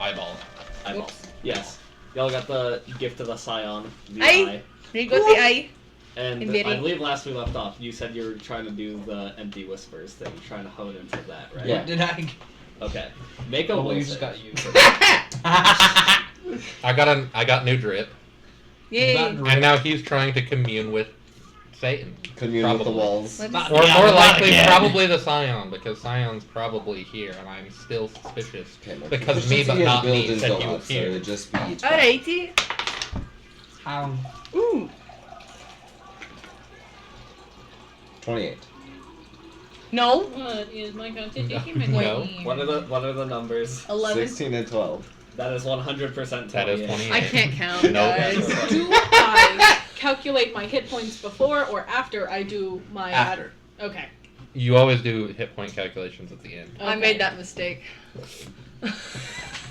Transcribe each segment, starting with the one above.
Eyeball. Eyeballs. Yes. Y'all got the gift of the Syon. The Eye. There you go, the eye. And Very- I believe last we left off, you said you were trying to do the empty whispers thing, trying to hone into that, right? Yeah. Did I? Okay. Make a will you save. just got you. I got new drip, Yay. and now he's trying to commune with Satan. Commune with the walls. Let's- Not- Or Yeah, more not likely, again. probably the Scion, because Scion's probably here, and I'm still suspicious. Okay, my Because me, but proficiency not is me, built in said go you up, so here. it'd just be 12. Alrighty. Ooh. 28. No. What is my constitution? No. What are the numbers? 11. 16 and 12. That is 100% That is 28. 28. I can't count, No. guys. Do I calculate my hit points before or after I do my... After. Okay. You always do hit point calculations at the end. I made that mistake.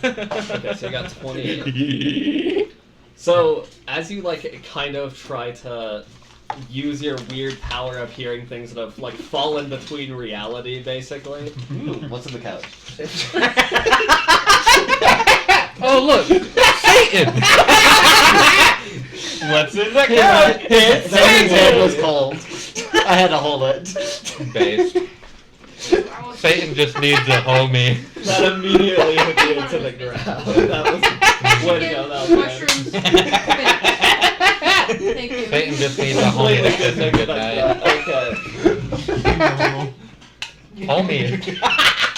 Okay, so you got 28. So, as you, kind of try to use your weird power of hearing things that have, fallen between reality, basically. What's in the couch? Oh, look! Satan! What's in the That hand was cold. I had to hold it. Based. Satan just needs a homie. That immediately hit you into the ground. That was... Way to go, that was Mushrooms. Thank you. Satan just needs a homie to kiss him goodnight. Okay. Homie.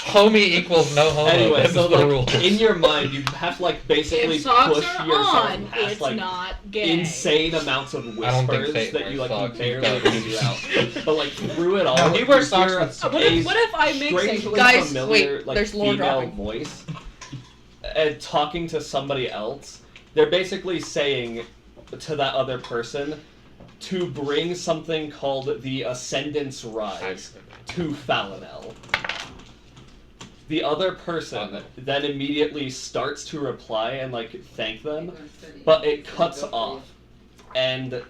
Homie equals no homo. Anyway, That's so the rule. in your mind, you have to basically If socks push are yourself on, past it's not gay. insane amounts of I don't think whispers Satan that you wears can socks. barely He's got figure out. But through it all, No, he wears you socks hear with- What if I make strangely Satan? Guys, familiar, wait, there's lore female dropping. voice and talking to somebody else. They're basically saying to that other person to bring something called the Ascendant's Rise to Falinel. The other person then immediately starts to reply and thank them, but it cuts off. And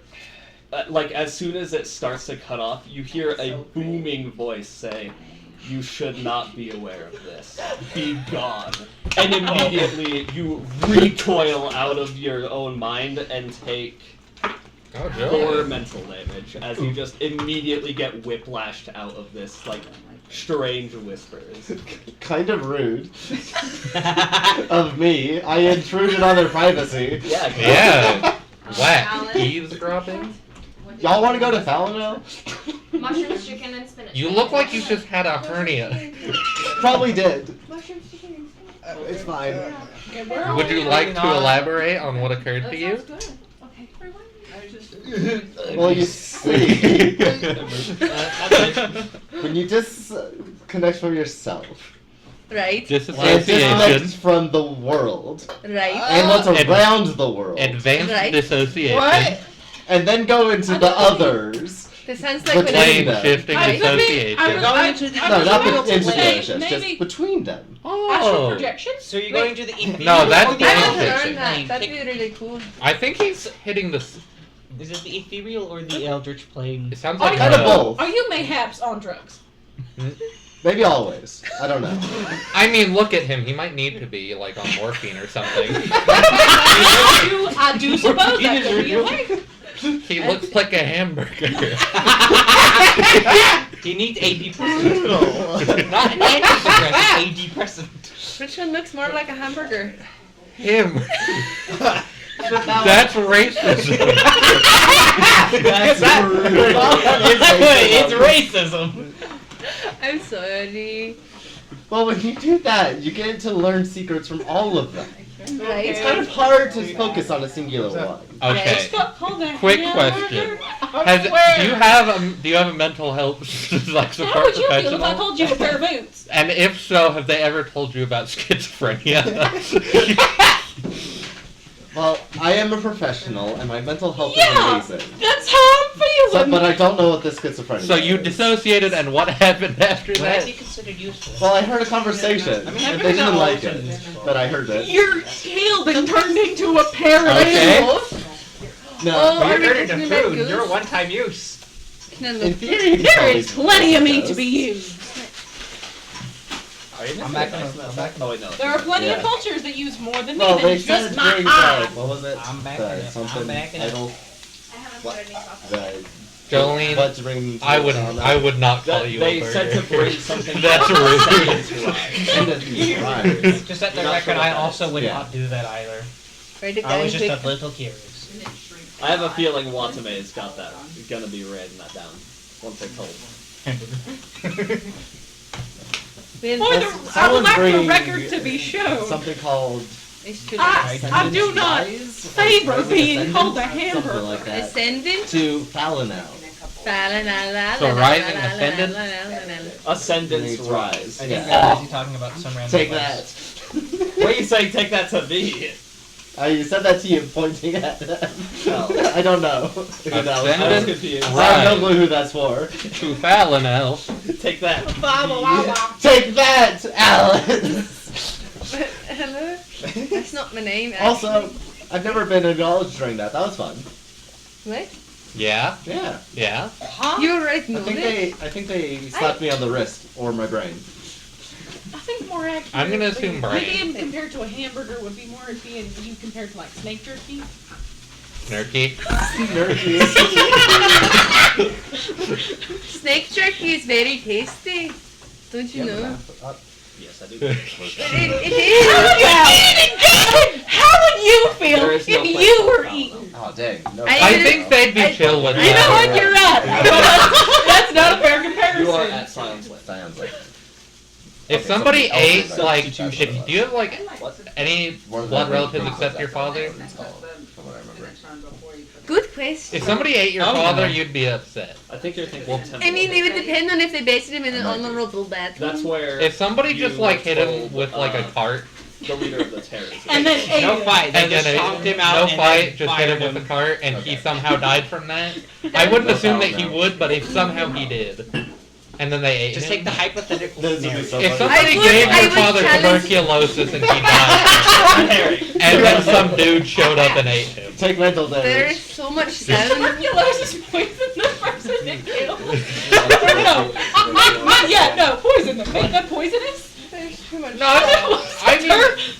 as soon as it starts to cut off, you hear a booming voice say, "You should not be aware of this. Be gone." And immediately you recoil out of your own mind and take 4 mental damage as you just immediately get whiplashed out of this strange whispers. Kind of rude. Of me. I intruded on their privacy. Yeah. Yeah. Whack. Alan? Eavesdropping? Y'all want to go to Falano? Mushrooms, chicken, and spinach. You look like you just had a hernia. Probably did. Mushrooms, chicken, and spinach. It's fine. Okay, where are Would we? you like to elaborate on what occurred to That you? sounds good. Okay. Well, you see, when you disconnect from yourself Right. and disconnect Disassociation. from the world Right. and what's Ad- around the world, Advanced Right. dissociation. What? and then go into the others. This sounds like But when plane Plane them. shifting I dissociation. was- Going I- into the- I No, was not about the to integration, maybe just between them. astral Oh. projection. So you're going to the ethereal No, that's or the brain I astral want to fiction. learn that. plane? That'd be really cool. I think he's hitting the... Is it the ethereal or the eldritch plane? It sounds Are like you, Kind of both. are you mayhaps on drugs? Maybe always. I don't know. I mean, look at him. He might need to be, on morphine or something. I do suppose that could be a way. He looks like a hamburger. He needs a depressant. Not an antidepressant, a depressant. Which one looks more like a hamburger? Him. That's racism. It's racism. I'm sorry. Well, when you do that, you get to learn secrets from all of them. Right. It's kind of hard to focus on a singular one. Okay. Call that Quick hamburger. question. Do you have a mental health How support would you feel if I professional? told you a pair of boots? And if so, have they ever told you about schizophrenia? Well, I am a professional, and my mental health Yeah. is amazing. That's how I'm feeling. But I don't know what this schizophrenia So you is. dissociated, and what happened after What that? is he considered useful? Well, I heard a conversation, I mean, and they didn't like it, but I heard it. Your tail then turned into a pair of Okay. animals. No, Oh, You're are we turned listening into to food. Goose? You're a one-time use. Can I in look? theory, you could There probably is plenty of meat do to be this. used. I'm back in the. I'm back in Oh the. wait, no. There are plenty of Yeah. cultures that use more than me. Well, Then they it's said just not bring high. what was it? I'm back The in it. something I'm back in it. idol. I haven't What? put any sauce. The Jolene, what to bring? I would not call you They a burger. said to bring something. That's rude. Right. Just at the You're not record, sure I about also would Yeah. not do that either. Write it I down was just quick. a little curious. I have a feeling Watame's got that. Gonna be writing that down once I told. Well, For the, I Someone would like the bring record to be shown. Something called it's too I do not favor being called a Something hamburger. like that. Ascendant. To Falinel. So rising ascendant? Ascendance rise. I Yeah. think they're busy talking about some random Take place. that. What are you saying? Take that to me. I said that to you, pointing at them. Oh. I don't know. Who knows? I was Ascendant? confused. I have no clue who that's for. To Falinel. Take that. Take that, Alice! Hello? That's not my name. Also, I've never been acknowledged during that. That was fun. What? Yeah, Yeah. yeah. Huh? You were I think they slapped me on the wrist or my brain. I think more accurate. I'm gonna assume brain. Medium compared to a hamburger would be more being you compared to like snake jerky. Nerky. Nerdy. Snake jerky is very tasty. Don't you know? Yes, I do. It is. How would you feel There is if no place you for were it. eating? Oh dang. No. I think they'd be chill with You know that. what? You're right. That's not a fair comparison. You are at Scion's list. Sounds like If Okay, somebody something else ate, is like, substitute. if, do you have, like, What? any One blood of the relatives things except that- your father? It's called, from what I remember. Good question. If somebody ate your Oh, father, no. you'd be upset. I think you're thinking. Well, I mean, it would depend on if they based him in an honorable death. That's where If somebody You just, like, were hit him told, with, like, a cart, the leader of the terrorists. And then ate No it. fight. They and just then chopped him no out and fight, then just hit him fired with a cart, and he Okay. somehow died from that, I wouldn't No assume that problem he now. would, but if somehow he did, and then they ate Just him. take the hypothetical This would be scenario. so If funny. somebody I would- gave I your would father challenge- tuberculosis and he died, and then some dude showed up and ate him. Take mental There damage. is so much sound. Tuberculosis poisoned the person to kill. No, not yet. No, poison them. Make them poisonous. There's too much No, I mean,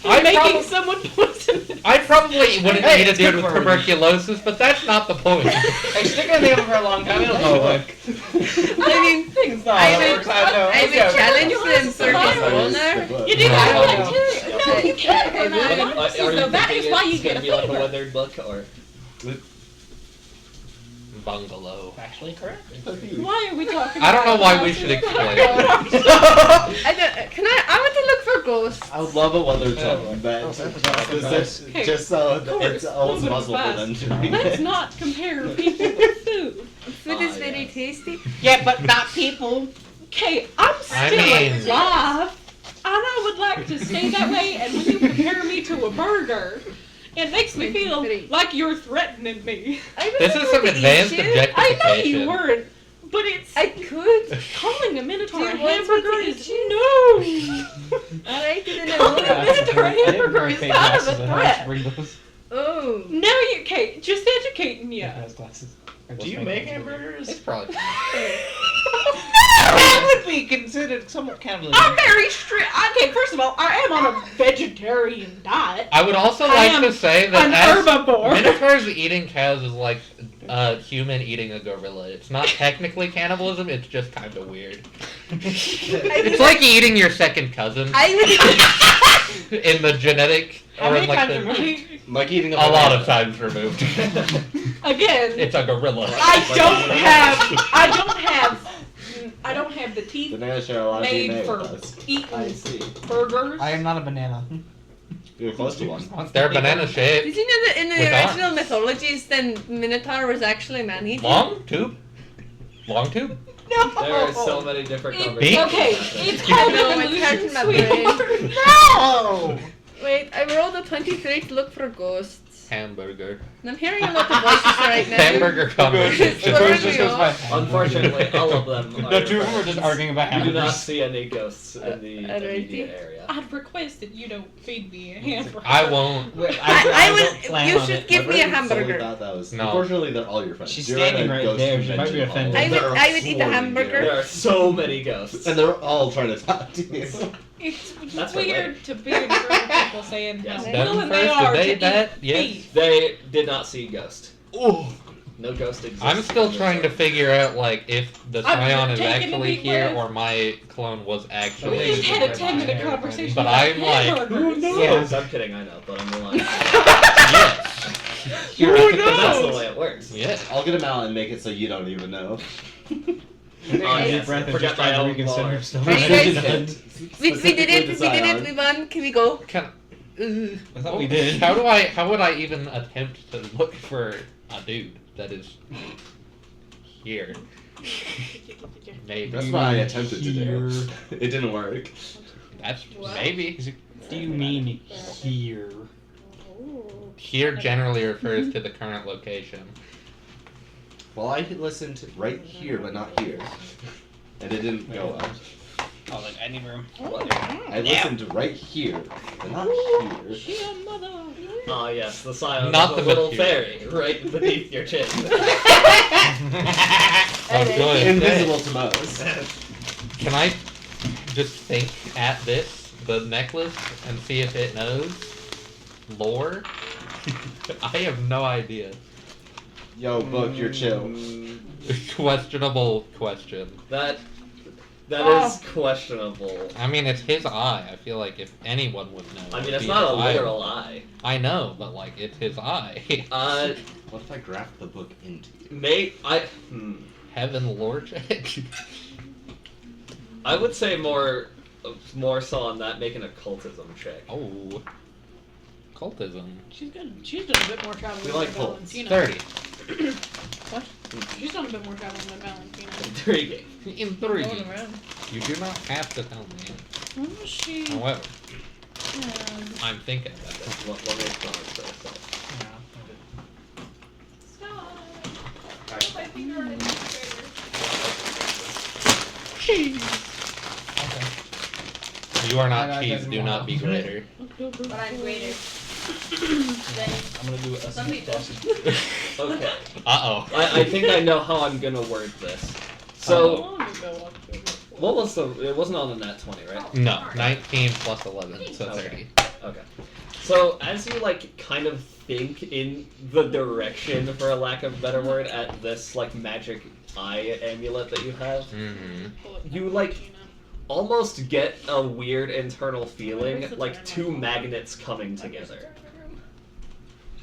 I making prob- someone poisonous. I probably wouldn't Hey, eat a it's dude good with for you. tuberculosis, but that's not the point. Hey, stick in the oven for a long time. It'll go away. I mean, Things not I how it would, works, I know. I would Okay. challenge them for Survival. his honor. You didn't I have don't bacteria. No, you can't. I We're not would. viruses, Are you though. That thinking is why you it's get gonna a be like a favor. weathered book, or Bungalow. Actually correct. Why are we talking? I don't know about why we houses? should explain. I don't. Can I want to look for ghosts. I would love a weather tunnel, but Okay. just so Of course, it's almost moving possible for fast. them to be. Let's not compare people with food. Food is very tasty. Yeah, but not people. Okay, I'm I still mean- alive, and I would like to stay that way. And when you compare me to a burger, it makes me feel like you're threatening me. I This is some advanced I know objectification. you weren't, but it's I could. calling a minotaur Do a you want hamburger me to is eat no. Alright, then I Calling a will. minotaur a hamburger is not of a threat. Oh. No, you okay? Just educating you. Do you make hamburgers? It's probably. That would be considered somewhat cannibalism. I'm very strict. Okay, first of all, I am on a vegetarian diet. I would also I like am to say that An as herbivore. minotaurs eating cows is like a human eating a gorilla. It's not technically cannibalism, it's just kind of weird. It's like eating your second cousin I would. in the genetic, How or many in like times the, removed? Like eating a lot of banana. times removed. Again, It's a gorilla. I don't have the teeth Banana share a lot of made DNA for with us. I eating see. burgers. I am not a banana. You're close to one. They're banana Did shaped. you know that in the With original mythologies, then Minotaur was actually man-eating? Long tube? Long tube? No. there are so many different It- conversations. okay, it's called No, an it's illusion, hurting my sweetheart. brain. No! Wait, I rolled a 23 to look for ghosts. Hamburger. I'm hearing a lot of voices right now. Hamburger conversation. Throwing me off. Unfortunately, all of them are The two of them are just arguing about You do not hamburgers. see any ghosts in the immediate area. I'd request that you don't feed me a hamburger. I won't. I don't would. plan You on should it. give me a My brain solely hamburger. thought that was. No. Unfortunately, they're all your friends. She's You're at standing a right ghost there. She might be convention hall. offended. There are I would eat a 40 hamburger. here. There are so many ghosts. And they're all trying to talk to you. It's That's weird to be in front of people saying Yes. how Them willing they first, are did to they eat that? Yes. beef. They did not see ghost. Ooh. No ghost exists. I'm still in this trying to area. figure out like if the I'm Syon is taking a actually deep here breath. or my clone was We actually. just had a Right. 10-minute conversation But about I'm like, hamburgers. Yes, I'm kidding, I know, but I'm lying. Yes. Because that's the way it works. Yes. I'll get him out and make it so you don't even know. Yes, breath and forget just my trying to own reconsider lore. herself. Are you guys- And We did specifically it. the We did it. Scion. We won. Can we go? I thought we did. How would I even attempt to look for a dude that is here? Maybe. That's what I attempted to do. Here. It didn't work. That's What? maybe. Do you mean here? Here generally refers to the current location. Well, I listened right here, but not here. And it didn't go up. Oh, like any room. I listened right here, but not here. Yeah, mother. Ah, yes, the Scion Not is the a little material. fairy right beneath your chin. Oh, good. Invisible to most. Can I just think at this, the necklace, and see if it knows lore? I have no idea. Yo, book, you're chill. Questionable question. That Oh. is questionable. I mean, it's his eye. I feel like if anyone would know. I mean, it'd it's be not a his eye. literal eye. I know, but like, it's his eye. What if I graft the book into you? Heaven lore check. I would say more so on that, make an occultism check. Oh, cultism. She's done a bit more traveling We than like cults. Valentina. 30. She's done a bit more traveling than Valentina. Intriguing. Intriguing. Going around. You do not have to tell me. Oh, she. However, I'm thinking about it. Let me explain it to myself. You are not I cheese. got Do not be greater. But I'm greater. I'm gonna do a Some people. test. Okay. Uh I think I know how I'm gonna word this. So, what was the? It wasn't on the nat 20, right? oh. No, 19 plus 11, so 30. Okay. So as you like kind of think in the direction, for a lack of a better word, at this like magic eye amulet that you have, Mm-hmm. you like almost get a weird internal feeling, like two magnets coming together.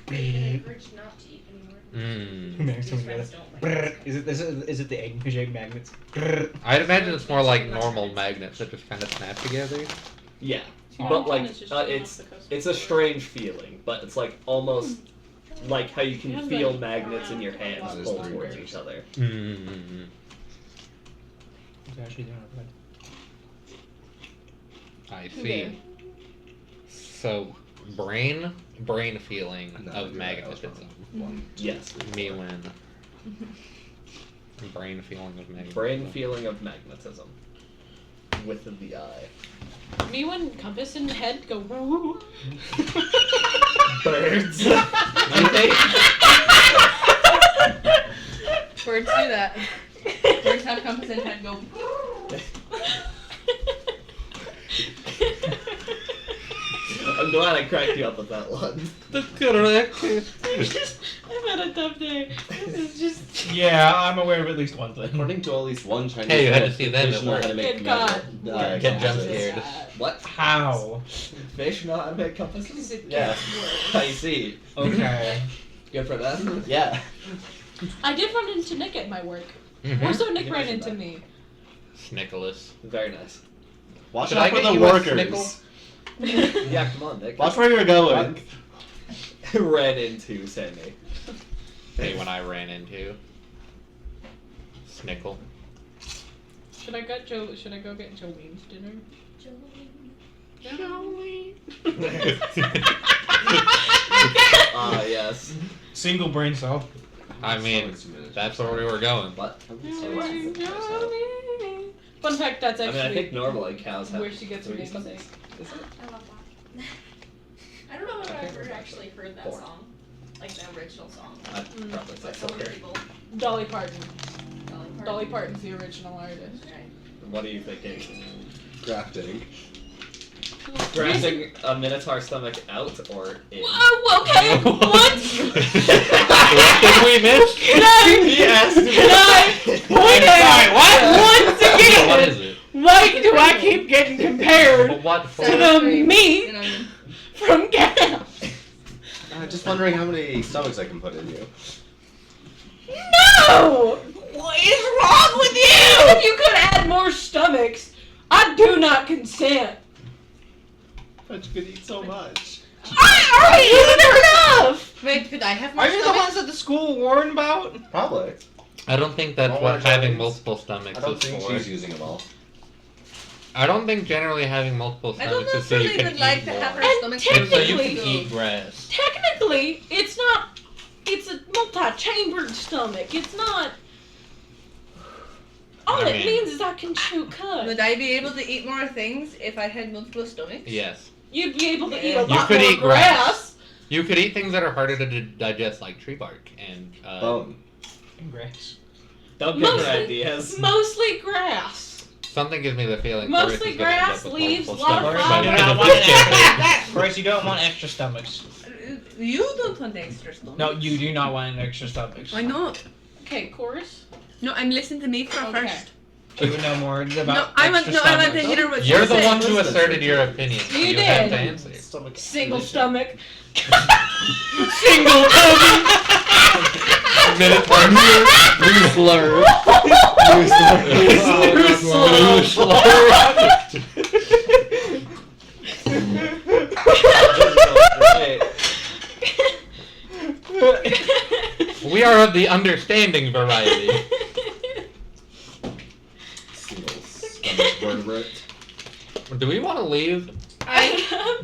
Encouraged not to eat anymore. Mm. Magnets These coming friends together. don't like Brrr. Is it the egg magnets? Brrr. I'd imagine it's more like normal magnets that just kind of snap together. Yeah, Oh. but like it's a strange feeling, but it's like almost like how you can feel magnets in your hands That is pull three towards bears. each other. Mm-hmm. It's actually doing it. I see. Okay. So, brain feeling No, of you're right, I was magnetism. wrong. Yes, Me win. Brain feeling of magnetism. brain feeling of magnetism with the eye. Me when compass and head go. Woo. Birds. Birds do that. Birds have compass and head go. I'm glad I cracked you up with that one. The correct. I've had a tough day. This is just. Yeah, I'm aware of at least one thing. According to at least one Chinese Hey, you had to book, see them fish at know how work. to make Good God. Get jump compasses. scared. What? How? Fish know how to make compasses? It Yeah. gets I see. Okay. Good for them. Yeah. I did run into Nick at my work. Mm-hmm. Also, Nick ran into me. Nicholas. Very nice. Watch Should out I for get the you a workers. snickle? Yeah, come on, Nick. Watch where you're going. Ran into Sammy. Hey, when I ran into Snickle. Should I go get Jolene's dinner? Ah, yes. Single brain cell. I mean, that's where we were going. What? Fun fact, that's I actually mean, I think normally cows have where she gets her 3 namesake. stomachs. Is it? I love that. I don't know if I've ever actually heard that 4. song. Like the original song. I'd probably say Like some 4. people. Dolly Parton. Dolly Dolly Parton's the original artist. Right. What are you thinking? Grafting. Grafting a minotaur stomach out or in? Oh, okay. What? What did we miss? Can I point out once again? What is it? Why do I keep getting compared What to for? the meat from cow? Just wondering how many stomachs I can put in you. No! What is wrong with you? If you could add more stomachs, I do not consent. But you could eat so much. I already eaten enough! Wait, could I have more Are you the stomachs? ones that the school warned about? Probably. I don't think that's All what our having Jones. multiple stomachs I don't is think for. she's using them all. I don't think generally having multiple I don't stomachs know is if so you Jolene can would eat like to more. have her And stomach. It's so you can technically- eat grass. Technically, it's not. It's a multi-chambered stomach. It's not. All I it mean- means is I can chew cud. Would I be able to eat more things if I had multiple stomachs? Yes. You'd be able to eat You a lot could more eat grass. grass. You could eat things that are harder to digest, like tree bark and Bone. Congrats. Don't give her Mostly- ideas. Mostly grass. something gives me the feeling. Mostly Forrest is gonna end up grass, with leaves, multiple lot of stomachs by the flowers. end of You this don't want campaign. First, you don't want extra stomachs. You don't want extra stomachs. No, you do not want extra stomachs. Why not? Okay, chorus. No, I'm listening to Myfra Okay. first. You would know more about No, I want extra to stomachs. hear what You're you're the saying. one who asserted your opinion. so You have did. to answer. Stomach. Single stomach. Single Minotaur. New slur. We are of the understanding variety. Do we want to leave?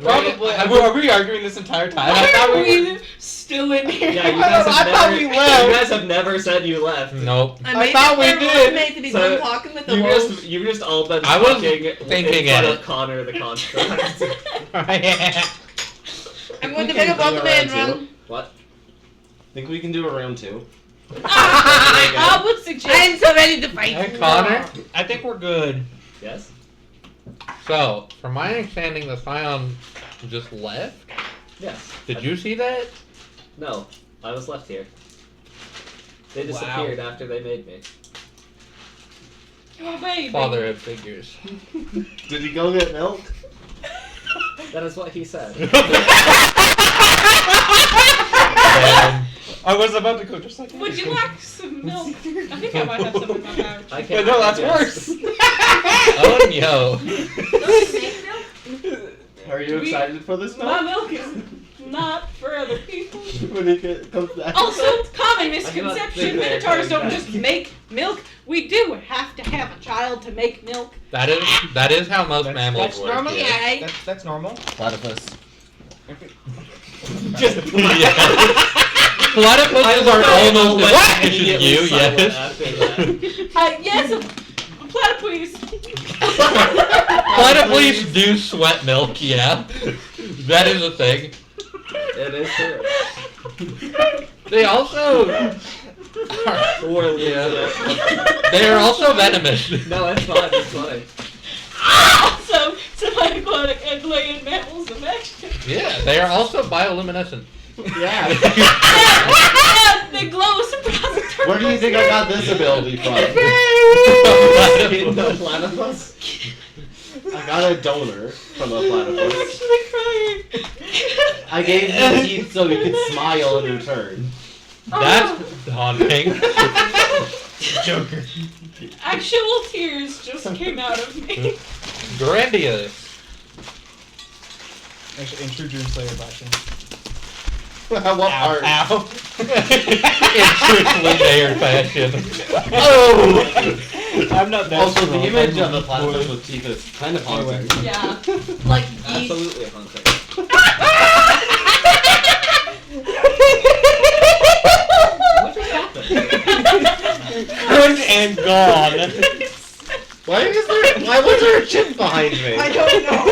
Probably. Are we arguing this entire time? Why I thought are we. we still in here? Yeah, you guys I have thought never. we You left. guys have never said you left. Nope. I thought we did. Made to be So, done talking with the You wolves. just all been I was talking thinking in front it. of Connor the construct. I'm going to We pick can up do Watame a and round run. What? Think we can do a round 2? I would suggest. I'm so ready to fight. Hey, Connor. I think we're good. Yes. So, from my understanding, the Syon just left. Yes. Did you see that? No, I was left here. They disappeared after they made me. Oh, baby. Fatherhood figures. Did he go get milk? That is what he said. Um, I was about to go just like Would you like some milk? I think I might have some in my pouch. I But can't. no, that's guess. worse. oh no. Don't you make milk? Are you excited for this My milk? milk is not for other people. When he comes back. Also, common I do not misconception: think they're minotaurs don't coming just back. make milk. We do have to have a child to make milk. That is how most mammals That's work. normal. yeah. That's normal. Platypus. Just Yeah. Platypuses are almost as vicious as you, yes. Yes, a platypus. Platypus do sweat milk, yeah. That is a thing. It is true. They also Or yeah. They are also venomous. No, it's fine. It's fine. Also, semi-aquatic and land mammals of action. Yeah, they are also bioluminescent. Yeah. And they glow suppository. Where do you think I got this ability from? In the platypus. I got a donor from a I'm platypus. actually crying. I gave him teeth so he could smile in return. That's haunting. Joker. Actual tears just came out of me. Grandiose. Actually, in true Dream Slayer fashion. What Ow, part? ow. In true Slindayer fashion. Oh! I'm not that Also, strong. the image I'm of a platypus boy. with teeth is kind of haunting. Yeah. Like geese. Absolutely haunting. urchins behind me? I don't know.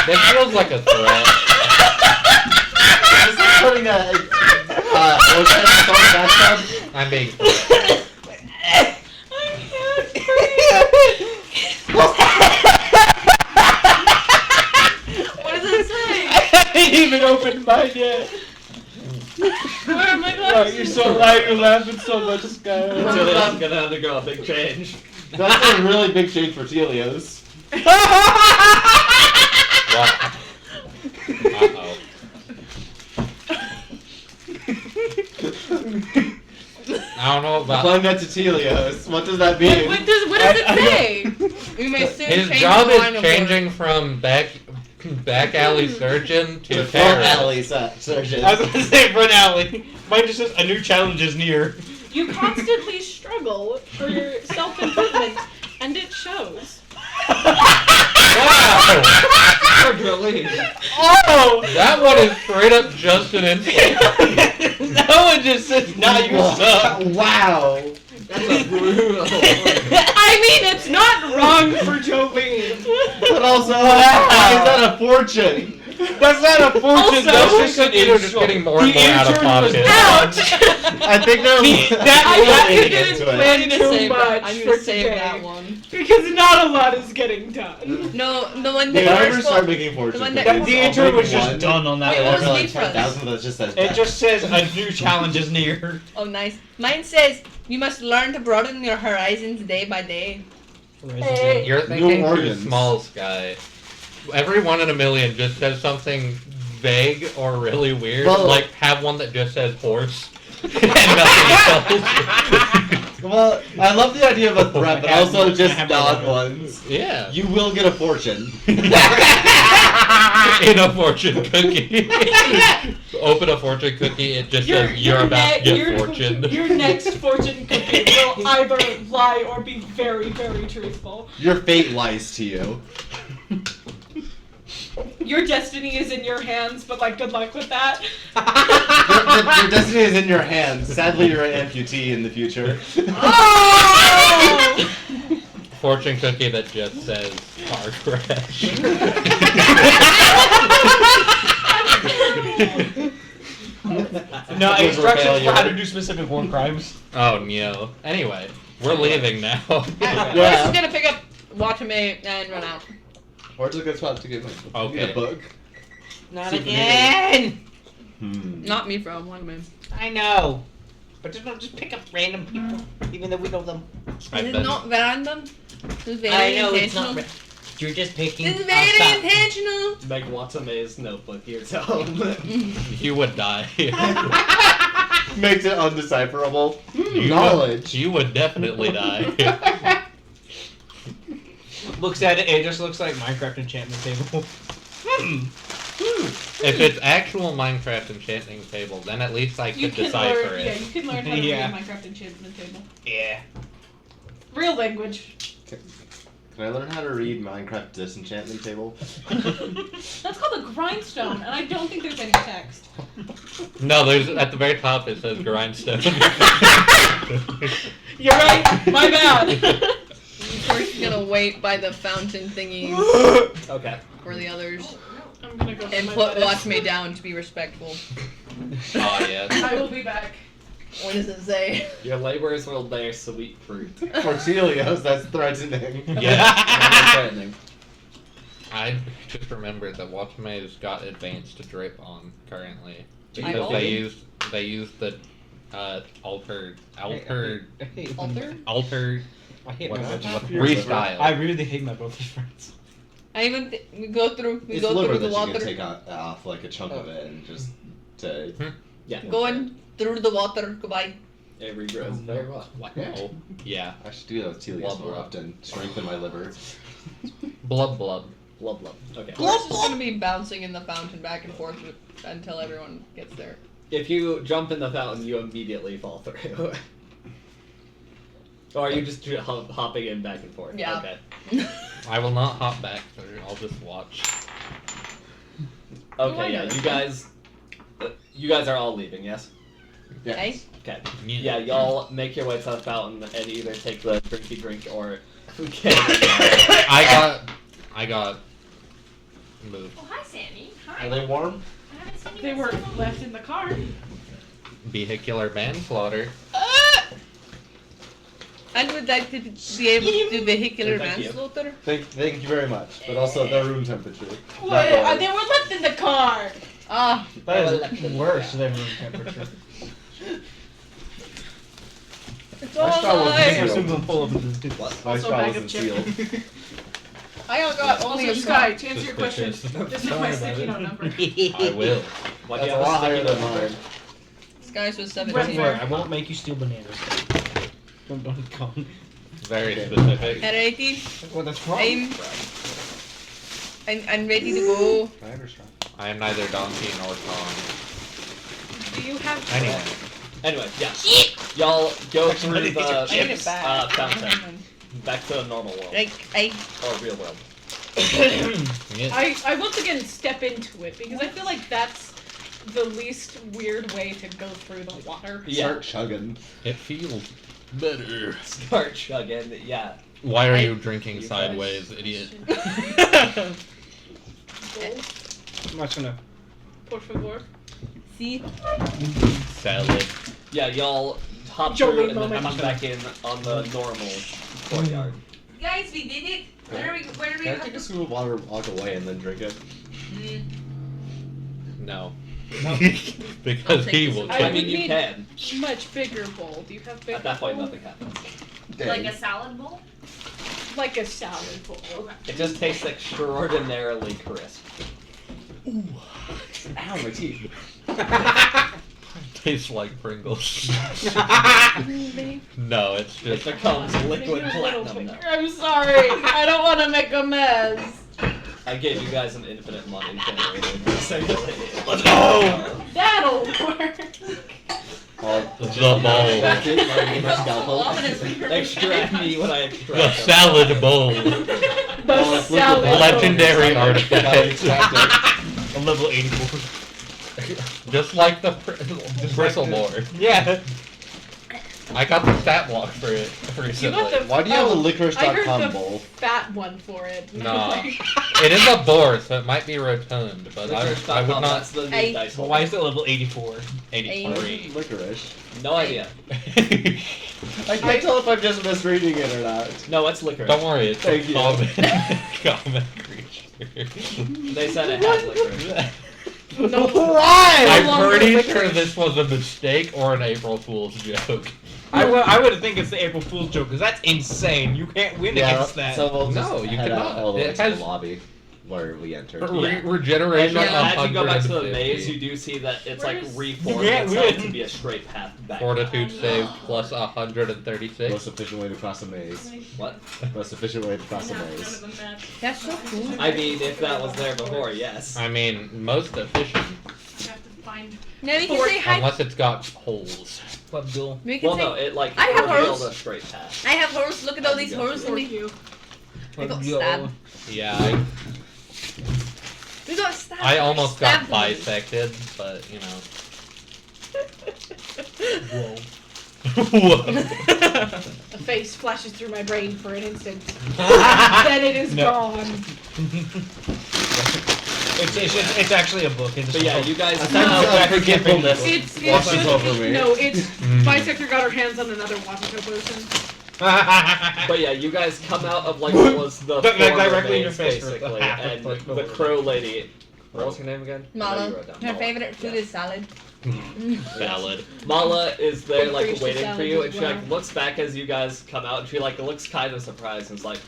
This feels like a threat. Is this like putting a urchin in the bathtub? I'm being threatened. What does it say? I didn't even open mine yet. Where are my Oh, glasses? you're so loud, you're laughing so much, Sky. Telios gonna undergo a big change. That's a really big change for Telios. What? Uh-oh. I don't know about... Applying that to Telios. What does that mean? What does it say? We may soon His change job the line is of changing work. from back alley surgeon to Front terrorist. alley surgeon. I was gonna say front alley. Mine just says a new challenge is near. You constantly struggle for your self-improvement, and it shows. Wow! Or Jolene. Oh! That one is straight up just an insult. That one just says, nah, you suck. Wow. That's a brutal. I mean, it's not wrong for Jolene. But also, why is that a fortune? That's not a fortune, Also, that's just an You're just insult. getting more and The more out of intern was pocket. Ouch! I think they're That I really you gets didn't to it. plan I'm too gonna save much that. I'm for gonna save today. that one. Because not a lot is getting done. No, the one They that never start making fortune. the one cookies. that- The I'll intern make was just one. done on that Wait, one. what was For like Myfra's? 10,000 that just says It just says a new challenge is near. Oh, nice. Mine says you must learn to broaden your horizons day by day. Hey. You're thinking too organs. small, Sky. Every one in a million just says something vague or really weird. Well- like, have one that just says horse. And nothing else. Well, I love the idea of a threat, but also just dog ones. Yeah. You will get a fortune. In a fortune cookie. Open a fortune cookie, it just says you're about to get fortuned. Your next fortune cookie will either lie or be very, very truthful. Your fate lies to you. Your destiny is in your hands, but like, good luck with that. Your destiny is in your hands. Sadly, you're an amputee in the future. Oh! Fortune cookie that just says car crash. No, Those were instructions for how to failure. do specific war crimes. Oh no. Anyway, we're leaving now. Yeah. We're just gonna pick up Watame and run out. Where's a good spot to get Okay. a book? Not Super again! Not me from Watame. I know. But just pick up random people, even though we know them. I Is it bet- not random? This is very I know it's intentional. not. You're just picking. This is very intentional. Meg Watame's notebook here, tell him. You would die. Makes it undecipherable. You Knowledge. You would definitely die. Looks at it, it just looks like Minecraft enchantment table. If it's actual Minecraft enchanting table, then at least I You could can decipher learn, it. yeah, you can learn how to Yeah. read a Minecraft enchantment table. Yeah. Real language. Can I learn how to read Minecraft disenchantment table? That's called a grindstone, and I don't think there's any text. No, there's at the very top it says grindstone. You're right, my bad. We're just gonna wait by the fountain thingy Okay. for the others I'm gonna go get and my put lettuce. Watame down to be respectful. Oh yes. I will be back. What does it say? Your laborers will bear sweet fruit. For Telios, that's threatening. Yeah. Threatening. I just remembered that Watame's got advanced drip on currently I because know. they used the alter I hate Alter? I hate What my happened? brother's restyle. I really hate my brother's friends. I even we go through It's the liver that you water, can take off like a chunk of it and just to. Yeah. going through the water. Goodbye. It regrows very well. What? Yeah. Oh, yeah. I should do that with Telios Blub, more blub. often. Strengthen my liver. Blub blub. Love, love. Okay. We're just gonna be bouncing in the fountain back and forth until everyone gets there. If you jump in the fountain, you immediately fall through. Or are you just hopping in back and forth? Yeah. Okay. I will not hop back through. I'll just watch. Okay. Yeah. You guys are all leaving. Yes. Okay. Okay. Yeah. Y'all make your way to the fountain and either take the drinky drink or Okay. I got moved. Oh, hi, Sammy. Are they warm? I haven't seen you They in were so long. left in the car. Vehicular manslaughter. I would like to be able to do vehicular Thank you. manslaughter. Thank you very much. But also their room temperature. What? Not warm. They were left in the car. Ah, That is worse than room temperature. it's My all straw was lies. sealed. Assume them full of My Also straw a bag wasn't of chips. sealed. I got only Also, a Sky, to answer your question, Suspicious. this is my sticky note number. I will. Why do That's you a have lot sticky higher than note? mine. Sky's was 17. Red Don't worry, I won't make you steal bananas. Don't come. Very Okay. specific. Alrighty, Well, that's wrong. I'm ready to go. I understand. I am neither donkey nor Tom. Do you have... Anyway. Anyway, yeah. Y'all go through These are the chips. fountain. Back to the normal world. Like, I Or real world. Yeah. I once again step into it because I feel like that's the least weird way to go through the water. Yeah. Start chugging. It feels better. Start chugging, yeah. Why are you drinking sideways, idiot? Gold, I'm not gonna. por favor. see. Salad. Yeah, y'all hop Jolene through and then moment. come back in on the normal courtyard. Guys, we did it. Where are we Can I take a scoop of water, walk away, and then drink it? No. I'll Because take he this will one. I kill mean, me. you need- can. Much bigger bowl. Do you have bigger At that point, bowl? nothing happens. Like a salad bowl? Like a salad bowl. It just tastes extraordinarily crisp. Ow, my teeth. Tastes like Pringles. Maybe No, it's It just. becomes liquid a little platinum bigger. now. I'm sorry. I don't want to make a mess. I gave you guys an infinite money generator. Let's go! That'll work. The bowl. Back in, my scalpel. Extract me when I The extract. salad bowl. The salad. Legendary bowl. artifact. A level 84. Just like the bristleboard. Yeah. I got the stat block for it You recently. got the. Why do you have a I heard licorice.com the bowl? fat one for it. Nah. It is a boar, so it might be rotund, but I would not. That's the new Hey. dice Well, roll. why is it level 84? 83. Licorice. No idea. I can't tell if I'm just misreading it or not. No, it's licorice. Don't worry, it's Thank a you. common creature. They said it has licorice. No. Why? I'm longer pretty licorice. sure this was a mistake or an April Fool's joke. I would think it's the April Fool's joke, because that's insane. You can't win against that. So we'll just No, you head out cannot. all the way It to has- the lobby where we entered. Yeah. Regeneration And Yeah. as you go back to the 150. maze, you do see that it's like Where's- reformed Yeah, itself we- to be a straight path back. Fortitude saved plus Most 136. efficient way to cross a maze. What? Most efficient way to cross a None maze. of them match. That's so cool. I mean, if that was there before, yes. I mean, most efficient, You have to find. Now we can say hi. unless it's got holes. Club Duel. We can Well, say, no, it like I have revealed horse. a straight path. I have horse. Look at all these horses in For me. you. I got Club Duel. stabbed. Yeah, We got stabbed. I almost got Stabbed them. bisected, but you know. Whoa. Whoa. A face flashes through my brain for an instant. Then it is No. gone. It's actually a book. It's But yeah, you guys Sense know of forgetfulness It's washes over me. No, it's Mm. Bisector got her hands on another Watame person. But yeah, you guys come out of like what was the Like former directly in your maze, face with basically, the half of and like the the- crow lady. What was her name again? I know Mala. you wrote it down. Her Mala. favorite food Yeah. is salad. Valid. Mala is there like Increase the waiting for salad you, as and she well. like looks back as you guys come out, and she like looks kind of surprised and is like,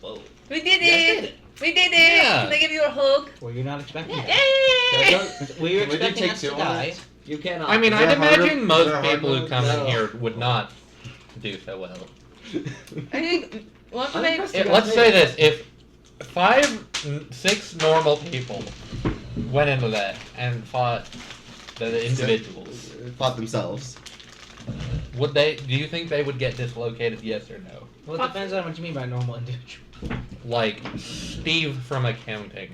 "Whoa." We did You guys it. did it. We did it. Yeah. Can I give you a hug? Well, you're not expecting that. Yay! Were you Can we do expecting take us two to on die? this? You cannot. I mean, Is I'd there hard- imagine is most there people who hard come mode? in No. here would not do so well. I think one of I'm my impressed. Let's say this: if 6 normal people went into that and fought the individuals, Fought themselves. would they? Do you think they would get dislocated? Yes or no? Well, it depends on what you mean by normal individual. Like Steve from accounting.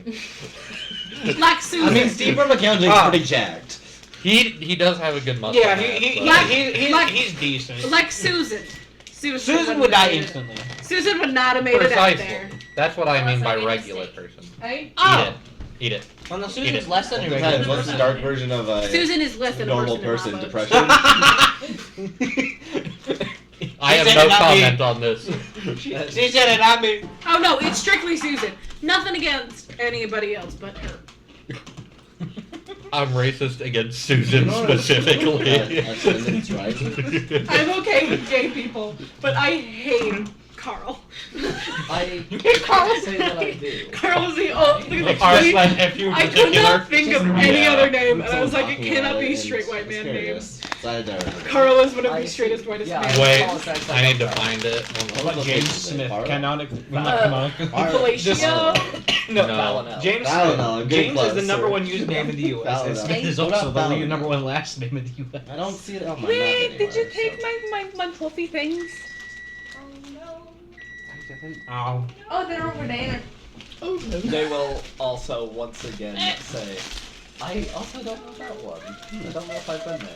Like Susan. I mean, Steve from accounting Ah. pretty jacked. He does have a good muscle. Yeah, mass, he, but- he's decent. like Susan. Susan would die instantly. Susan would not have made it out there. Precisely. That's what I mean by Also regular interesting. person. Right? Oh, Eat it. Well, no, Eat Susan's it. less than a Depends. regular What's the person. dark version of a Susan is less than a normal person. person? in my book. Depression. I have said no it, not me. comment on this. She said it, not me. Oh no, it's strictly Susan. Nothing against anybody else but her. I'm racist against Susan No, specifically. Ascendant's rising. I'm okay with gay people, but I hate Carl. I Carl can't say that I do. Carl is the only. If you I could not think of any Yeah. other name, and I was like, it Talking cannot about be it, straight and white it's man curious. names. So I never heard of it. Carl is one of I the see. straightest, whitest Yeah, men. Wait, apologize, I need to don't know. find it. What What about location James is it? Smith? Carl? Canonical. Fellatio. No, No. James Valinor, good James close, is the number sir. one username in the U.S. and Valinor. Smith is What also about the Valinor? number one last name in the U.S. I don't see it on my Wait, map did you anywhere, take so- my fluffy things? Oh no. I didn't. Oh. Oh, they're over there. They will also once again say, I also don't know that one. I don't know if I've been there.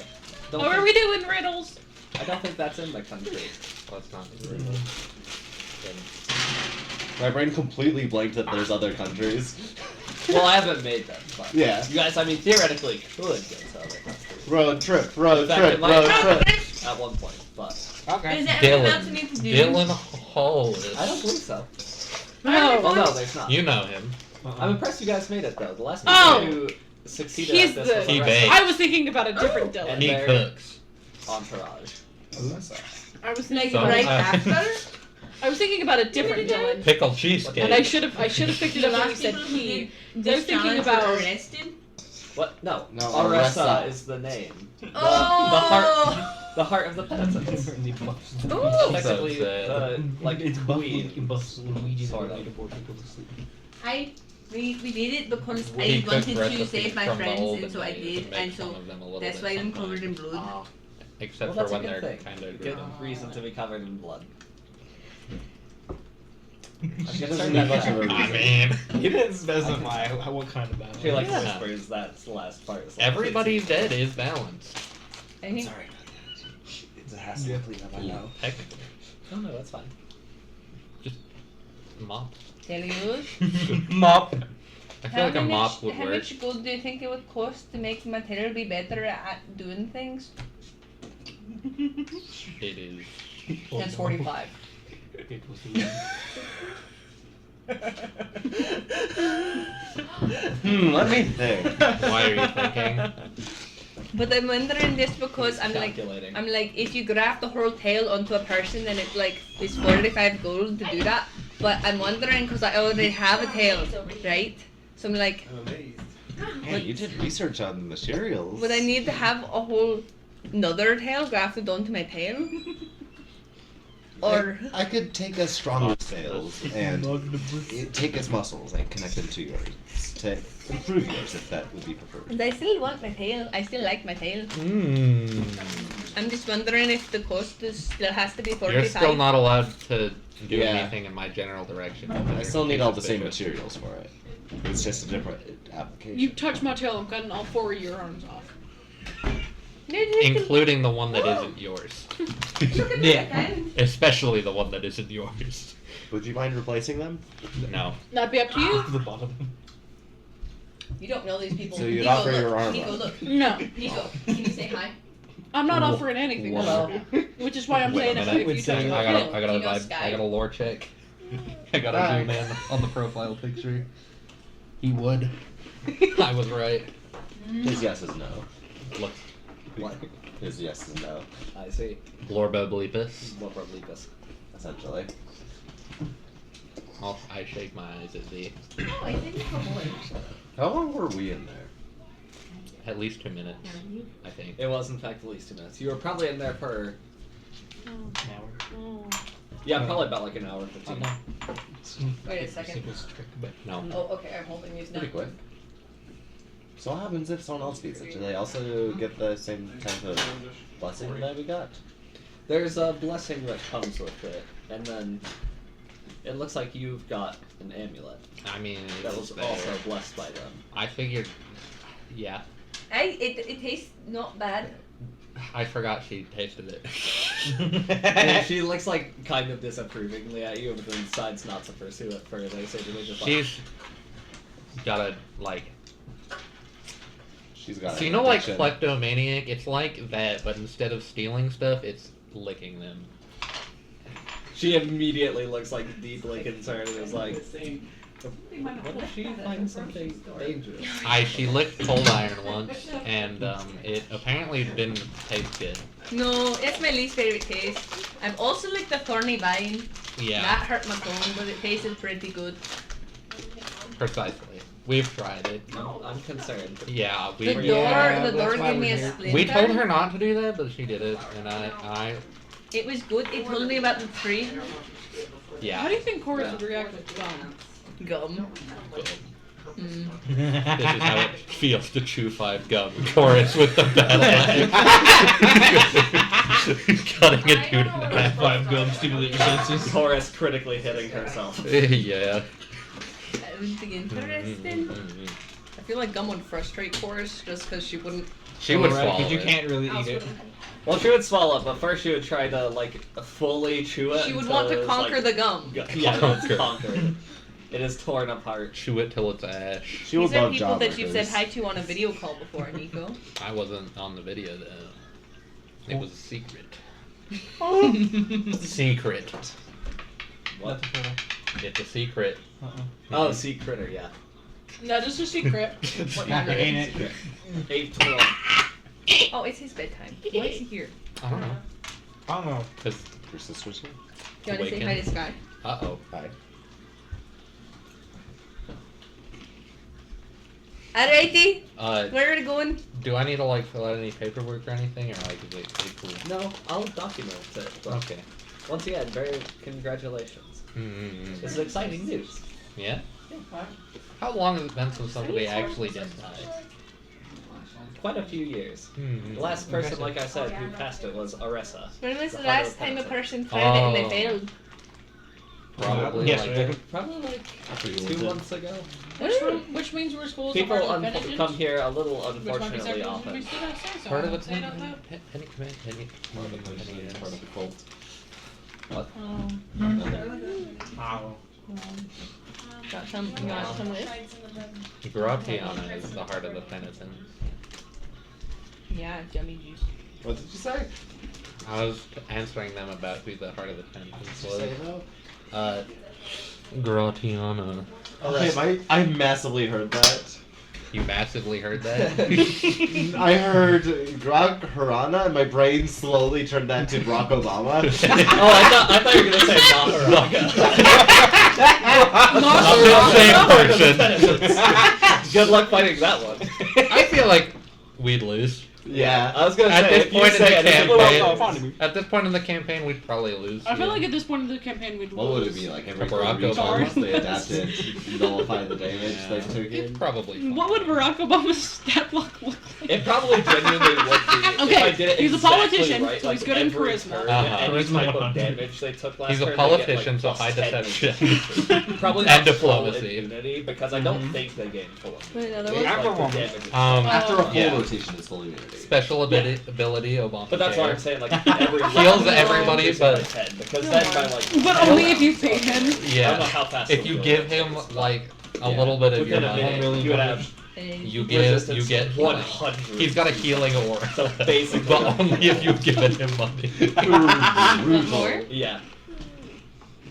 Don't Oh, are think- we doing riddles? I don't think that's in the country. Let's not. My brain completely blanked that there's other countries. Well, I haven't made them, but Yeah. you guys, I mean, theoretically could get to other countries Road trip, road In fact, trip, it might road happen. trip. at one point, but Okay. Is there anything else Dylan. we need to do? Dylan Hall is. I don't believe so. No. Well, no, there's not. You know him. I'm impressed you guys made it though. The last Oh! person who succeeded He's at this the- was He a baked. I was thinking about a different Dylan. And He there- cooks. Entourage. I was Like thinking So, about right uh, after? I was thinking about a different Dylan. Pickled cheesecake. And I should have picked it The up when you last said people who he. did They're this thinking challenge about- were arrested? What? No. No, Aressa Aressa. is the name. Oh! The heart of the penitents. Ooh. Effectively, So like It's queen. Buffs Luigi Sort of. We did it because He I cooked wanted to recipes save my from the friends, olden and so I days did, to make and so fun of them a little that's bit why I'm sometimes. covered in blood. Ah, Except well, for that's when a good they're thing. kind of Good reason to be covered in blood. It Get doesn't started need much of a I reason. mean, He didn't specify what kind of I battle. feel like Yeah. whispers that's the last part. Is everybody's dead is balanced. I think Sorry about that. It's a hassle to clean up, I know. Technically. Oh no, that's fine. Mop. Telios. Mop. I feel like a mop would How work. much gold do you think it would cost to make my tailor be better at doing things? It is. That's 45. Let me think. Why are you thinking? But I'm wondering this because I'm like, Calculating. if you graft the whole tail onto a person, then it's like it's 45 gold to do that. But I'm wondering because I already have a tail, right? So I'm like, Hey, you did research on the materials. would I need to have a whole another tail grafted onto my tail? Or I could take a stronger sails and take its muscles and connect them to yours to improve yours if that would be preferred. and I still want my tail. I still like my tail. Hmm. I'm just wondering if the cost is still has to be 45. You're still not allowed to do Yeah. anything in my general direction. I still need all the same Suspicious. materials for it. It's just a different application. You touch my tail, I'm cutting all 4 of your arms off. Including the one that isn't yours. Yeah. Especially the one that isn't yours. Would you mind replacing them? No. That'd be up to you. The bottom. You don't know these people. So you'd Nico, offer look. your arm Nico, up. look. No, Nico, can you say hi? I'm not offering anything. Hello. Which is why I'm Wait a saying if minute. you touch I my gotta, tail. I gotta, You know I Sky. gotta lore check. I gotta Hi. zoom in on the profile picture. He would. I was right. His yes is no. Look, What? His yes is no, I see. Lorba Bleepus. What Bleepus? essentially. I shake my eyes at thee. Oh, I didn't come on. How long were we in there? At least 2 minutes, I think. It was in fact at least 2 minutes. You were probably in there for yeah, probably about like an hour 15. Wait a second. No. Oh, okay, I'm holding these now. Pretty quick. So what happens if someone else beats it? Do they also get the same type of blessing that we got? There's a blessing that comes with it, and then it looks like you've got an amulet I mean, that it was there. also blessed by them. I figured. Yeah. It tastes not bad. I forgot she tasted it. And she looks like kind of disapprovingly at you, but then decides not to pursue it further. So really just like, She's gotta like. She's got. So you an know, like addiction. kleptomaniac, it's like that, but instead of stealing stuff, it's licking them. she immediately looks like deeply concerned and is like, what if she finds something dangerous? She licked cold iron once, and it apparently didn't taste good. No, it's my least favorite taste. I've also licked the thorny vine. Yeah, That hurt my tongue, but it tasted pretty good. precisely. We've tried it. I'm concerned. Yeah, The we. door gave me a splinter. We told her not to do that, but she did it, and I. It was good. It told me about the tree. How Yeah. do you think Chorus would react with gum? Gum. This is how it feels to chew 5 gum. Chorus with the battle axe. Cutting a dude in half. 5 gum, stimulate your senses. Chorus critically hitting herself. Yeah. That would be interesting. I feel like gum would frustrate Chorus just because she wouldn't. She would Right, swallow because you it. can't really eat it. Well, she would swallow it, but first she would try to like fully chew it. She would until want it to was, conquer like, the gum. Yeah, Conquer. it's conquered. It is torn apart. Chew it till it's ash. She will These are love people job that you've said workers. hi to on a video call before, Nico. I wasn't on the video though. It was a secret. Secret. What? It's a secret. Oh, sea critter, yeah. That is a secret. Ain't it? 8-12. Oh, it's his bedtime. Why is he here? I don't know. I don't know. Cause Your sister's here. Do you want to say hi to Sky? uh-oh. Hi. Alrighty, Uh, where are we going? do I need to like fill out any paperwork or anything, or like is it cool? No, I'll document it. But Okay. once again, very congratulations. Mm-hmm. This is exciting news. Yeah. How long has it been since somebody actually did die? Quite a few years. Hmm. The last person, like I said, who passed it was Aressa. When was the The last Hunter time a Panther. person tried it and they Oh. failed? Probably Yesterday. like Probably like 2 months ago. Which means we're schools People are part of the come here a little Which might be unfortunately separate, often. we still gotta say so. part of the Say it out loud. penny command, penny. Part of the cult. What? Ow. Got some, you want some with? Gratiana is the heart of the penitent. Yeah, yummy juice. What did you say? I was answering them about who the heart of the penitent What did you say was. though? Gratiana. Okay, I massively heard that. You massively heard that? I heard Grog Harana, and my brain slowly turned that to Barack Obama. Oh, I thought you were gonna say Maharaga. Same person. Good luck fighting that one. I feel like we'd lose. Yeah. I was gonna At say this if you point in say the anything campaign, about- at this point in the campaign, we'd probably lose. I feel yeah. like at this point in the campaign we'd What would it lose. be like? Every Barack three Obama. turns they adapted to nullify the damage they Yeah. took It's in? probably fine. What would Barack Obama's stat block look like? It probably genuinely would be. Okay, if I did it he's a exactly politician, right, so like he's good in every charisma. turn, Uh-huh. Any Charisma type of 100. damage they took last He's a turn, politician, they get, so like, high +10 deception. Probably And not full diplomacy. immunity, because I don't think they gain full Wait, immunity. another Yeah, one? Like, the one. damage is- After a full Yeah. rotation is full immunity. Special ability, Obama. But that's why I'm saying, like, every Heals round everybody, is but- by 10, because then by, like... But only if you pay him. I don't know Yeah. how fast If he'll you go. give him like a Yeah. little bit of your Within a money, minute, you would have you resistance get healing. 100. He's got a healing aura. So basically- but only if you've given him money. More? Yeah.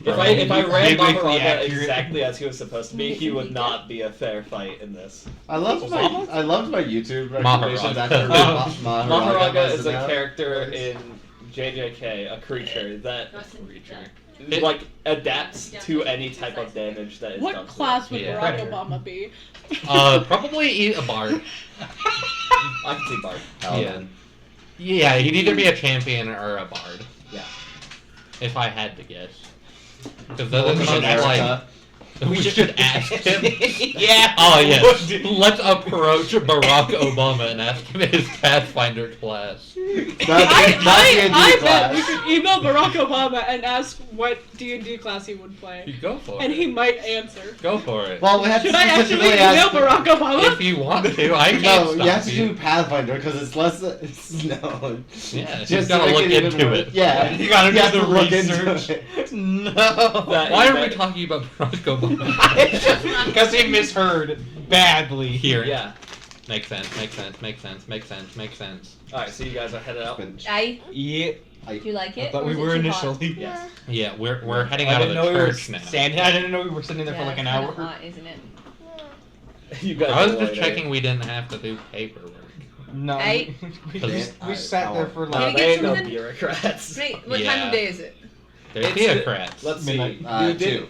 Bro. If I ran Biblically Maharaga accurate. exactly as he was supposed to be, he would not be a fair fight in this. I loved my YouTube Maharaga. recommendations after Maharaga Maharaga was is a announced. character in JJK, a creature that It- like adapts to any type of damage that is done. What class would Yeah. Barack Predator. Obama be? Probably a bard. I can see Bart. Paladin. Yeah, he'd either be a champion or a bard. Yeah. If I had to guess. Because those are the most America. We should ask him. Yeah. Oh yes. Let's approach Barack Obama and ask him his Pathfinder class. I bet we could email Barack Obama and ask what D&D class he would play, Go for and it. he might answer. Go for it. Well, we have Should to I actually specifically email ask. Barack Obama? If you want to, I can't No, stop you have to do Pathfinder because it's less. No. Yeah, you Just gotta to look make it into even- it. Yeah, You gotta do have the to look research. into it. No. Why are we talking about Barack Obama? Because he misheard badly. Here. Yeah. Makes sense. Alright, so you guys are headed out? Yeah. Do you like I it? thought or we is it were too hot? initially. Yes. Yeah, we're heading I out of didn't the know we were church now. standing. I didn't know we were sitting there for like an it's kinda hour. hot, isn't it? You guys I was are just waiting. checking we didn't have to do paperwork. No, Hey. we sat there for Can No, we like. get they ain't no something? bureaucrats. Right, what time Yeah. of day is it? They're It's- theocrats. Let's see. Midnight. You did.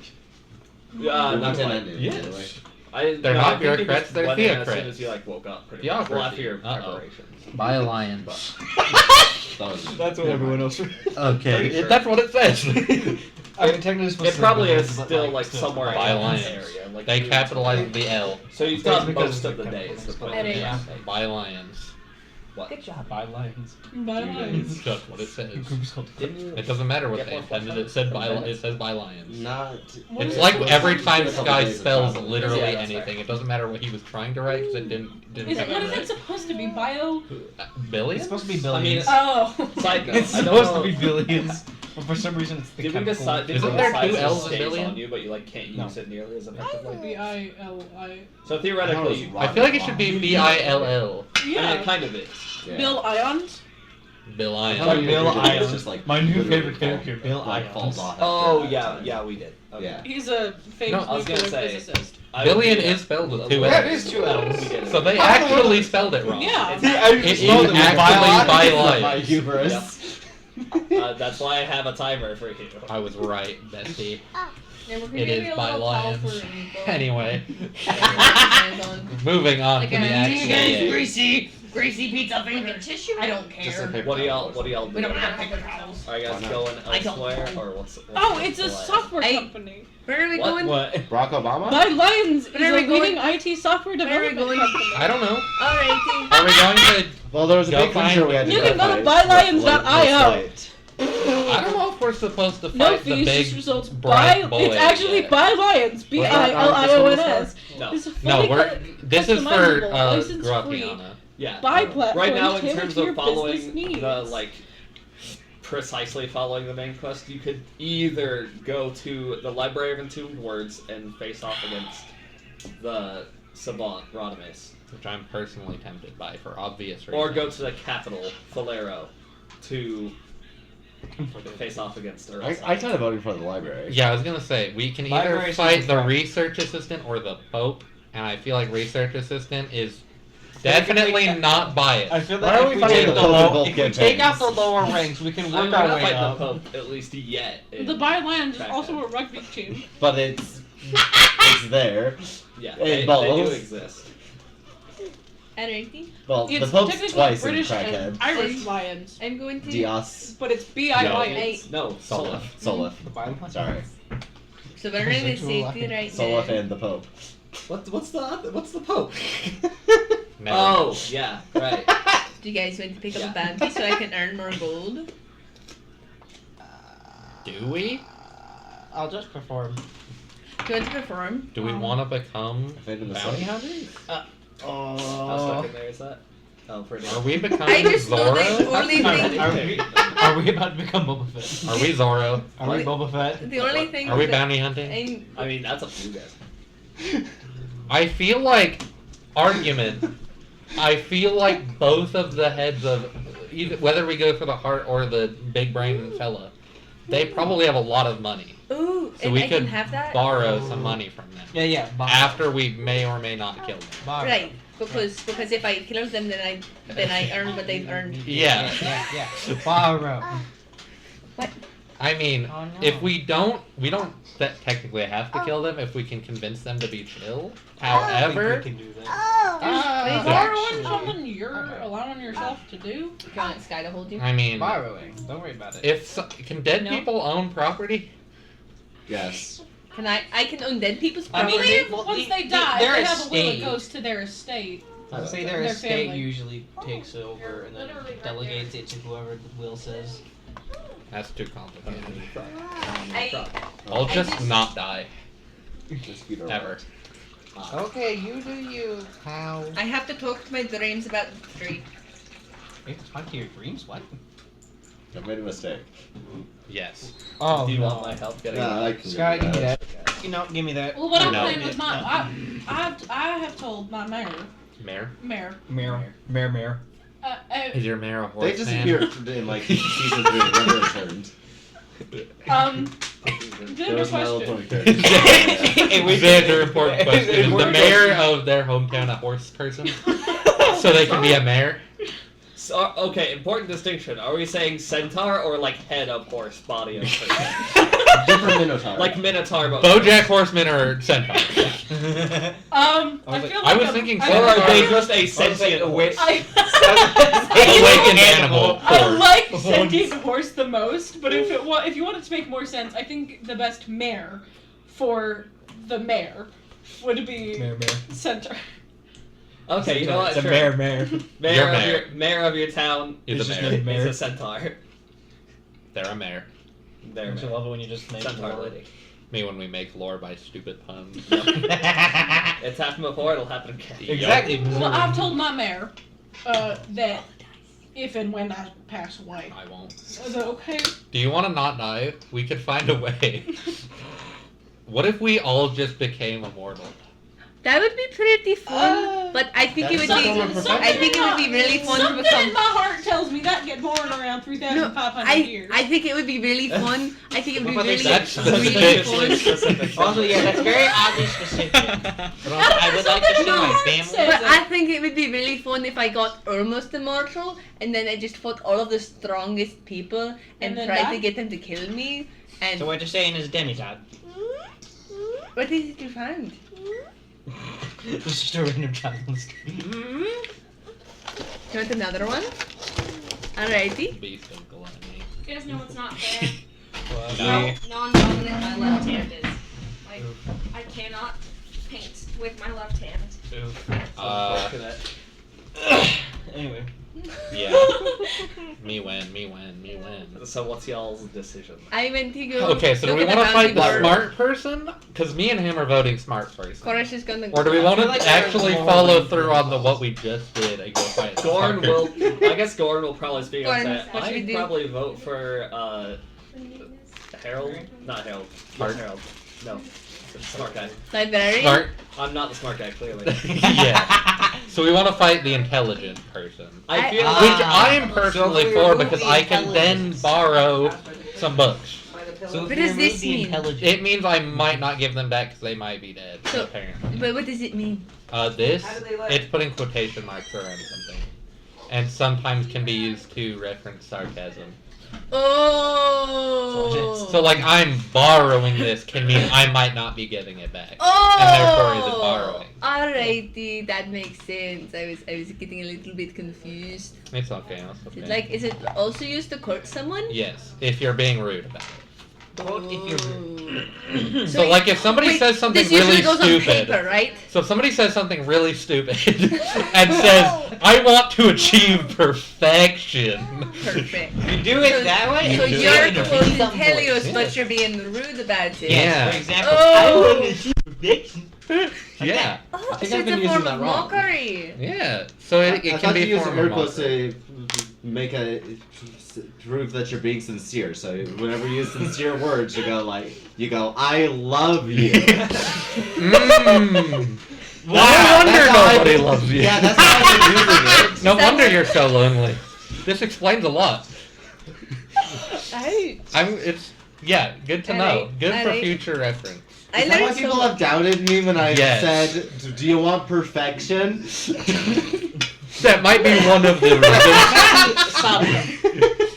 Not Not quite. Yes. I They're no, not I think you bureaucrats, just they're went in as soon theocrats. as you woke up. Pretty Theocracy. much. Well, after your Uh-oh. preparations. By alliance. That's what everyone else. Okay, Pretty sure. that's what it says. I mean, technically, it's supposed It to probably be is but, still like somewhere By in alliance. this area. Like They you- capitalized the L. So you've It's got because most of the they day. Is the capitalized point. it. Yeah. By alliance. What? Good job. By lions. By lions. That's what it says. Didn't you? It doesn't matter what Get they more intended. fun It said by. from It says by lions. Not. What It's is like it? every time It's a couple Sky days of spells travel. literally Yeah, that's anything. fair. It doesn't matter what he was trying to write because it didn't Is it, have what it is it right. supposed to be? Bio? Billion? It's supposed to be I billions. mean, Oh. Side note. It's I don't supposed know- to be billions, but for some reason it's the Did we chemical. decide? Did Isn't we there decide two it L's in stays billion? on you, but you can't No. use it nearly as effectively? B-I-L-I. So theoretically, I feel like it should be BILL. I mean, Yeah. it kind of is. Yeah. Bill Ions? Bill I Ion. thought Bill It's Ion. just like My new literally favorite character, Bill like Ion. falls off. Oh after that. yeah, we did. Okay. Yeah. He's a famous I was gonna nuclear say- physicist. I Billion would do is that. spelled with two Yeah, L's. it is two L's. We did it. So they actually spelled it wrong. Yeah. It is actually by My lions. hubris. That's why I have a timer for you. I was right, Bessie. And we're It gonna be is a by little lions. powerful and go- Anyway, Hands on. moving on Like to the a- actual game. Greasy pizza finger tissue? I don't Just a care. paper What do towel. y'all We don't do? have paper towels. Are you guys Why not? going I don't elsewhere, know. or what's Oh, what's it's a the plan? software Hey. company. Where are we What? going? What? Barack Obama? By Lions is Where are a we going? leading IT software Where are we development going? company. I don't know. Alrighty. Are we going to? Well, there was a Go big find- feature we had to You can go to verify. bylions.io. I don't know if we're supposed to No fight the fees, just big results. bright By, boy. it's actually by Lions. B-I-L-I-O-N-s. No. It's a No, fully we're. This is for customizable, license-free. Grapiana. Yeah. Buy platform Right now, in tailored terms to your of following business needs. the precisely following the main quest, you could either go to the Library of Entombed Words and face off against the savant Rodimus, Which I'm personally tempted by for obvious reasons. or go to the capital Falero to face off against Earl. I kind of voted for the library. Yeah, I was gonna say we can either Library fight sounds the fun. research assistant or the Pope, and I feel like research assistant is definitely not biased. I feel Why like are if we we fighting take the the Pope in low, both if we take out the campaigns? lower ranks, we can I work mean, we're our not way fighting the up. Pope, at least yet. in The By Lions is Baghdad. also a rugby team. But it's there. Yeah, Hey, they do balls. exist. Alrighty. Well, the It's Pope's technically twice British in and crackhead. Irish Lions, I'm going to. Dios. but it's B.I. No. Lions. No, Solif. Solif. The Bible. Sorry. So we're in the safety right Solif now. and the Pope. What's the Pope? Never. Oh, yeah, right. Do you guys want to pick up Yeah. a bounty so I can earn more gold? Do we? I'll just perform. Do you want to perform? Do we want to become Fate of the bounty Sun. hunters? How stuck in there is that? Oh, pretty. Are we I becoming just know the Zorro? only thing. Are we about to become Boba Fett? Are we Zorro? Are we Boba Fett? The only thing. Are we that bounty hunting? I'm I mean, that's up to you guys. I feel like argument. I feel like both of the heads of either whether we go for the heart or the big brain fella, they probably have a lot of money. Ooh, So and we I could can have that. borrow some money from them Yeah. after we may or may not kill them. Right, because if I kill them, then I earn what they've earned. Yeah. Yeah. Borrow. I mean, Oh, no. if we don't technically have to kill them if we can convince them to be chill. However, we can do that. Is Wait, borrowing actually- something you're allowing yourself to do? You want Sky to hold you? I mean, Borrowing. Don't worry about it. if can dead No. people own property? Yes. Can I can undead people's I mean, property? Once they die, their if they have a will, it estate. goes to their estate. I'd say their Their estate family. usually takes over and then delegates it to whoever the will says. That's too complicated. I I'll I just just- not die. Just feed our Ever. Okay, you do you. How? I have to talk to my dreams about the tree. You have to talk to your dreams? What? I made a mistake. Yes. Oh, Do you want my help getting Yeah, it? I can Scott, give me do that. You know, give me that. Well, what I'm No. playing with my, I have told my mayor, Mare? Mayor. Is your mare a horse They disappeared in like season 3, never returned. good There was my little question. 20 characters. Xander, important question. Is the mayor of their hometown a horse person? So they can be a mayor? So, okay, important distinction. Are we saying centaur or like head of horse, body of person? Different Minotaur. Like Minotaur, but Bojack Horseman or centaur? I feel I like was I'm- thinking I or feel are like they I'm- just a sentient horse? Awakened animal. I Horse. like sentient horse the most, but if you want it to make more sense, I think the best mare for the mayor would be Mayor. centaur. Okay, you know what? It's a Sure. mayor. Mayor of your town Is It's a just mayor. named is Mayor. a centaur. They're a mayor. There, Don't you love it when you just make centaur lore? lady. Me when we make lore by stupid puns. It's happened before. It'll happen again. Exactly. Well, I've told my mayor that if and when I pass away, I won't. is it okay? Do you want to not die? We could find a way. What if we all just became immortal? That would be pretty fun, but I think it would that's be. a form of I think it would be really fun to Something in become. my heart tells me that get born around 3,500 years. I think it would be really fun. I think it would be What about really, That's really specific. fun. Specific. Also, yeah, that's very oddly specific. But also, I would like to show my family. But I think it would be really fun if I got almost immortal and then I just fought all of the strongest people and And then tried die? to get them to kill me. And So what you're saying is demigod. what is it you found? It's just a random child on the street. You want another one? Alrighty. Beast of gluttony. You guys know what's not fair? No. How non-dominant my left hand is. Like, I cannot paint with my left hand. Unfortunate. Anyway. Yeah. Me win. So what's y'all's decision? I went to go. Okay, so do look we at want to fight the bounty board. smart person? Because me and him are voting smart person. Chorus is gonna. Or do we want I to feel like actually there's follow more through on the what we just did and go fight the Gorn smart will. person? I guess Gorn will probably speak up and Gorn, say, what should we I'd do? probably vote for Harold. Not Harold. Hart. Harold. No. Smart guy. Librarian. Smart. I'm not the smart guy, clearly. Yeah. So we want to fight the intelligent person. I feel Ah. Which I am personally So for remove because the I can then intelligence. borrow some books. So What if does you this remove the mean? intelligence- It means I might not give them back because they might be dead, So- apparently. But what does it mean? This, it's putting quotation marks around something. And sometimes can be used to reference sarcasm. Oh. So, like, I'm borrowing this can mean I might not be giving it back. Oh. And therefore is it borrowing. Alrighty, that makes sense. I was getting a little bit confused. It's okay, that's Is it okay. like, is it also used to court someone? Yes, if you're being rude about it. Quote if you're Ooh. So, like, if somebody Wait, says something this usually really goes stupid. on paper, right? So if somebody says something really stupid and says, I want to achieve perfection. Perfect. You do it that way? So You do you're it in a quoting some Telios, voice. but you're being rude about it. Yeah. For example, Oh. I want to achieve perfection. Yeah. Oh, think so I've it's been a using form that of wrong. mockery. Yeah. So it I can thought be you a use form air of quotes mockery. to make a prove that you're being sincere. So whenever you use sincere words, you go, I love you. Mm. Wow, No wonder that's how nobody I've been- loves you. Yeah, that's how I've been using it. No That wonder was- you're so lonely. This explains a lot. I It's yeah, good to know. Alright, Good for alright. future reference. I Is that why learned people so have doubted me when I Yes. said, do you want perfection? That might be one of the reasons.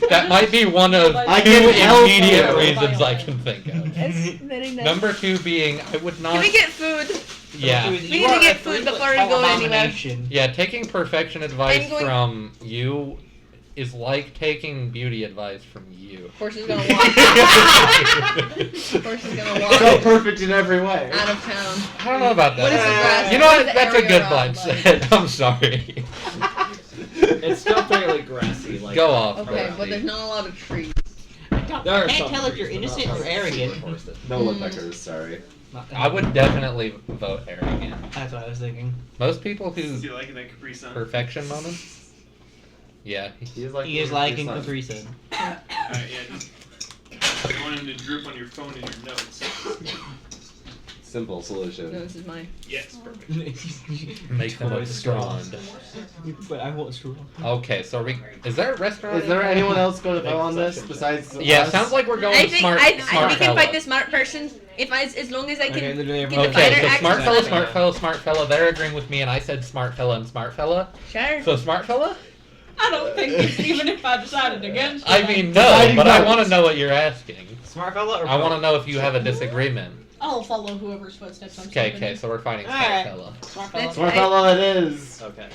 That might be one of I two can help immediate you. reasons I can think of. That's very nice. Number two being I would Can not. we get food? Yeah. We need to get food before we go anywhere. Yeah, taking perfection advice I'm going- from you is like taking beauty advice from you. Horse is gonna walk. Horse is gonna walk So perfect in every way. out of town. I don't know about that. What is the grass? You know What what? is the That's a area good around, mindset. I'm sorry. It's still fairly grassy. Like Go off. Okay, Grassy. but there's not a lot of trees. There are I can't some tell if trees, you're but not innocent or like arrogant. forested. No woodpeckers, sorry. I would definitely vote arrogant. That's what I was thinking. Most people Do who you like that Capri Sun? perfection moments. Yeah. He is like He is liking Capri Sun. Alright, yeah, just. You want him to drip on your phone and your notes. Simple solution. No, this is mine. Yes, perfect. Make them Toys strong. But I want straw. Okay, so is there a restaurant? Is there anyone else going to vote on this besides Yeah, us? sounds like we're going I think smart. I smart we can fella. fight the smart person as long as I can Okay, literally get the everyone- Okay, fighter so smart access. fella, smart fella, smart fella. They're agreeing with me, and I said smart fella and smart fella. Sure. So smart fella? I don't think even if I decided against it. I mean, no, Deciding but I votes. want to know what you're asking. Smart fella or I want to know if you have a disagreement. I'll follow whoever's footsteps I'm Okay, stepping okay, in. so we're fighting smart Alright. fella. Smart fella. Let's- Smart fellow it is. Okay.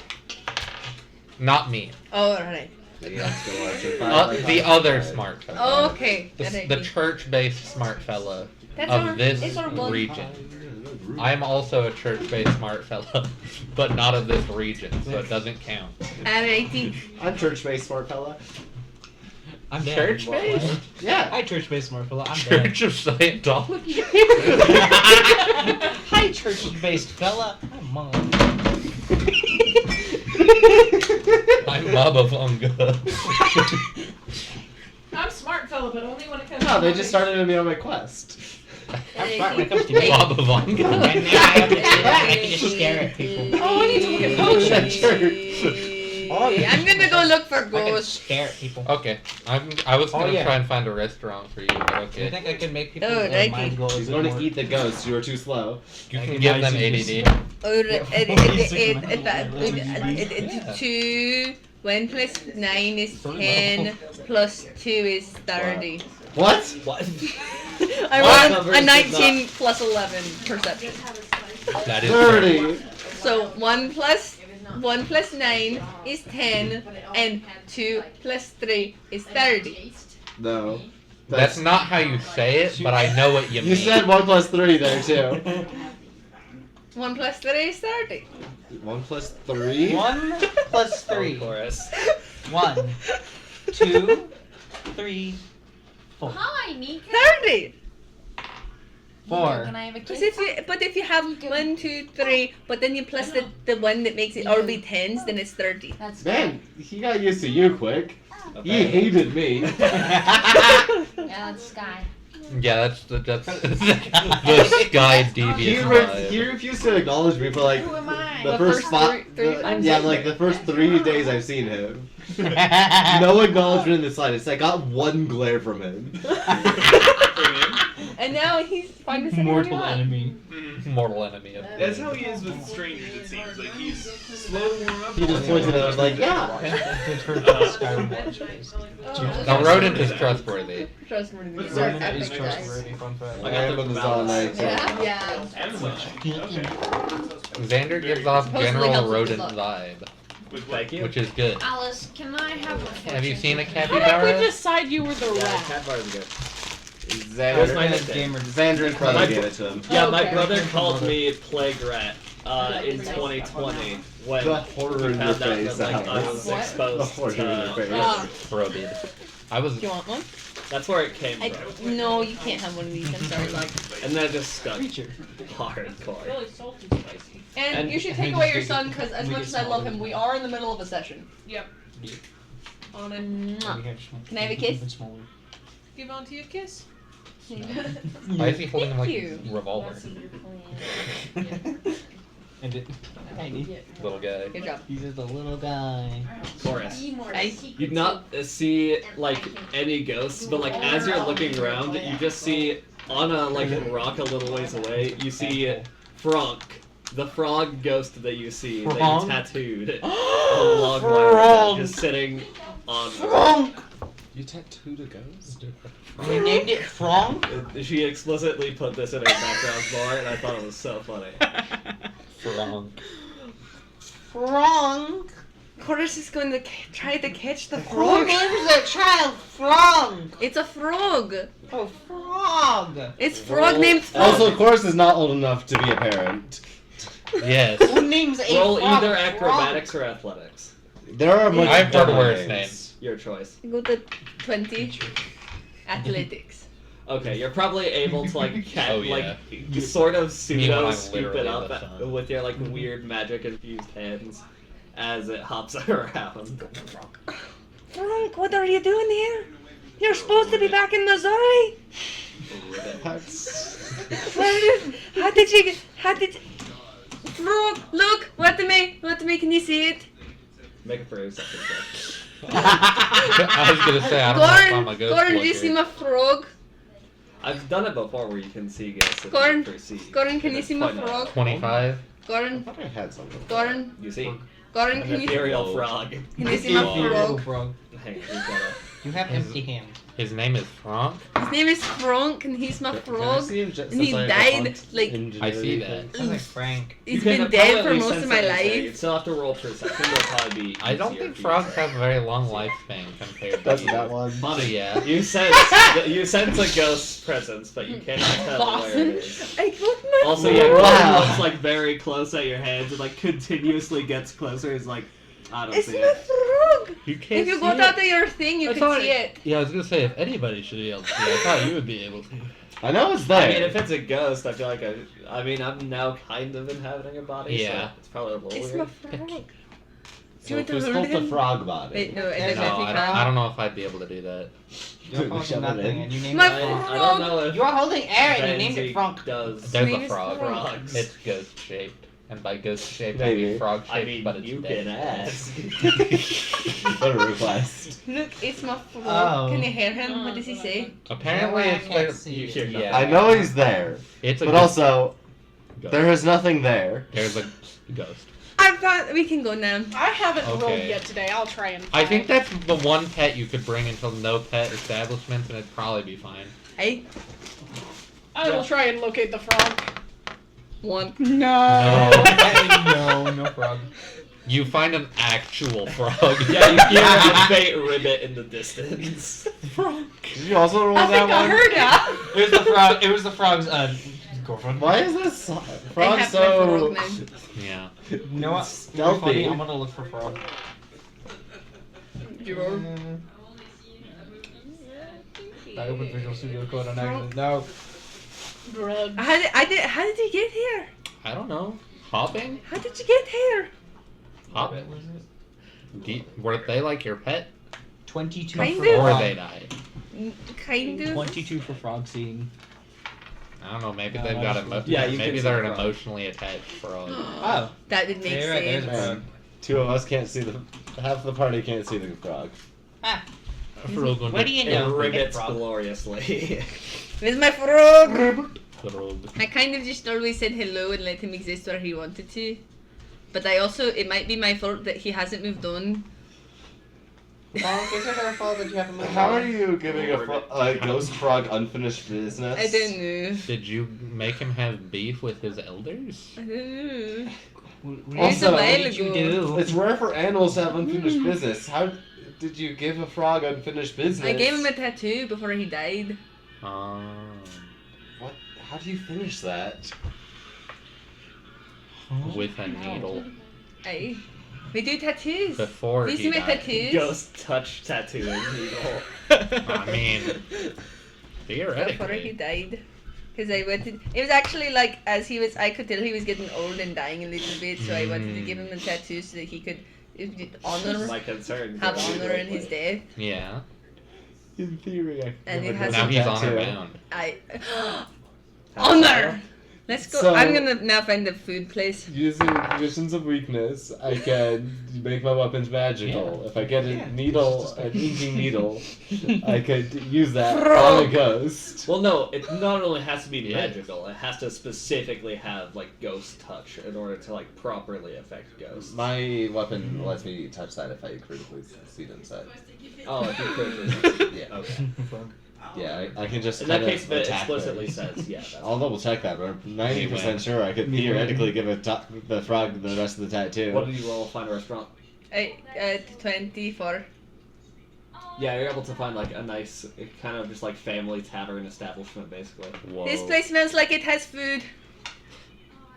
Not me. Oh, alright. The other smart fella. Oh, okay. The church-based smart fella That's of our- this it's our one. region. I'm also a church-based smart fella, but not of this region, so it doesn't count. Alrighty. I'm church-based smart fella. I'm dead. Church-based? Yeah. Hi, church-based smart fella. I'm Church of Scientology? dead. Hi, church-based fella. I'm mom. I'm Baba Vanga. I'm smart fella, but only when it comes No, to they just started me on my quest. I'm smart when it comes to me. Baba And Vanga. now I can just stare at people. Oh, I need to look at potions. I'm gonna go look for I can ghosts. stare at people. Okay, I was gonna yeah. try and find a restaurant for you, but Do you okay. think I can make people Oh, thank mind you. go a She's bit going to more? eat the ghosts. You were too slow. You I can can give them buy some ADD. Oh, 2. 1 plus 9 is 10. Plus 2 is 30. What? What? I What? rolled a 19 plus 11 perception. That is 30. So 1 plus 9 is 10, and 2 plus 3 is 30. No. That's not how you say it, but I know what you mean. You said 1 plus 3 there, too. 1 plus 3 is 30. 1 plus 3? 1 plus 3. Chorus. 1, 2, 3, 4. Hi, Mika. 30. 4. Can I have a kiss? But if you have 1, 2, 3, but then you plus the one that makes it all be 10s, then it's 30. That's Man, he got used to you quick. He Okay. hated me. Yeah, that's Sky. Yeah, that's the sky devious vibe. He refused to acknowledge me for like Who am I? the The first first three yeah, like the first 3 days I've seen him. No acknowledgement in the slightest. I got 1 glare from him. And now he's finding something Mortal he wants. enemy. Mortal enemy of That's how he is with strangers, it seems. Like, he's slow to warm up. He just pointed at us like, yeah. Now, Rodent is trustworthy. Trustworthy. What's These are that? Is epic guys. trustworthy, fun fact. I got the Random is all night. Yeah? Yeah. Xander gives off Supposedly general helps with rodent luck. vibe, With Thank you. which is good. Alice, can I have a Have you seen a How did we capybara? decide you were the Yeah, rat? cat bar is good. What's my Xander, nickname? Xander probably gave it to him. Yeah, my Okay. brother called me Plague Rat in 2020 when The horror we in your found out face, that like, I was Alice. What? exposed The horror in your to face. Rodent. I was. Do you want one? That's where it came I, from. no, you can't have one of these. I'm sorry, love. And then it just stuck Creature. hardcore. Really salty spicy. And you should take away your son, because as much as I love him, we are in the middle of a session. Yep. On it. Mwah. Can I have a kiss? Give Auntie a kiss. Why is he holding Thank like you. a revolver? And it, tiny. Little guy. Good job. He's just a little guy. Chorus. I, You'd not see like any ghosts, but like as you're looking around, you just see on a like rock a little ways away, you see Frank, the frog ghost that you see that Frank? you tattooed a long while ago, just sitting on. You tattooed a ghost? We named it Frank. She explicitly put this in her background bar, and I thought it was so funny. Frank. Frank. course is going to try to catch the Who frog. names the child Frog? It's a frog. Oh, Frog. It's frog named Frog. Also, Chorus is not old enough to be a parent. Yes. Who names a Roll frog either Frog? acrobatics or athletics. There are much I've heard dumber worse names. Your choice. Go to 20. Athletics. Okay, you're probably able to like Oh, yeah. like sort of Me when pseudo I'm scoop it literally up the sun. with your like weird magic infused hands as it hops around. Frank, what are you doing here? You're supposed to be back in Missouri. How did you? Frog, look! Watame, can you see it? Make a perception check. I was gonna say I don't know if I'm a ghost. Goran, do you looker. see my frog? I've done it before where you can see ghosts if Goran, you perceive. Goran, can you It's see my quite frog? nice. 25. I Goran, thought I had something. Goran, You see? Goran, An can you ethereal frog. can you see my frog? Frog. Hang on, we've got You have empty hands. His name is Frank. His name is Frank, and he's my Can I frog. see him just And he as I died, hunt like- I see ingenuity that. Sounds like Frank. He's You been can dead for probably most sense of my it, so You life. still have to roll perception. It'll probably be I don't easier think if you frogs sense have a very long lifespan compared to That's you. that one. Buddy, Yeah. you sense a ghost's presence, but you cannot tell where it is. I got my Also, yeah, Wow. Gordon looks like very close at your hands and like continuously gets closer. He's like, I don't It's see my it. frog. You can't If you see got it. out of your thing, you I can thought see it. Yeah, I was gonna say if anybody should be able to see, I thought you would be able to. I know it's there. I mean, if it's a ghost, I feel like I'm now kind of inhabiting a body, Yeah. so it's probably a little It's weird. my frog. Do So you want if to we hold sculpt the him? frog body. Wait, no, I There's don't No, know if I you don't, can. I don't know if I'd be able to do that. You're We holding shove it nothing, in. and you named My it I Frank. don't know if You're holding air, and you named Benzie it Frank. does. There's name a is frog. frogs. It's ghost shaped. And by ghost shaped, I Maybe. mean frog shaped, I mean, but it's you dead. can ask. What a request. Look, it's my frog. Oh. Can you hear him? What does he say? Apparently, Yeah, I it's can't like see You it. hear nothing. Yeah. I know he's there, it's a but ghost. also ghost. there is nothing there. There's a ghost. I thought we can go now. I haven't rolled Okay. yet today. I'll try and. I think find. that's the one pet you could bring until no pet establishments, and it'd probably be fine. Hey, I will try and locate the frog. one. No. No frog. You find an actual frog. Yeah, you hear a faint ribbit in the distance. Did you also roll I that think I one? heard that. It was the frog. It was the frog's girlfriend. Why is this I frog have so my frog now. Yeah. You know what? stealthy? Funny, I'm gonna look for frog. I opened Visual Studio Code on accident. No. Drugs. How did you get here? I don't know. Hopping? How did you get here? Hopping? Were they like your pet? 22 Kind for of. Or frog. they died? Kind of. 22 for frog seeing. I don't know. Maybe No, they've got that's- emo- Yeah, you maybe can they're see an the frog. emotionally attached frog. Oh. That would make There, there's sense. a frog. Two of us can't see half the party can't see the frog. Ah. A frog on Where do you It know? ribbits Frog. gloriously. Where's my frog? frog. I kind of just always said hello and let him exist where he wanted to. But I also, it might be my fault that he hasn't moved on. Frog, is it our fault that you haven't moved How on? are you giving a ghost frog unfinished business? I don't know. Did you make him have beef with his elders? I don't know. What It's a while did you ago. do? It's rare for animals to have unfinished business. How did you give a frog unfinished business? I gave him a tattoo before he died. What? How do you finish that? With a needle. Aye. We do tattoos. Before Do you he see my died. tattoos? Ghost touch tattooing needle. I mean, Before he theoretically. died. Because I wanted, it was actually like, as he was, I could tell he was getting old and dying a little bit, so I wanted to give him a tattoo so that he could honor, My concern. have honor in his death. Yeah. In theory, I And could it have has Now a he's tattoo. honor bound. I, honor! Let's go, So- I'm gonna now find the food place. Using conditions of weakness, I can make my weapons magical. If I get a needle, an inking needle, I could use that on a ghost. Well, no, it not only has to be Yeah. magical, it has to specifically have like ghost touch in order to like properly affect ghosts. My weapon lets me touch that if I critically succeed inside. Oh, if you could. Yeah. Okay. Yeah, I can just In that kind case, of it attack explicitly them. says yeah. That's I'll double check that, but I'm 90% sure I could Me theoretically give the frog the rest of the tattoo. What did you roll? Find a restaurant. I 24. Yeah, you're able to find like a nice kind of just like family tavern establishment, basically. Whoa. This place smells like it has food.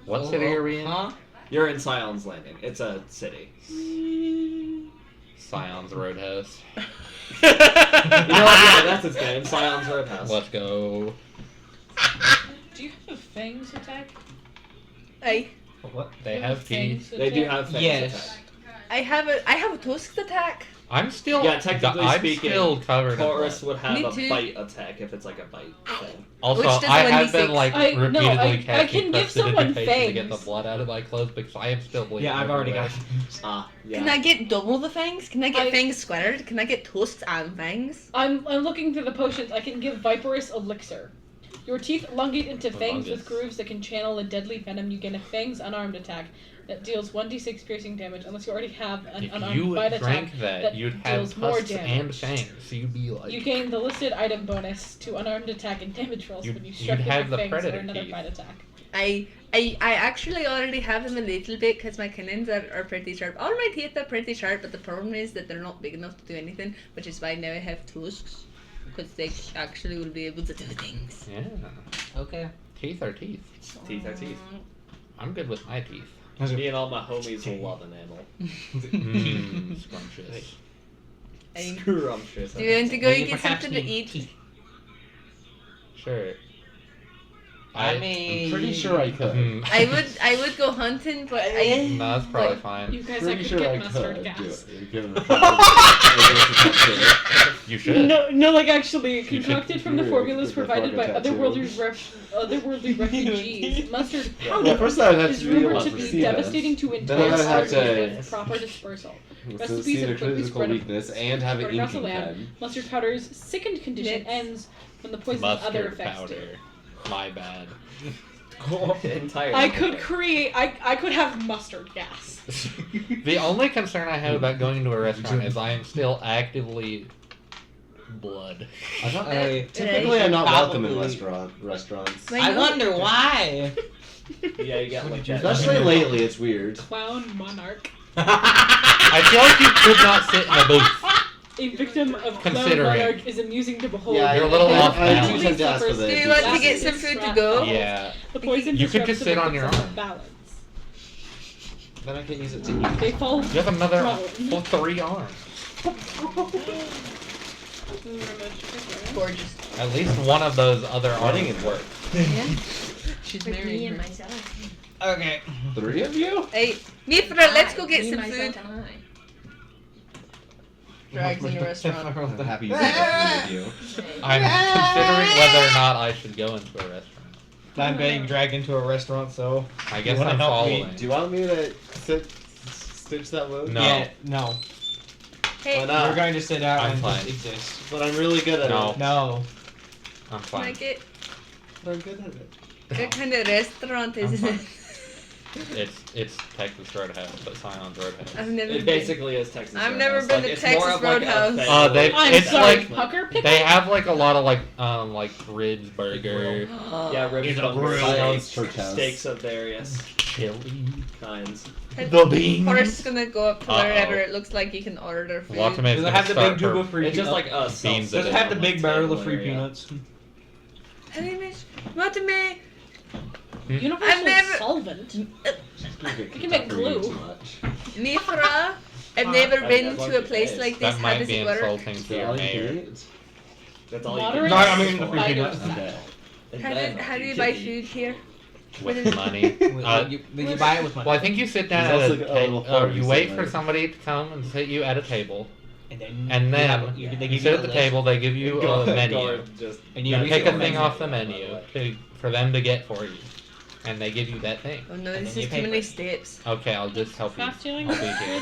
What city are we in? Huh? You're in Syon's Landing. It's a city. Scion's Roadhouse. You know what? Yeah, that's its name. Syon's Roadhouse. Let's go. Do you have a fangs attack? I What? They have teeth. They do have fangs Yes. attack. I have a tusk attack. I'm still. Yeah, technically I'm speaking, still covered in Chorus blood. would have Me a too. bite attack if it's like a bite thing. Also, Which does I have 1d6. been like I- no, repeatedly I casting can give someone prestidigitation to get the fangs. blood out of my clothes because I am still bleeding. Yeah, I've already got. Ah, yeah. Can I get double the fangs? Can I get I- fangs squared? Can I get tusks and fangs? I'm looking through the potions. I can give Viperous Elixir. Your teeth elongate into fangs with Elongus. grooves that can channel a deadly venom. You gain a fangs unarmed attack that deals 1d6 piercing damage unless you already have an If unarmed you bite attack. drank that, you'd have deals more tusks damage. and fangs. So you'd be like. You gain the listed item bonus to unarmed attack and damage rolls You'd- when you you'd strike with have your the fangs or predator another teeth. bite attack. I actually already have them a little bit because my cannons are pretty sharp. All my teeth are pretty sharp, but the problem is that they're not big enough to do anything, which is why now I have tusks. Because they actually will be able to do things. Yeah. Okay. Teeth are teeth. Teeth are teeth. I'm good with my teeth. Me and all my homies will love enamel. Mmm, scrumptious. Scrumptious. Do you want to go Maybe get perhaps something to need eat? teeth. Sure. I mean, I'm pretty sure I could. I would go hunting, but No, that's probably fine. You guys, I Pretty could sure get I mustard could gas. do it. Given the fact that You should. No, like actually, should concocted from the do it formulas with the provided by fucking otherworldly refugees, mustard well, powder first I would have is to be able rumored to to be see devastating to Then I entire would have armies to- with proper dispersal. this. Recipes To see the are quickly physical spread weakness and have an spread across the inking land. pen. Mustard powder's sickened condition Yes. ends when the poison's other Mustard effects do. powder. My bad. Entire. I could create. I could have mustard gas. The only concern I have about going to a restaurant is I am still actively blood. Typically, I'm not welcome in Probably- restaurants. Why I not? wonder why. Yeah, you get like that. Especially lately, it's weird. Clown monarch, I feel like you could not sit in a booth. a victim of clown Considering. monarch, is amusing to behold. Yeah, You're a little off I balance. choose to ask for Do the you want to That's get some food to go? Yeah. The poison You could disrupts just the sit on victim's your sense of balance. Then I can use it to eat. They fall. You have another prone. 3 arms. Gorgeous. At least one of those other Running arms and work. Yeah. She's me and myself. Okay. 3 of you? Hey, Myfra, let's go get Me, some myself, food. and I. Drags in a restaurant. I'm happy you said you. I'm considering whether or not I should go into a restaurant. I'm getting dragged into a restaurant, so. I guess wanna I'm help me? following. Do you want me to stitch that wound? No. Yeah, no. Hey, Why not? We're going to sit out I'm and fine. just exist. But I'm really good at No. it. No. I'm can I fine. get But I'm good at it. what kind of restaurant is I'm it? It's Texas Roadhouse, but Scion's Roadhouse. I've never It been. basically is Texas. I've Roadhouse. never been Like, to it's Texas more of like a Roadhouse. They- I'm It's sorry, like- pucker pickle. They have like a lot of like ribs, burger, Yeah, ribs, It's a buns, grill. steaks, Church house. steaks of various chili, kinds. the beans. Forrest's gonna go up to Uh-oh. wherever it looks like you can order food. Watame's Does it gonna have the start big tube her- of free It's just peanuts? like a self. Beans Does it have the big barrel of free peanuts? Hey, Miss Watame. Universal I've never- solvent. Mm, You can make glue. Myfra, I've never been to a place like this. That How might does be it work? insulting to your mayor. That's all you Moderate No, I mean the free spiders. peanuts. Okay. How do you buy food here? With money. Then you buy it with money. Well, I think you sit down There's at also a a little table, or farm you wait for somewhere. somebody to come and sit you at a table, and then and you then have- you, they give sit you at the list. table. They give you a menu. Just And You you pick refill a it. thing off the menu for them to get for you, and they give you that thing. Oh no, And this then is you too pay many for steps. Okay, I'll just help you. Fast healing. I'll be here.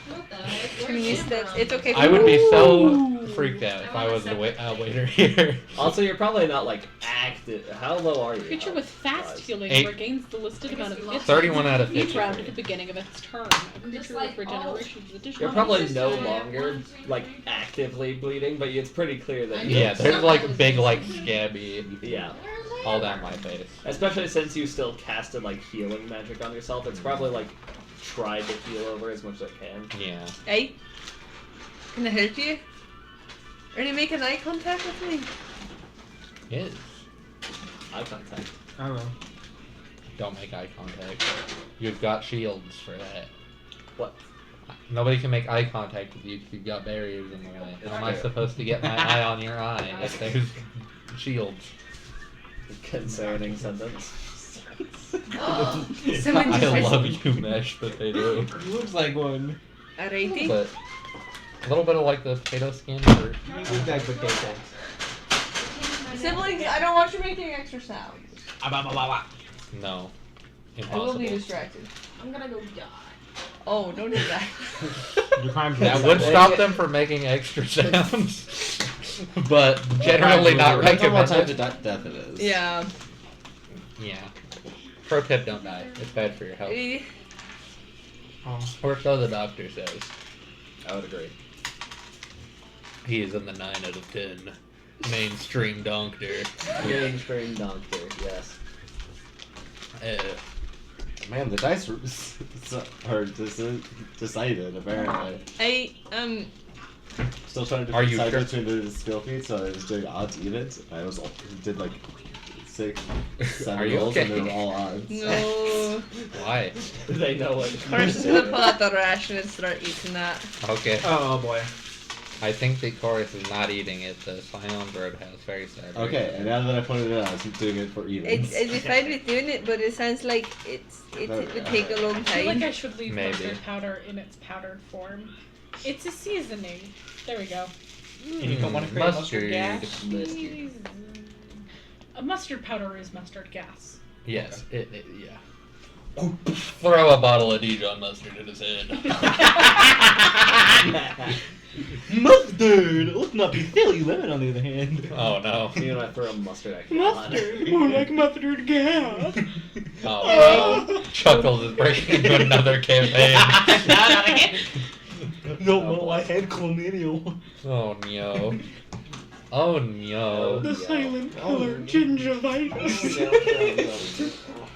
What the heck? Too many steps. It's okay. I would be so freaked out if I was a waiter here. Also, you're probably not like active. How low are you? Creature with fast healing 8. regains the listed amount of hits 31 out of each 50. round at the beginning of its turn. A creature like with regeneration is additional. You're probably no Just, longer like actively bleeding, but it's pretty clear that you Yeah, there's like big like scabby yeah. all down my face. Especially since you still casted like healing magic on yourself, it's probably like tried to heal over as much as I can. Yeah. Hey, can I help you? Are you making eye contact with me? Yes. Eye contact. I don't know. Don't make eye contact. You've got shields for that. What? Nobody can make eye contact with you if you've got barriers in the way. How am I supposed to get my eye on your eye if there's shields? Concerning sentence. Someone I just love you, Mesh Potato. Looks like one. Alrighty. But a little bit of like the potato skin for... Looks like potato. Siblings, I don't want you making extra sounds. No. I will Impossible. be distracted. I'm gonna go die. Oh, don't do that. Your crime's That would stop them from making extra sounds. But generally not That's how much time recommended. to death it is. Yeah. Yeah. Pro tip, don't die. It's bad for your health. Eh, Or so the doctor says. I would agree. He is in the 9 out of 10. Mainstream doctor. Mainstream doctor, yes. Man, the dice are decided, apparently. Still trying to Are you decide sure? between the skill feats, so I was doing odds evens. I was did like 6, 7 Are you rolls, and they okay? were all odds. no. Why? They know what. First, I'm gonna pull out the ration and start eating that. Okay. Oh boy. I think the chorus is not eating it. The Syon bird has very sad. Okay, and now that I pointed it out, I'm doing it for evens. I'd be fine with doing it, but it sounds like it would take a long I feel like time. I should leave Maybe. mustard powder in its powdered form. It's a seasoning. There we go. And you don't want to create mustard Mustard. gas? A mustard powder is mustard gas. Yes. Yeah. Throw a bottle of Dijon mustard in his head. Mustard! Let's not be silly. Lemon, on the other hand. Oh no. You know, I throw a mustard at Mustard! More like mustard gas! Oh. Chuckles is breaking into another campaign. Not again! No, I had chlamydia. Oh no. Oh no. The yeah. silent killer, Oh. gingivitis.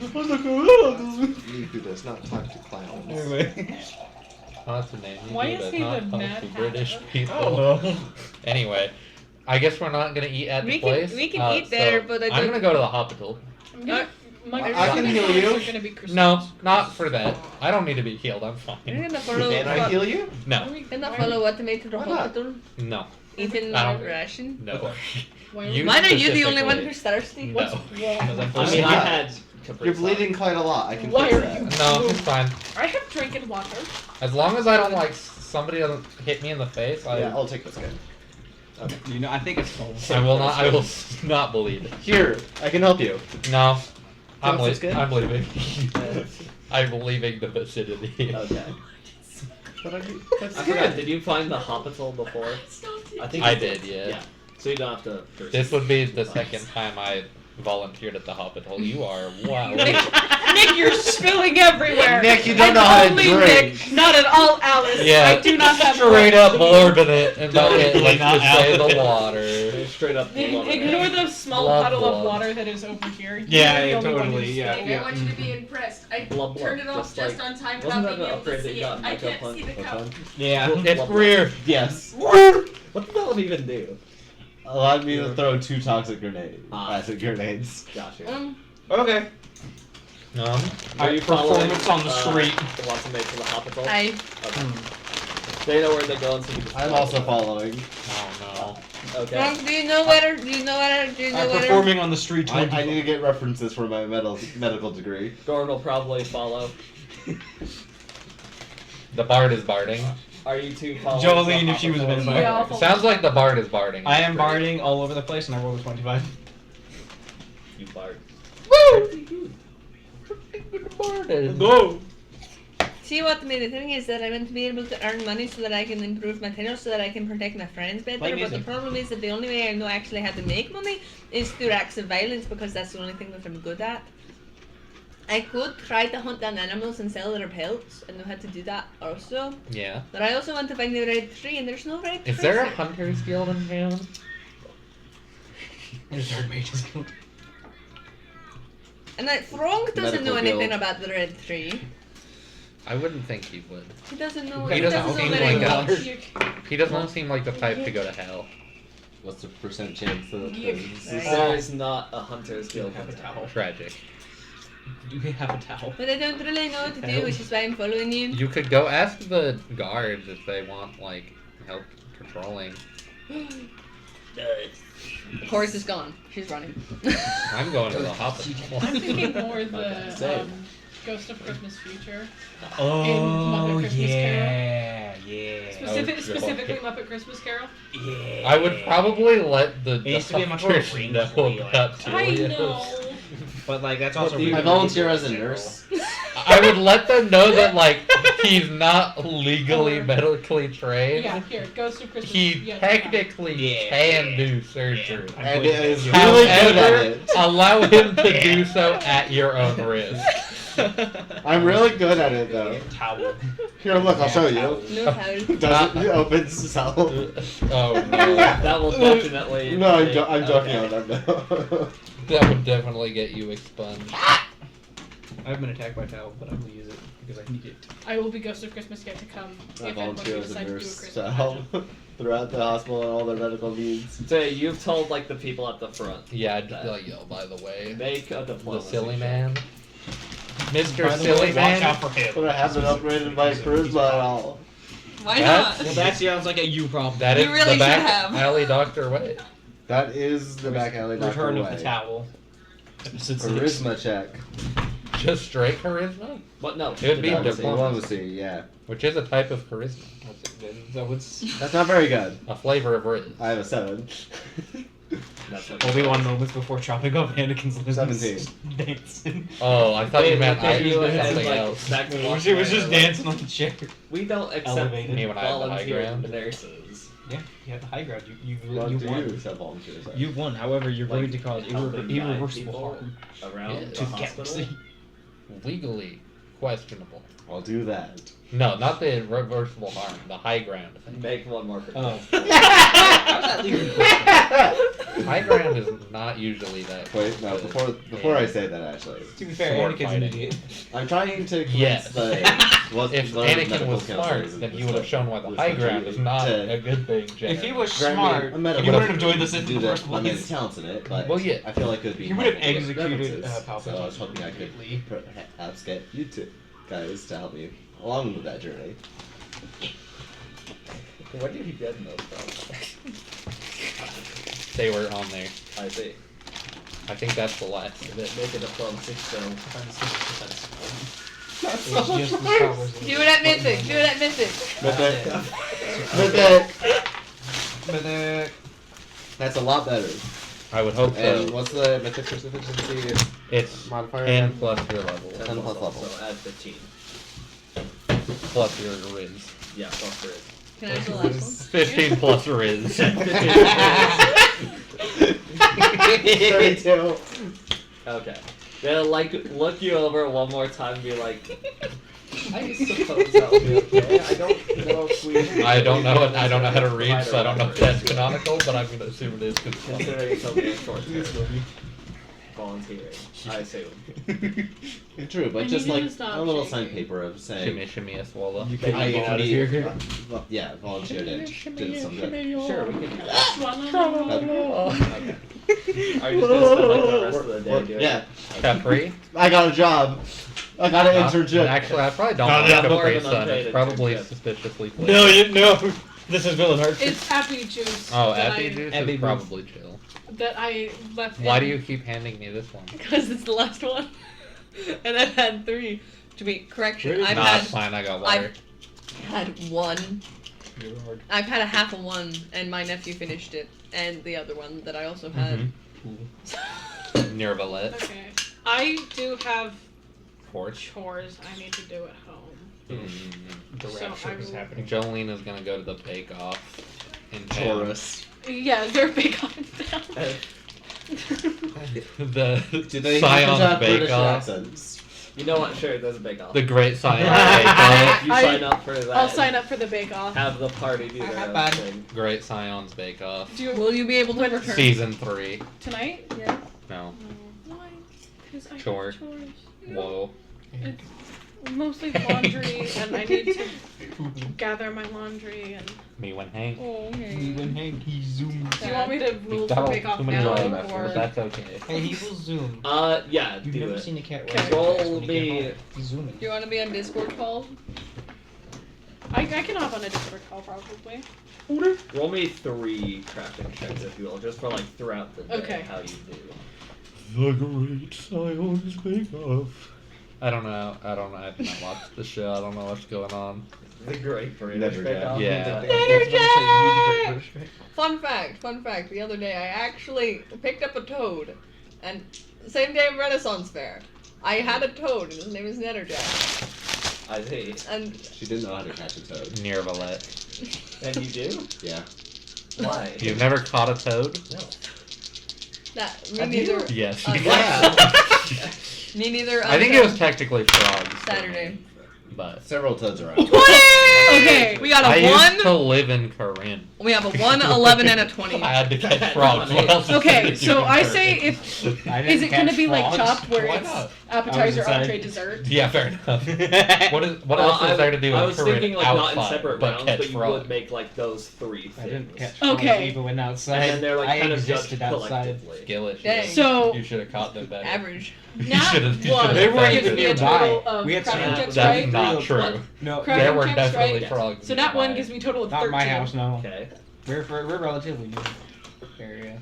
Who does not talk to clowns. Anyway. What's the name? Why You is do he not the talk Mad to Hatter? British I people. don't know. Anyway, I guess we're not gonna eat at the We place. can eat there, so but I I'm don't. gonna go to the hospital. I'm gonna, my I can heal colors you. are gonna be crystals. No, not for that. I don't need to be healed. I'm We're fine. gonna follow. Can I heal you? No, Gonna follow Watame to the Why not? hospital, no, eating I don't- my ration. no. Why You Why are you the only one specifically. who's thirsty? No. What's wrong? I mean, I had. Capri You're Sun. bleeding quite a lot. I can Why fix are that. you? No, it's fine. I have drinking water. As long as I don't like somebody doesn't hit me in the face, Yeah, I'll take this guy. You know, I think it's cold. I will not. I will not believe. Here, I can help you. No, I'm Feels good? I'm leaving. Uh, I'm leaving the vicinity. Okay. But I forgot. Did you find the hospital before? I think I you did, yeah. Yeah. So you don't have to. This would be the second time I volunteered at the hospital. You are wow. Nick, you're spilling everywhere. Nick, you don't And know how to only drink. Nick, not at all Alice. Yeah, I do not have straight up blood. bored in it, and not it, like Not to say out. the water. Straight up. love it. Ignore the small Love puddle blood. of water that is over here. You're Yeah, the yeah, only one totally, who's yeah, staying. yeah. I want you to be impressed. I Blood, turned it off just just like- on time wasn't without that being the able upgrade to that see you it. got in I Micro can't see the Punch? cup. Yeah. It's weird. Yes. What did that even do? Allowed me to throw 2 toxic grenades. Ah. Acid grenades. Gotcha. Okay. Are you performance following, on the street? What's to make to the hospital? I They know where they're going, so you can. I'm also following. Oh Okay. Frank, do you know where? Do you know where? Do you know I'm where? performing on the street. I need to get references for my medical degree. Gordon will probably follow. no. The bard is barding. Are you two following? Jolene, the if she was a hospital? vampire. Yeah, I'll follow. Sounds like the bard is barding. I am barding all over the place, and I rolled a 25. You bard. Go! See what the main thing is that I want to be able to earn money so that I can improve my tenure, so that I can protect my friends better. Like But the music. problem is that the only way I know actually how to make money is through acts of violence, because that's the only thing that I'm good at. I could try to hunt down animals and sell their pelts. I know how to do that also. Yeah. But I also want to find the red tree, and there's no red tree. Is there a hunter's guild in town? There's our mages guild. And like Frank doesn't know Medical anything guild. about the red tree. I wouldn't think he would. He doesn't know. He He doesn't doesn't know seem very like a- much. He doesn't seem like the type to go to hell. What's the percent chance that Yeah. There is not a hunter's guild. Have a towel. Tragic. Do we have a towel? But I don't really know what to do, which is why I'm following you. You could go ask the guards if they want like help patrolling. The horse is gone. She's running. I'm going to the hospital. I'm thinking more the Same. Ghost of Christmas Future. Oh, Mother Christmas yeah. Specifically Muppet Christmas Carol. Yeah. I would probably let the It used to be a much more doctors know wrinkly, about I Telios. know. But like that's also. I volunteer as a nurse. I would let them know that like he's not legally medically trained. Yeah, here, Ghost of Christmas. He yeah, technically Yeah. can do surgery. I'm And going it to is you. really good at However, it. allow him to do so at your own risk. I'm really good at it though. Towel. Here, look, I'll show you. No how. Doesn't it opens cell? Oh no. That will definitely. No, I'm, make- I'm joking okay. on that though. That would definitely get you expunged. I've been attacked by towel, but I'm gonna use it because I need it. I will be Ghost of Christmas yet to come. I if and when volunteer we as a decide to do a nurse Christmas to pageant. help throughout the hospital and all their medical needs. So you've told like the people at the front. Yeah, I'd just be like, yo, by the way, Make a the diplomacy silly check. man. Mr. By the Silly way, Man. watch out for him. But I haven't upgraded my charisma at all. Why That's- not? Well, that sounds like a you problem. That is You really the back should have. alley Dr. Way. That is the back alley doctor Return of way. the towel. Episode 6. Charisma check. Just straight charisma? What? No. It would be Diplomacy, diplomacy, diplomacy, yeah. which is a type of charisma. That was. That's not very good. A flavor of riz. I have a 7. That's what Obi-Wan moments before chopping off Anakin's limbs. 17. Dancing. Oh, I thought you meant I you used had, something like, else. back to walk She was just around, like, dancing on the chair. We don't accept Elevated. Me when I have the high volunteer ground. nurses. Yeah, you have the high ground. You What do won. you accept volunteers? You won. However, you're Like, going to cause helping guide irreversible people harm around Yeah. the to the hospital. galaxy. Legally questionable. I'll do that. No, not the irreversible harm. The high ground thing. Make one more. Oh. How's that legal? High ground is not usually that. Wait, no, before I say that actually. To be fair, Sword Anakin's an fighting. idiot. I'm trying to convince Yes. the If Anakin was smart, then he would have shown why the high ground is not a good thing. If he was Grant me smart, a he medical- wouldn't have joined the Sith do in the that. first I mean, his place. talents in it, but Well, yeah. I feel like it would be. He would have helpful with executed, references. Palpatine So I was hoping I could completely. perhaps get you two guys to help me along with that journey. Where did he get those from? They were on there. I see. I think that's the last of it. Make a diplomacy skill. It's just the Star Wars. Do that mythic. Do that mythic. Mythic. That's a lot better. I would hope And so. what's the mythic proficiency It's modifier? 10 plus your level. 10 plus level. So add 15. Plus your riz. Yeah, plus 3. Can I have the last 15 plus riz. 32. Okay. They'll like look you over one more time and be like, I suppose that'll be okay. I don't know if we. I don't know how to read, so I don't know if that's canonical, but I'm gonna assume it is. Considering it's only a short term. Volunteering, I assume. True, but And just you like can stop a little shaking. sign paper of saying Shimmy, shimmy, a swallow. You I can get out of here. yeah, volunteered and did some good. Sure, we can do that. Okay. Are you just gonna spend like the rest of the day doing Yeah, Capri? I got a job. I got an internship. Actually, I probably don't No, want that's Capri more of an Sun. unpaid It's probably internship. suspiciously No, flavored. no. This is villain art. It's Appy Juice. Oh, that Appy I- Juice Appy is Juice. probably chill. That I left. Why in- do you keep handing me this one? Because it's the last one. And I've had 3. To be correction, I've Nah, had it's fine. I got water. had 1. I've had a half of 1, and my nephew finished it, and the other one that I also had. Near Valette. Okay. I do have Porch. chores I need to do at home. The So rapture I is will- happening. Jolene is gonna go to the Bake Off in town. Taurus. Yeah, they're big on down. The Do they Scion's have Bake British Off. accents? You know what? Sure, there's a bake off. The Great Scion's Bake Off. You sign up for that. I'll sign up for the bake off. Have the party do their own Bad. thing. Great Scion's Bake Off. Do you Will you be able to return? Season 3. tonight? Yeah. No. Why? 'Cause I have Chore. chores. Whoa. Mostly laundry, and I need to gather my laundry. And Me when Hank. oh, okay. When Hank, he zoomed. Do you want me to rule for Double Bake Off too many now, legs, or but that's okay. Hey, he will zoom. Yeah, You've do never it. seen a cat Okay. ride Roll fast when you get me- home. He's zooming. Do you want to be on Discord call? I can hop on a Discord call probably. Roll me 3 crafting checks, if you will, just for like throughout the day, Okay. how you do. The Great Science Bake Off. I don't know. I have not watched the show. I don't know what's going on. The Great British Never Bake did. Off. Yeah. Fun fact. The other day I actually picked up a toad, and same day of Renaissance Fair, I had a toad, and his name is Netterjack. I see. And She didn't know how to catch a toad. Near Valette. And you do? Yeah. Why? You've never caught a toad? No. that me Have you? neither. Yes. Me neither. I think it was technically frogs. Saturday. But Several toads around. Okay, we got I a used to 1. live in Corinne. We have a 1, 11, and a 20. I had to catch frogs. What else is Okay, there to do so in I Corinne? say if I is didn't it going to catch be like frogs. chopped where Why it's not? appetizer, inside. entree, dessert? Yeah, fair enough. What else is there to do in I was Corinne thinking like outside not in separate but rounds, catch but you frogs? would make like those 3 I things. didn't catch Okay. frogs even when outside. And then they're like I kind of existed judged outside. collectively. Skillet. Dang. So You should have caught them better. Average. Nat should've- you 1 should've They weren't gives even me a nearby. total of We had crafting some- checks, That's right? not true. No, Crafting There were checks, definitely right? frogs. So that one nearby. gives me a total of not 13. my house. No, Okay. we're relatively new area.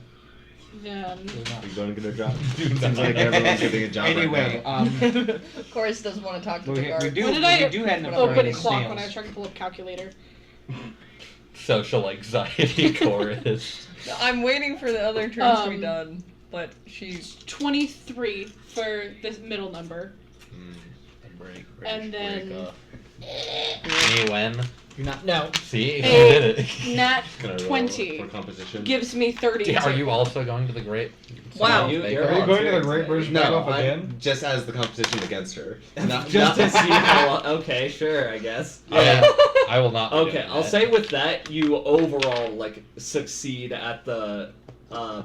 Then Are you going to get a job? Dude, Seems like everyone's getting a job Anyway, Of course, doesn't want to talk to we the guard. do When did I we do have enough open variety clock snails. when I was trying to pull up calculator. Social anxiety chorus. I'm waiting for the other turns to be Um, done, but she's 23 for this middle number. Break, And then- off. Me when? You're not. No. See, you A did it. nat Gonna roll 20 for competition. gives me 30. Are you also going to the great? Wow. You're Are you going to the Great volunteering British today. Bake No, Off again? I'm just as the competition against her. Not, Just to not- see how. Okay, sure, I guess. I will not. Be Okay, doing I'll that. say with that, you overall like succeed at the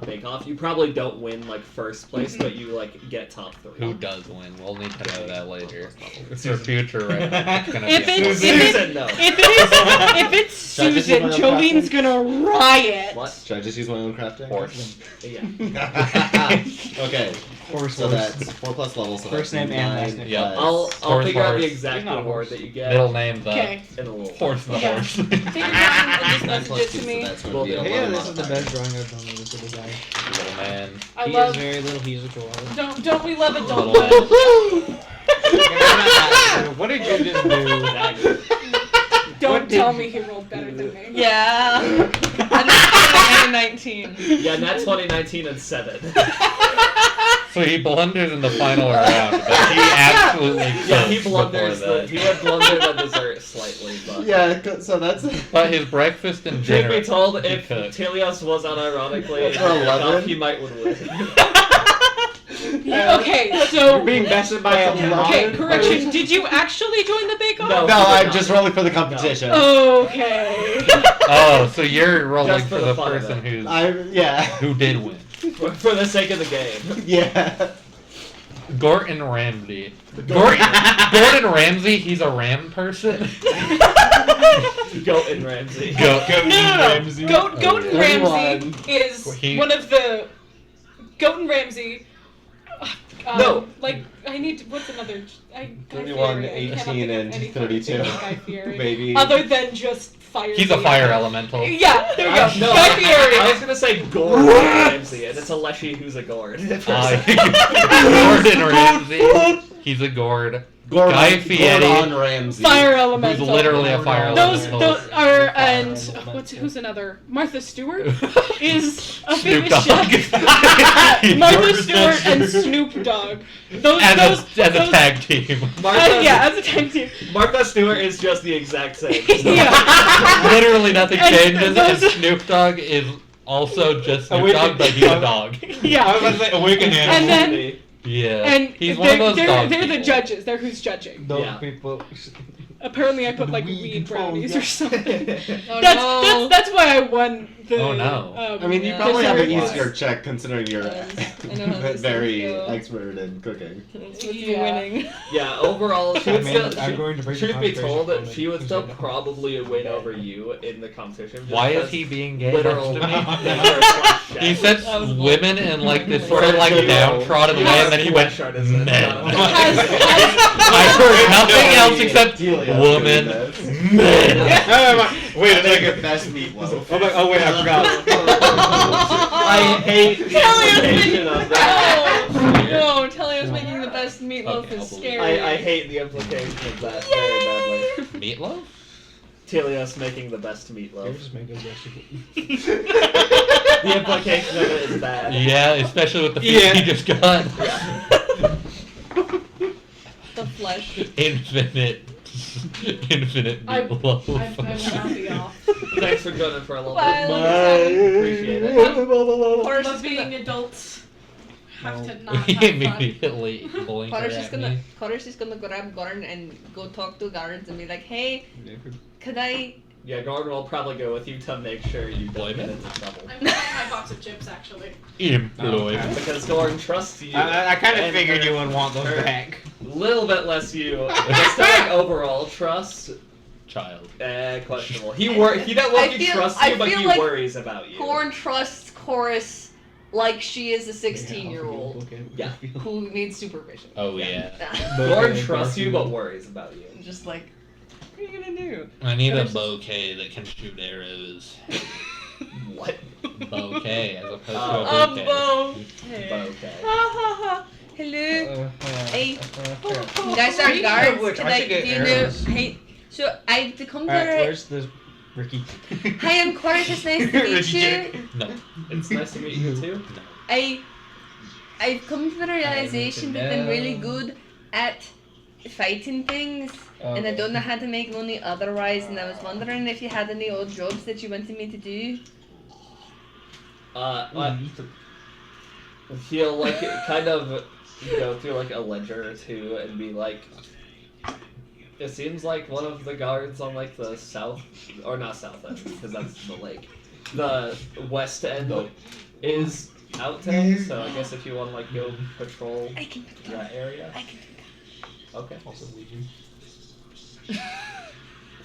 Bake Off. You probably don't win like first place, but you like get top 3. Who does win? We'll need to know that later. It's your future right now. It's gonna If be it's- Susan. if Susan, no. If it's Should I just Susan, use my own Jolene's crafting? gonna riot. What? Should I just use my own crafting? Horse. Yeah. Okay, Horse. so that's 4 plus levels. So First that's name and 9 last name. Yeah. plus- I'll Horse, figure out the horse. exact He's not a reward horse. that you get Middle name the Okay. in a little. horse. The Yeah. horse. Take your time and just 9 message plus it 2, to so me. that's going Well, to be a yeah, Yeah, lot this is the modifier. best drawing I've done with this little guy. Little man. I He love. is very little. He's a chihuahua. Don't we love adult Little love? man. What did you just do? Don't What did tell you- me he rolled better than me. yeah. And that's 19. Yeah, that's 2019 and 7. So he blunders in the final round, but he absolutely Yeah, he cooks blunders. before He that. would blunder the dessert slightly, but. Yeah, so that's. But his breakfast and Truth dinner. be told, he if cooked. Telios was unironically That's for 11? he might would win. Okay, so You're being bested by a okay, lion? correction. Did you actually join the Bake Off? No. No, I'm just rolling for the competition. Okay. Oh, so you're rolling Just for for the the fun of person it. who did win. For the sake of the game. Yeah. Gordon Ramsay. Gordon Ramsay, he's a ram person. Goat and Ramsey. Go. No. Goat and Ramsey 31. is He- one of the. Goat and Ramsey. No. Like, I need to. What's another. Guy 31, Fieri. I cannot 18, think of and any fucking 32. thing with Guy Fieri. Baby. Other than just fire. He's a fire elemental. Yeah, there you go. No, Guy Fieri. I was gonna say Gordon Ramsay, and it's a Leshy who's a gourd. Gordon Ramsay. He's a gourd. Guy Fieri. Gordon Ramsay. Fire Who's elemental. literally a fire Those elemental. are and who's another? Martha Stewart is a Snoop famous Dogg. chef. Martha Stewart and Snoop Dogg. Those As a tag team. yeah, as a tag team. Martha Stewart is just the exact same. Yeah. Literally nothing And changes, and those- Snoop Dogg is also just Snoop Awaken- Dogg, but he's a dog. Yeah. I was about to say awaken animal. And then Yeah. and he's one of those they're dog the people. judges. They're who's judging. Those Yeah. people. Apparently, I put like weed brownies or something. Oh That's why I won the. Oh, no. I mean, you Yeah. probably have an Dessert easier was- check considering you're I know how these very things go. expert in cooking. That's what's Yeah. winning. Yeah, overall, she would still. I'm going to break the Truth be told, concentration she would still point. probably win over you in the competition. just Why is because he being gay literal? next to me? He said That was women in like this For sort of like a downtrodden way, and then he went Flesh artisan, men. not a- I heard nothing else except Telios woman, doing this. men. Wait, make your best meatloaf. Oh wait, I forgot. I hate the implication of that. No, Telios making the best meatloaf Okay, I'll is believe scary. I hate the implication of that very badly. Meatloaf? Telios making the best You're meatloaf. just making vegetable. The implication of it is bad. Yeah, especially with the food Yeah. he just got. The flesh. Infinite I'm- meatloaf. I'm happy off. Thanks for joining for a little Bye. bit. Appreciate it. Horace But is being gonna, adults have to not He have fun. immediately blinked Horace is at gonna, me. Horace is gonna grab Gordon and go talk to guards and be like, hey, could I? Yeah, Gordon will probably go with you to make sure you don't get Employment? into trouble. I'm buying my box of chips actually. Employed. Because Gordon trusts you. I kind of and figured her- you would want those her back. Little bit less you. But still, like, overall trust, Child. questionable. He don't look, I he feel- trusts I you, but feel he like worries about you. Gordon trusts Chorus like she is a 16-year-old Okay. Yeah. who needs supervision. Oh yeah. Gordon trusts you, but worries about you. I'm just like, what are you gonna do? I need a bouquet that can shoot arrows. What? Bouquet as opposed to A a bouquet. bouquet. Okay. Ha ha ha. Hello. Hey. Okay. You guys are Speaking of guards. which, Can I I, should get do you know? arrows. Hey. So I've come to. Alright, where's the Ricky? Hi, I'm Chorus. It's nice to meet Ricky you. No. It's nice to meet you too. I've come to the realization that I'm really good at fighting things, and I don't know how to make money otherwise. And I was wondering if you had any odd jobs that you wanted me to do. He'll like kind of go through like a ledger or two and be like, it seems like one of the guards on like the south, or not south end, because that's the lake, the west end is out today. So I guess if you want to like go patrol I can. that area, I can do okay. Also Legion.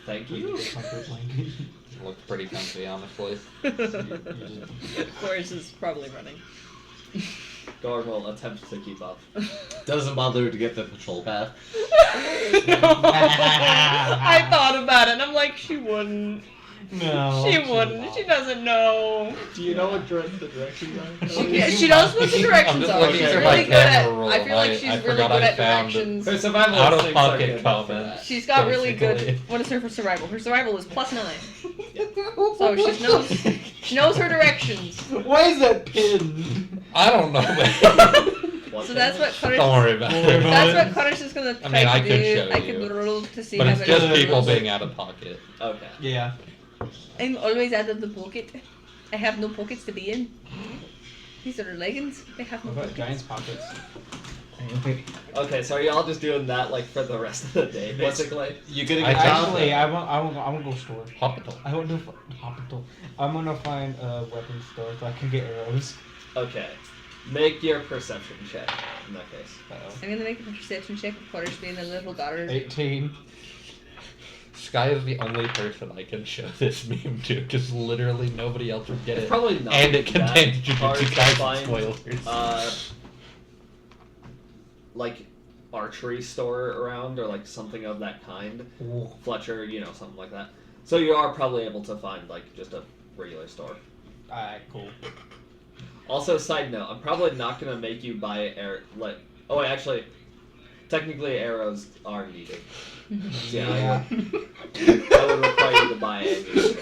Thank you. Comfort blanket. Looks pretty comfy, honestly. Chorus is probably running. Guard will attempt to keep up. Doesn't bother to get the patrol path. I thought about it, and I'm like, she wouldn't. No. She wouldn't. She doesn't know. Do you know what directions are? She knows what the I'm directions just are. looking She's through really my good at. camera roll. I feel like I she's really forgot good I at found directions. Her survival Out of instincts are pocket good enough for comment. that. She's got really Basically. good. What is her survival? Her survival is +9. So she knows her directions. Why is that pin? I don't know, man. So that's what Courage. Don't worry about Don't worry it. about That's it. what Courage is gonna I try mean, I to could do. show I you. could roll to see But how it's it just goes. people being out of pocket. Okay. Yeah. I'm always out of the pocket. I have no pockets to be in. These are leggings. They have no What about pockets. Giant's pockets? Okay, so are y'all just doing that like for the rest of the day, basically? You gonna I get Actually, I want to go store. Hospital. I want to hospital. I'm gonna find a weapon store so I can get arrows. Okay. Make your perception check in that case. I'm gonna make a perception check with Courage being a little guard. 18. Sky is the only person I can show this meme to, because literally nobody else would get It's it. probably not And it that contains hard Jujutsu to Kaisen find, spoilers. like archery store around or like something of that kind. Fletcher, something like that. So you are probably able to find like just a regular store. Alright, cool. Also, side note, I'm probably not gonna make you buy oh wait, actually, technically arrows are needed. Yeah. I would require you to buy ammunition.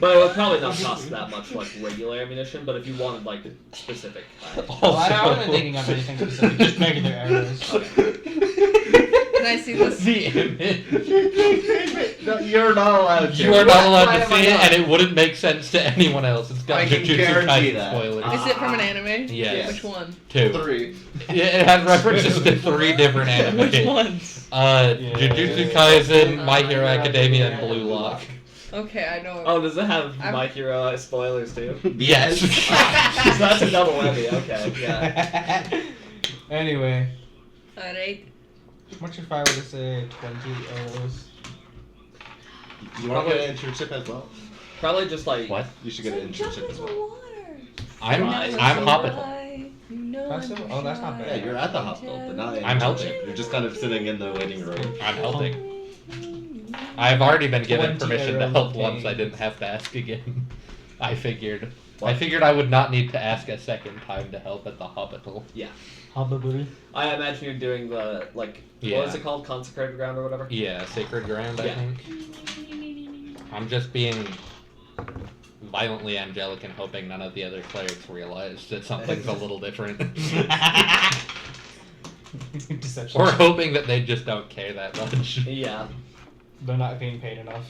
But it would probably not cost that much like regular ammunition, but if you wanted like specific kind. Well, I wasn't thinking of anything specific, just regular arrows. Can Can I see this? The image. No, you're not allowed to. You are not allowed Why to am I see it, not? and it wouldn't make sense to anyone else. It's got I can Jujutsu guarantee Kaisen that. spoilers. Is it from an anime? Yes. Which one? 2. 3. It has references to 3 different anime. Which ones? Jujutsu Kaisen, My Hero Academia, and Blue Lock. Okay, I know. Oh, does it have I'm- My Hero spoilers too? Yes. So that's a double whammy. Okay, yeah. Anyway, Alright. much if I were to say 20 arrows? You want to get an internship as well? Probably just like What? You should get an internship as well. I'm Right. Hobbit. Possible? Oh, that's not Yeah, bad. you're at the hospital, but not an I'm internship. helping. You're just kind of sitting in the waiting room. I'm helping. I've already been given 20 permission to arrows help of once. I gain. didn't have to ask again. I figured. What? I figured I would not need to ask a second time to help at the hospital. Hobble. I imagine you're doing the like Yeah. what is it called? Consecrated ground or whatever? Yeah, sacred ground, I Yeah. think. I'm just being violently angelic and hoping none of the other clerics realize that something's a little different. Deception. Or hoping that they just don't care that much. Yeah. They're not being paid enough.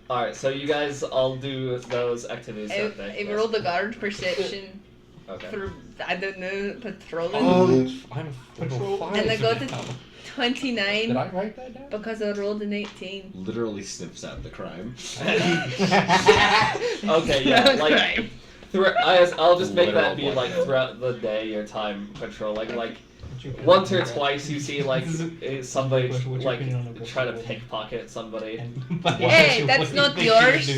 Alright, so you guys all do those activities, I, don't they? I rolled a guard perception Okay. for, I don't know, patrolling. I'm Patrol. 5 And I got now. it. 29 Did I write that down? because I rolled an 18. Literally sniffs out the crime. Okay, yeah, like Okay. I'll just make Literal that be like blackmail. throughout the day your time patrolling. Like once or twice you see like somebody What's your like opinion on the try to book? pickpocket somebody. Hey, that's not yours.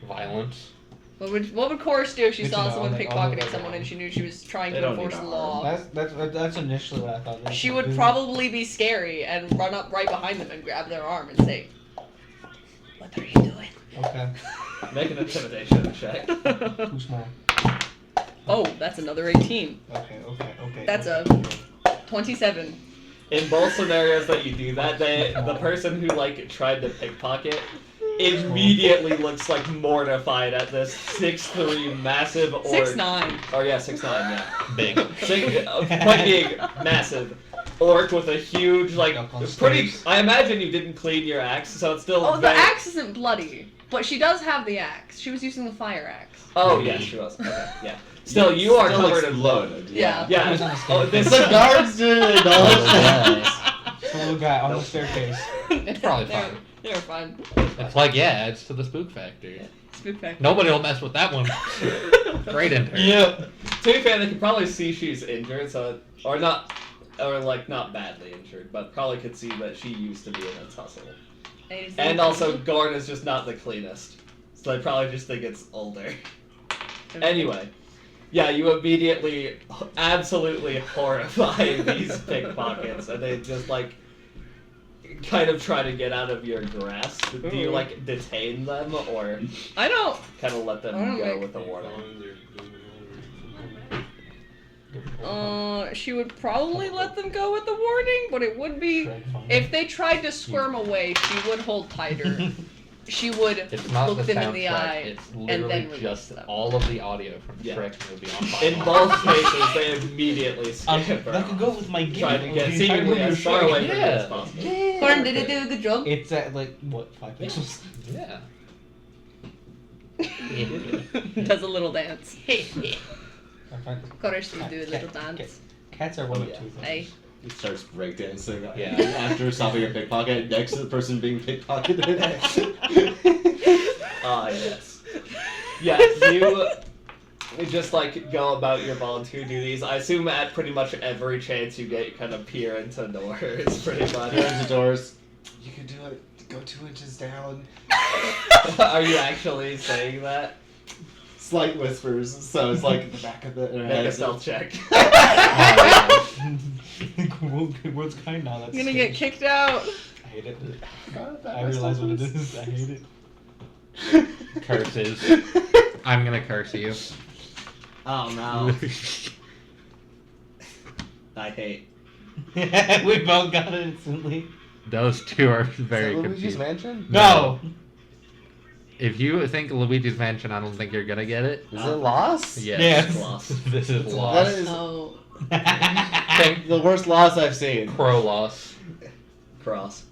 Violence. What would Chorus do if she Good to saw know, someone like, all of pickpocketing it. someone and she knew she was trying They to don't enforce need the to law? That's initially what I thought. She would probably be scary and run up right behind them and grab their arm and say, "What are you doing?" Okay. Make an intimidation check. Too small. Oh, that's another 18. Okay. That's a 27. In both scenarios that you do that, the person who like tried to pickpocket immediately looks like mortified at this 6'3" massive orc. 6'9". Oh yeah, 6'9", yeah. Big. Quite big, massive orc with a huge like Up on pretty. stakes. I imagine you didn't clean your axe, so it's still. Oh, the very- axe isn't bloody, but she does have the axe. She was using the fire axe. Oh yes, she was. Okay, yeah. Still, you are Still covered in blood. exploded. Yeah. Yeah. Who's on the Oh, this The guards didn't acknowledge that. The little guy on the staircase. It's probably They're- fine. They're fine. It's like, yeah, adds to the spook factor. Spook factor. Nobody will mess with that one. Great intern. Yeah. To be fair, they can probably see she's injured, so or not badly injured, but probably could see that she used to be in a tussle. And also, Gorn is just not the cleanest, so they probably just think it's older. Anyway, yeah, you immediately absolutely horrify these pickpockets, and they just like kind of try to get out of your grasp. Do you like detain them or I don't. kind of let them I don't go like- with a warning? She would probably let them go with the warning, but it would be if they tried to squirm away. She would hold tighter. She would It's not look the them in the soundtrack, eye it's and literally then release just them. all of the audio from the Yeah. Shrek movie on In vinyl. both cases, they immediately skip her. That could go with my game. Trying to get The seemingly entire as far movie. away from you Yeah. as possible. Corn, did it do a good job? It's at like what 5 pixels? Yeah. Does a little dance. I find Chorus to do a little dance. cats are one of Yeah. two things. Hey. He starts breakdancing Yeah. after stopping a pickpocket next to the person being pickpocketed. Ah, yes. Yeah, you just like go about your volunteer duties. I assume at pretty much every chance you get, you kind of peer into doors, pretty much. Turns the doors. You can do it. Go 2 inches down. Are you actually saying that? Slight whispers, so it's like the back of the Make a stealth check. World's kind now. That's You're gonna get kicked out. I hate it. I realize what it is. I hate it. Curses. I'm gonna curse you. Oh no. I hate. We both got it instantly. Those two are very Is that Luigi's confused. Mansion? No. If you think Luigi's Mansion, I don't think you're gonna get it. Is it Lost? Yes. Yes. Lost. This is That lost. is Oh. Think the worst loss I've seen. Crow loss. Cross.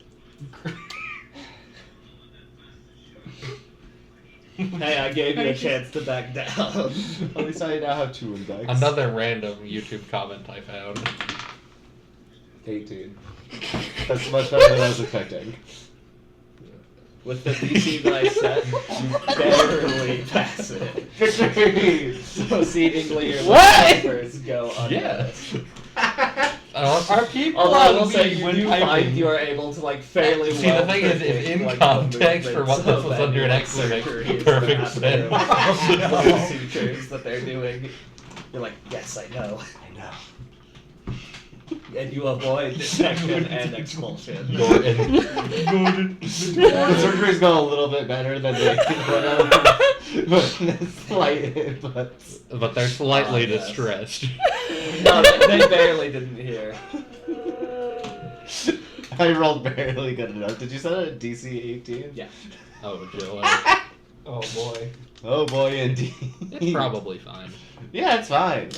Hey, I gave you a chance to back down. At least I now have 2 index. Another random YouTube comment I found. 18. That's much better than I was expecting. With the DC that I set, you barely pass it. Victory! So seemingly your What? numbers go unnoticed. Are people Although I will on say weed you when do typing? find you are able to like fairly See, well the thing is, if predict, in like, the context for what movements this was of under an any, X, it makes surgeries perfect that happen sense. in the sutures that they're doing. You're like, yes, I know. I know. And you avoid detection and expulsion. Gordon. The surgery's gone a little bit better than they but slight, But they're slightly yes. distressed. No, they barely didn't hear. I rolled barely good enough. Did you set it at DC 18? Yeah. Oh, Jill. Oh boy. Oh boy, indeed. It's probably fine. Yeah, it's fine.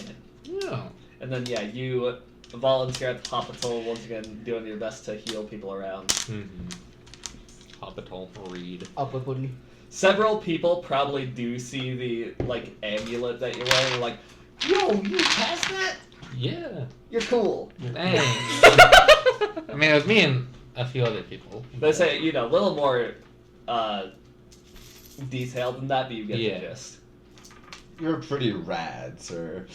Yeah. And then, yeah, you volunteer at the hospital, once again doing your best to heal people around. Mm-hmm. Hospital read. Up with Woody. Several people probably do see the, like, amulet that you're wearing, like, yo, you passed that? Yeah. You're cool. Thanks. I mean, it was me and a few other people. They say, you know, a little more, detailed than that, but you get Yeah. the gist. You're pretty rad, sir.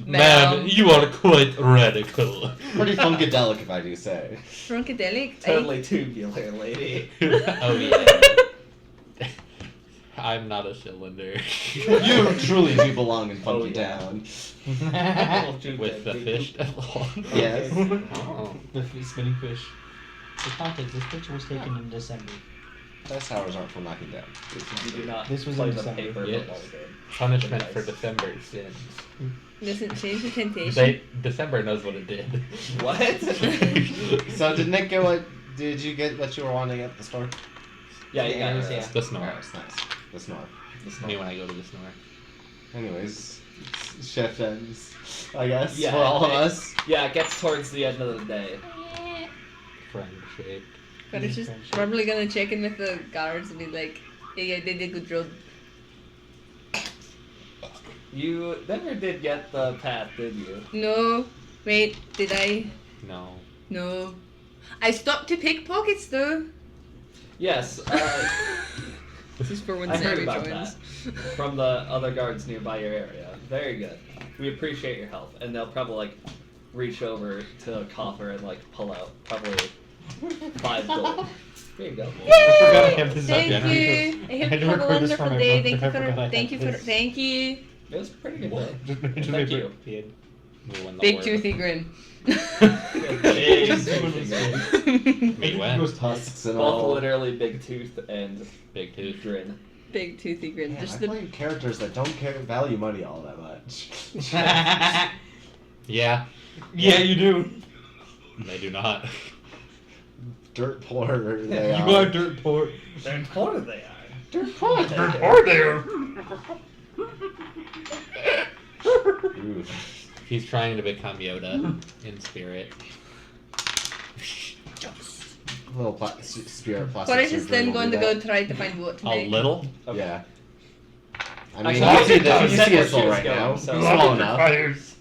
Man, you are quite radical. Pretty funkadelic, if I do say. Funkadelic. Totally tubular, lady. Oh yeah. I'm not a cylinder. You truly do belong in Funky Oh, yeah. Town. With the fish devil. Yes. Oh. The spinning fish. For context, this picture was taken in December. Dice towers aren't for knocking down. You do not This was play in the December. paper Yes. football game. Punishment Nice. for December sins. Doesn't change the temptation. December knows what it did. What? So did Nick get what? Did you get what you were wanting at the store? Yeah, you got Yeah. it. The snore. Nice. The snore. Me when I go to the snore. Anyways, shift ends, I guess, Yeah, for all of it- us. Yeah, it gets towards the end of the day. Friendship. But it's just probably gonna check in with the guards and be like, yeah, they did a good job. You never did get the path, did you? No. Wait, did I? No. No. I stopped to pickpockets though. Yes, This is for when I heard Sammy about joins. that from the other guards nearby your area. Very good. We appreciate your help, and they'll probably like reach over to a coffer and like pull out probably 5 gold. Here you go. I forgot I have this Thank up. you. I I hope had you to have a record this for wonderful my day. book, Thank but you I for forgot I thank had you for this. thank you. It was a pretty good day. Just Thank you. Kid. We win the Big war. toothy grin. Me when? Those tusks and Both all. literally big tooth and Big tooth. grin. Big toothy grin. Man, Just I the play characters that don't value money all that much. Yeah, Yeah, you do. they do not. Dirt poor they You are dirt poor. And poor they are. Dirt poor they are. Or there. Ooh. He's trying to become Yoda in spirit. Little spirit plastic Forrest is surgery then will going do to go that. try to find what to A make. little. Okay. Yeah. I Actually, mean, I you see think the you you said see where us she all was right going, now. so- Small enough.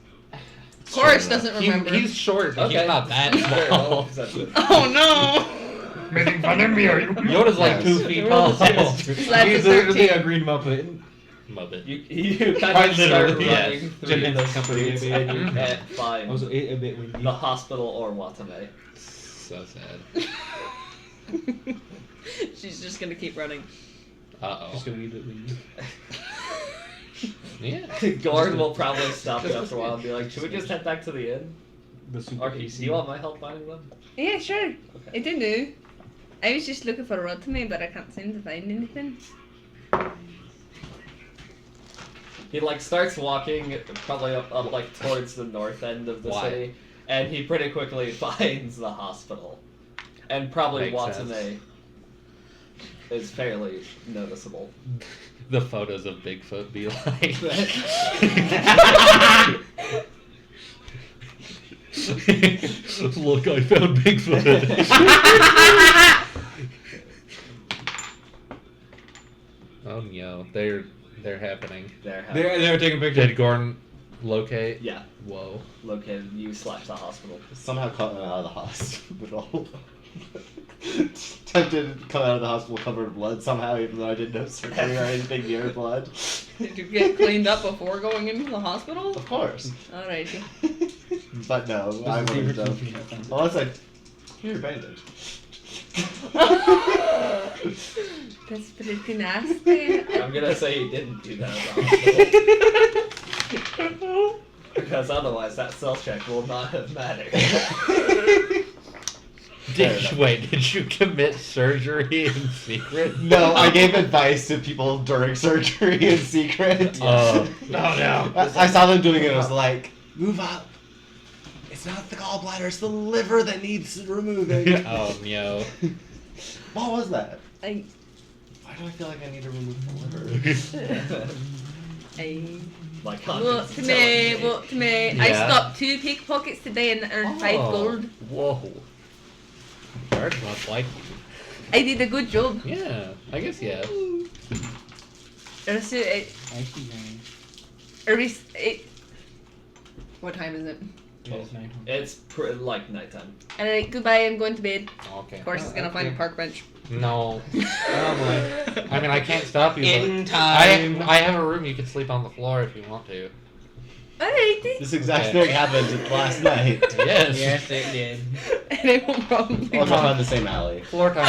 Forrest doesn't remember. He's short, but Okay. he's not that Very well small. accepted. Oh no! Making fun of me, are you? Yoda's like Yes. 2 feet tall. Slaps He's a literally 13. a green muppet. Muppet. You kind Quite of start literally, running yes. through Jim the Henson's company, streets maybe. and you can't find Also, a bit windy. the hospital or Watame. So sad. She's just gonna keep running. Just Uh a wee bit windy. oh. Yeah. Gord will probably stop you after a while and be like, should we just head back to the inn? The super Or do AC. you want my help finding them? Yeah, sure. Okay. I do know. I was just looking for a rod to me, but I can't seem to find anything. He like starts walking probably up like towards the north end of the Why? city, and he pretty quickly finds the hospital, and probably Makes Watame sense. is fairly noticeable. The photos of Bigfoot be like. Look, I found Bigfoot. Oh no, they're happening. They're taking pictures. Did Gordon locate? Yeah, Whoa. located you/the hospital. Somehow caught out of the hospital. Tempted to come out of the hospital covered in blood somehow, even though I didn't know surgery or anything near blood. Did you get cleaned up before going into the hospital? Of course. Alrighty. But no, I wouldn't have. Unless I. Here, bandage. That's pretty nasty. I'm gonna say he didn't do that at the hospital. Because otherwise that cell check will not have mattered. Did you commit surgery in secret? No, I gave advice to people during surgery in secret. Oh no. I saw them doing it. I was like, move up. It's not the gallbladder. It's the liver that needs removing. Oh no. What was that? I, Why do I feel like I need to remove the liver? My Look conscience to is me, telling me. look to me. I Yeah. stopped 2 pickpockets today and earned 5 gold. Whoa. Guards must like you. I did a good job. Yeah, I guess yeah. What time is it? It's like nighttime. And like, goodbye, I'm going to bed. Okay. Of course, he's gonna find a park bench. No. Oh boy. I mean, I can't stop you. In but time. I have a room you can sleep on the floor if you want to. Alrighty. This exact Okay. thing happened last night. Yes. Yes, it did. And I will probably. Also on the same alley. Floor time.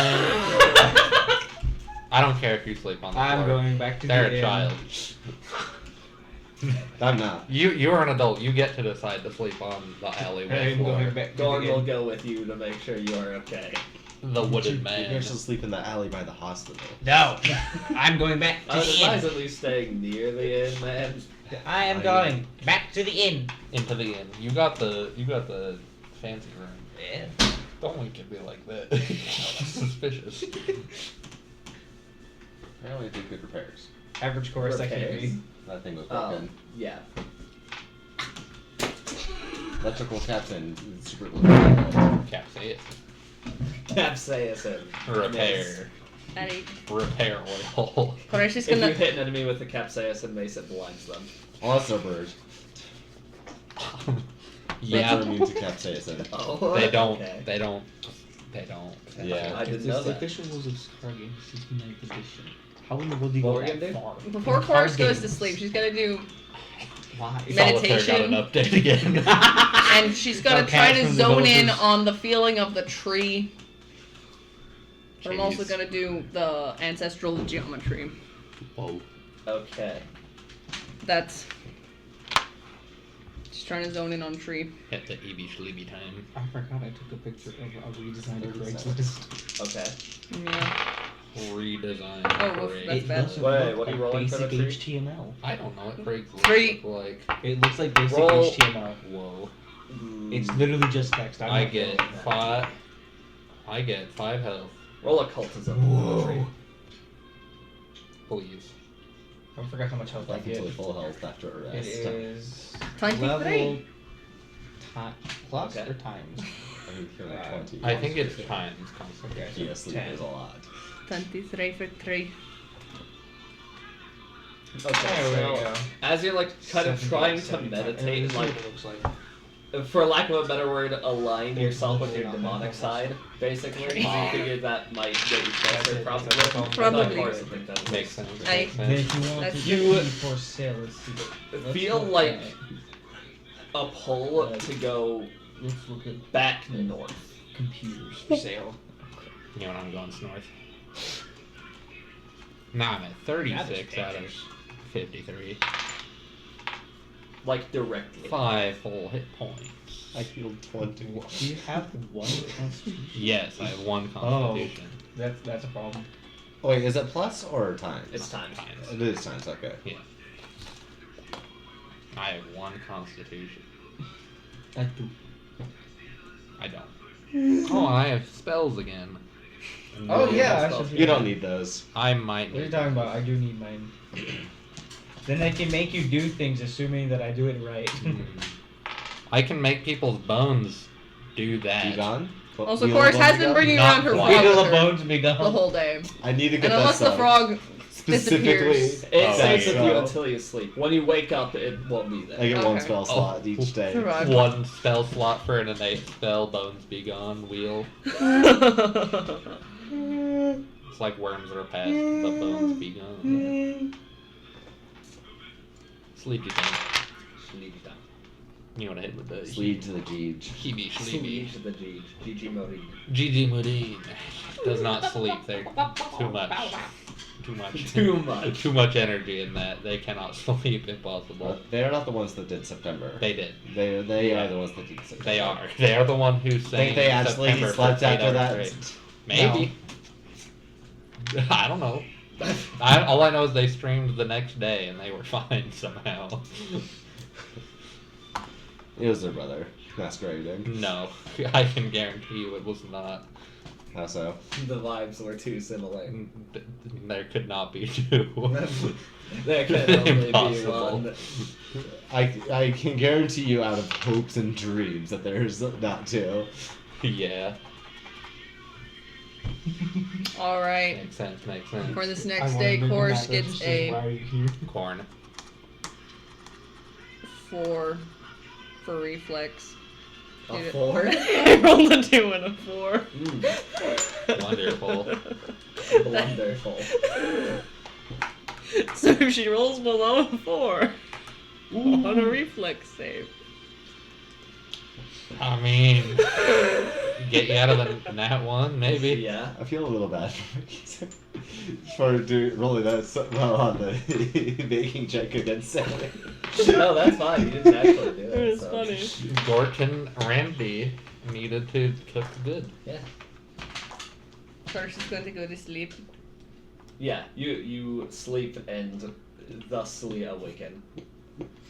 I don't care if you sleep on the floor. I'm going back to They're the a inn. child. I'm not. You're an adult. You get to decide to sleep on the alleyway I'm floor. going back to Gordon the will inn. go with you to make sure you are okay. The wooded You man. guys should sleep in the alley by the hospital. No, I'm going back to I would the advise inn. at least staying near the inn, man. I am going back to the inn. Into the inn. You got the fancy room. Yeah. Don't look at me like that. That's suspicious. Apparently did good repairs. Average course I can Repairs. be. That thing was Oh, broken. yeah. Electrical taps in super glue. Capsaicin. Capsaicin. Repair. Alright. Repair oil. Koresh is If you gonna. hit an enemy with the capsaicin mace, it blinds them. Also bird. Yeah. They're immune to capsaicin. Oh, They don't. okay. They don't. Yeah. I didn't know that. official rules of Target 69th edition. How in the world do you What go we're gonna that do? far? Before Koresh goes to sleep, she's gonna do. Why? Meditation. Solitaire got an update again. And she's gonna Okay, try to from the zone in villagers. on the feeling of the tree. But I'm also Jeez. gonna do the ancestral geometry. Whoa. Okay. That's. She's trying to zone in on tree. Hit the EB Schleeby time. I forgot I took a picture of a redesigned Craigslist. Okay. Yeah. Redesign. Oh, Craig. that's bad. doesn't Wait, look what are you like rolling for the basic tree? HTML. I don't know what Craigslist Three. look like. It looks like basic Roll. HTML. Whoa. It's literally just text. I'm I not get rolling that. 5. I get 5 health. Roll occultism. Whoa. Please. I forgot how much health I Back get. into full health after a It rest. is 23. level plus Okay. or times. I think you're like 20. I think it's times constantly. Okay, so Yeah, sleep 10. is a lot. 23 for 3. Okay, There we so go. as you're like kind of 70, trying to 75. meditate, This is like what it looks like. for lack of a better word, align yourself with your Not demonic that side, basically. So you figured that might get you closer, it. probably. Probably. Of course, I think that Makes sense. I- Makes Then sense. if you want That's- to You do it for sale, let's see. Let's feel look like at- a pull to go let's look at back north. computers for sale. You know what I'm going north. Nah, I'm at 36 out of 53. Like directly. 5 full hit points. I healed 20. Do you have one constitution? Yes, I have 1 Oh. constitution. That's a problem. Oh, wait, is it plus or times? It's time. It is times, okay. I have 1 constitution. I do. I don't. Oh, I have spells again. Oh Yeah, yeah, I spells. should. You don't need those. I might What are you need talking about? I do need mine. Then I can make you do things, assuming that I do it right. I can make people's bones do that. Be gone? Also, Wheel Chorus of has Bones been be bringing Not around her quite. frog Wheel with of her bones be the gone. whole day. gone? I need to get And that unless the song. frog Specifically, disappears. It Oh, stays with there you you go. until you sleep. When you wake up, it won't be there. I get one Okay. spell slot each day. Survive. One spell slot for an innate spell, bones be gone, wheel. It's like worms are past, but bones be gone. Sleepy time. Sleepy time. You want to hit with the Sleep to the Jeej. Heebie sleepy. Sleep to the G. GG Modine. GG Modine does not sleep. They're too much. Too much. Too much. Too much energy in that. They cannot sleep if possible. They're not the ones that did September. They did. They are the ones that did September. They are. They are the one who sang Think they actually September for slept 8 after hours that? straight. Maybe. I don't know. All I know is they streamed the next day and they were fine somehow. It was their brother masquerading. No, I can guarantee you it was not. How so? The vibes were too similar. There could not be two. There can only be Impossible. one. I can guarantee you out of hopes and dreams that there's not two. Yeah, Alright. makes sense. Makes sense. For this I next wanna day, make Chorus map, gets it's just, why a are you here? Corn. 4 for reflex. A Dude, 4? I rolled a 2 and a 4. Wonderful. Wonderful. So if she rolls below a 4 on a reflex save. I mean, get you out of the nat one, maybe. Yeah. I feel a little bad for rolling that so well on the baking check against Sally. No, that's fine. You didn't actually do it. It was so. funny. Gorton Randy needed to cook good. Yeah. Chorus is going to go to sleep. Yeah. You sleep and thusly awaken.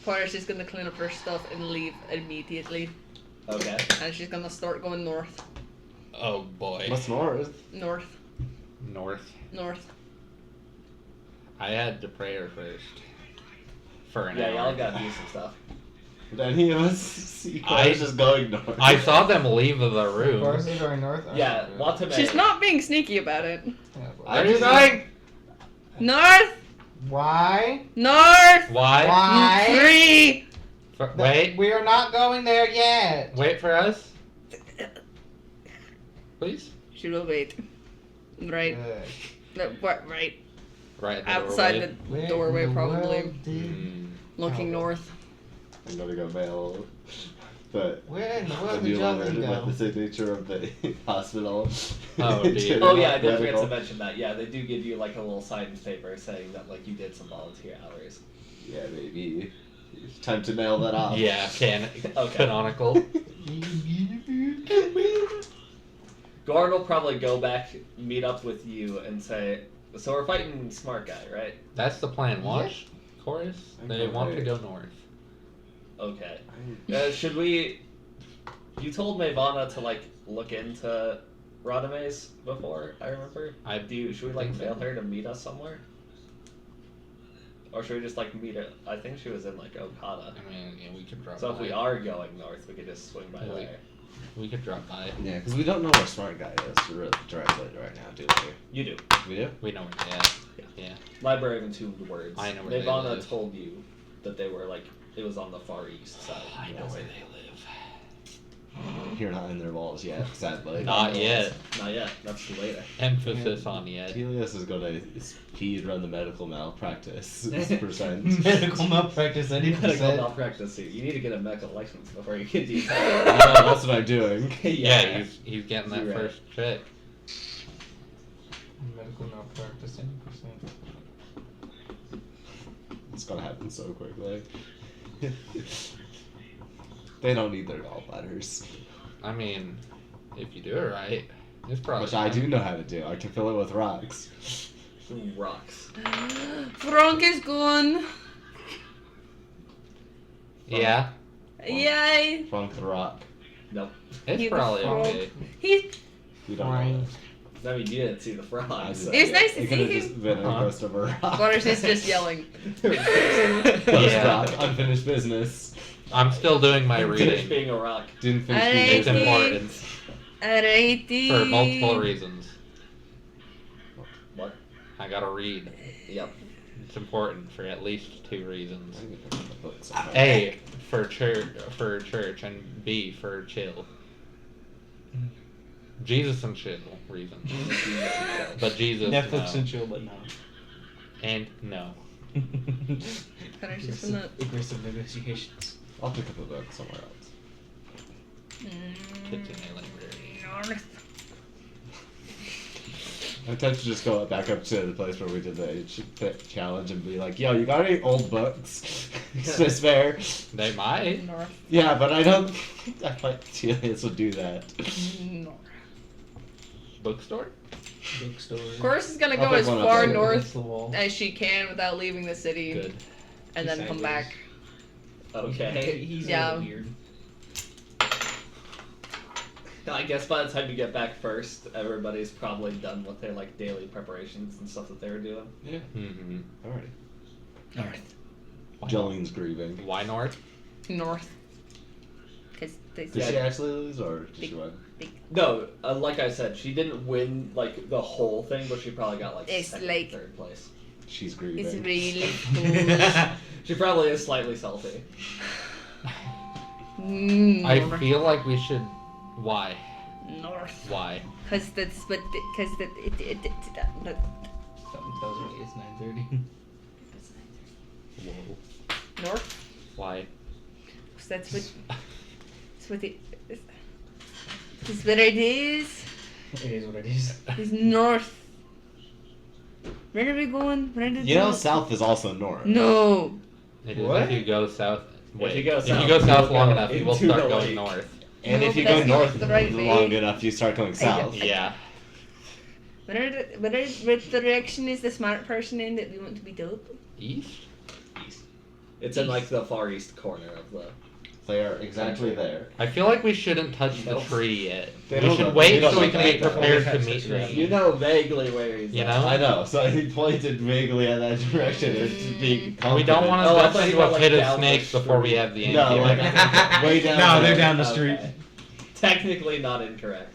Chorus is going to clean up her stuff and leave immediately. Okay. And she's going to start going north. Oh boy. What's north? North. North. North. I had to pray her first. For an Yeah, hour. y'all gotta do some stuff. Did any of us see Chorus just going north? I saw them leave the room. Chorus is going north? Yeah, Okay. Watame. She's not being sneaky about it. Yeah, but- Where are you going? North! Why? North! Why? Why? 3! Wait. We are not going there yet. Wait for us. Please. She will wait. Right. Good. Right. Right in the Outside doorway. the Where doorway, in the probably. world did- Mm. Looking north. I'm gonna go mail the Where in the world new did letter Jolene with go? the signature of the hospital. Oh, dear. Oh yeah, I did forget Medical. to mention that. Yeah, they do give you like a little signed paper saying that like you did some volunteer hours. Yeah, maybe. It's time to mail that off. Yeah, Okay. canonical. Gord will probably go back, meet up with you, and say, "So we're fighting smart guy, right?" That's the plan. Watch, chorus. They want to go north. Okay. Should we? You told Mavana to like look into Radames before. I remember. Should we like think so. mail her to meet us somewhere? Or should we just like meet her? I think she was in like Okada. I mean, yeah, we could drop So by. if we are going north, we could just swing by Yeah, there. We could drop by. Yeah, because we don't know where Smart Guy is directly right now, do we? You do. We do? We know where they Yeah. Yeah. Library of Entombed Words. I know where they Mavana live. told you that they were like it was on the far east side. I know where they live. You're not in their walls yet, sadly. Not yet. Not yet. That's later. Emphasis on yet. Telios is gonna speed run the medical malpractice percent. Medical malpractice, You gotta go 80%. malpractice suit. You need to get a medical license before you can do Yeah, that. that's what I'm doing. Yeah, he's getting that You're right. first check. Medical malpractice, 80%. It's gonna happen so quickly. They don't need their gallbladders. I mean, if you do it right, it's probably. Which I do know how to do. I can fill it with rocks. Rocks. Frank is gone. Yeah, Yay. Funk the rock. Nope. it's He's probably the frog. okay. He's. You don't Fine. know I mean, you didn't see the that. frogs. So. It's nice to It could have see just him. been a Uh-huh. ghost of a rock. Chorus is just yelling. Ghost Yeah. rock, unfinished business. I'm still doing my Finish reading. being a rock. Didn't finish It's being important Alrighty. for multiple reasons. What? I gotta read. Yep. It's important for at least 2 reasons. I'm gonna put the book somewhere. A, for church, and B, for chill. Jesus and chill reasons. But Jesus, Netflix no. and chill, but no. And no. Finish this one up. Aggressive negotiations. I'll pick up a book somewhere else. Kids in the library. North. I'm tempted to just go back up to the place where we did the challenge and be like, yo, you got any old books? to spare? They might. North. Yeah, but I don't think I find Telios would do that. North. Bookstore? Bookstore. Of course, is gonna I'll go pick as one up far later. north Against the wall. as she can without leaving the city, Good. and then come back. Okay. He's Yeah. a little weird. I guess by the time you get back first, everybody's probably done with their like daily preparations and stuff that they were doing. Yeah. Mm-hmm. Alright. North. Jolene's grieving. Why north? North. Because they Did she actually lose or did she win? No, like I said, she didn't win like the whole thing, but she probably got like It's second, like- third place. She's grieving. It's really cool. She probably is slightly salty. I feel like we should. Why? North. Why? Because that's what. Because that. Something tells me it's 9:30. Whoa. North. Why? Because that's what. That's what it. That's what it is. It is what it is. It's north. Where are we going? Where did You know, south is also north. No. It is What? if you go south. Wait, you go if south, you go you'll south go long enough, you will into start the going lake. north. And No, if you but go that's not north the right long way. enough, you start going south. Yeah. What direction is the smart person in that we want to be told? East? It's in like the far east corner of the. They are exactly there. I feel like we shouldn't touch the Nope. tree yet. They We don't should know- wait they don't so we know can be that. prepared to Touch meet the them. tree. You know vaguely where he's You at. know? I know, so he pointed vaguely at that direction and to be confident. We don't want to Oh, I step thought you into meant, a like, pit of down the snakes before we street. have the No, end. like way down. No, they're there. down the street. Okay. Technically not incorrect.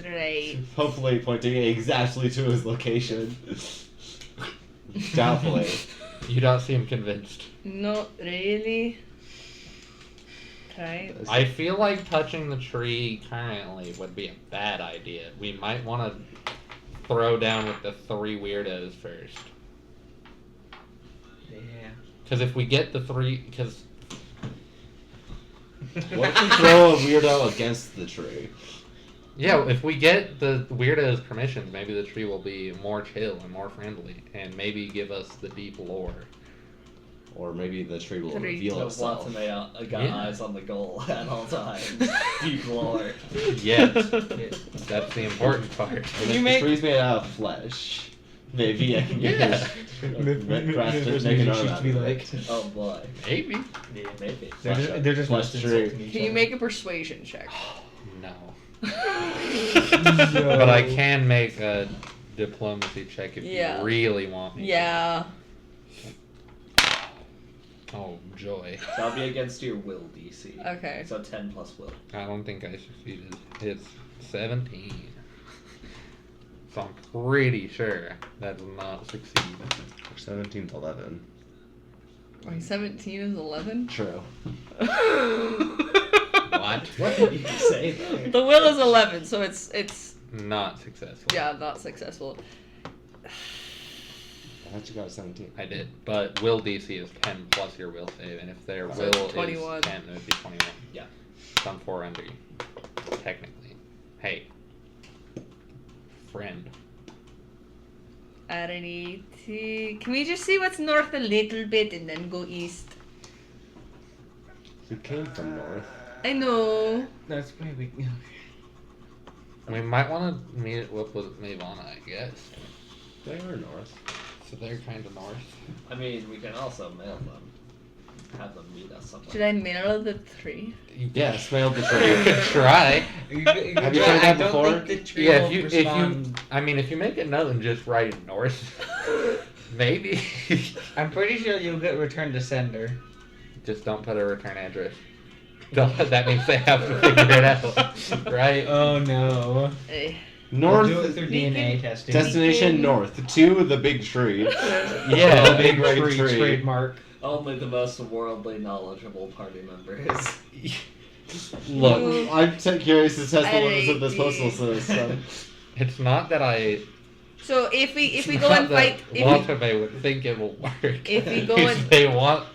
Right. Hopefully pointing exactly to his location. Doubtfully. You don't seem convinced. Not really. Right. I feel like touching the tree currently would be a bad idea. We might want to throw down with the 3 weirdos first. Yeah. Because if we get the 3... Because... What if we throw a weirdo against the tree? Yeah, if we get the weirdos' permissions, maybe the tree will be more chill and more friendly. And maybe give us the deep lore. Or maybe the tree will Three. reveal So itself. Watame got Yeah. eyes on the goal at all times. Deep lore. Yes. That's the important part. And you if make- the tree's made out of flesh, maybe I can get Yeah. craft make an arm out to be of like. it. Oh boy. Maybe. Yeah, maybe. They're just Flesh most tree. insulting each Can you other. make a persuasion check? No. No. But I can make a diplomacy check if Yeah. you really want me. Yeah. Oh, joy. So I'll be against your will DC. Okay. So 10 plus will. I don't think I succeeded. It's 17. So I'm pretty sure that does not succeed. 17 to 11. Wait, 17 is 11? True. What? What did you say though? The will is 11, so it's Not successful. yeah, not successful. I thought you got a 17. I did. But will DC is 10 plus your will save, and if their So will 21. is 10, it would be 21. Yeah. So I'm 4 under you. Technically. Hey. Friend. Alrighty. Can we just see what's north a little bit and then go east? You came from north. I know. That's maybe. We might want to meet up with Mavana, I guess. They are north. So they're kind of north. I mean, we can also mail them. Have them meet us somewhere. Should I mail the tree? Yes, mailed the You tree. could try. Have you tried that before? I don't think the tree Yeah, will if you, respond. I mean, if you make a note and just write north, maybe. I'm pretty sure you'll get return to sender. Just don't put a return address. That means they have to figure it out, right? Oh no. North. Do it through DNA testing. Destination north to the big tree. Yeah, the big red Tree tree. trademark. Only the most worldly knowledgeable party members. Look, I'm curious to test the limits of this postal system. It's not that I. So if we It's go not and that fight, Watame would think it will work. If we go It's and- they want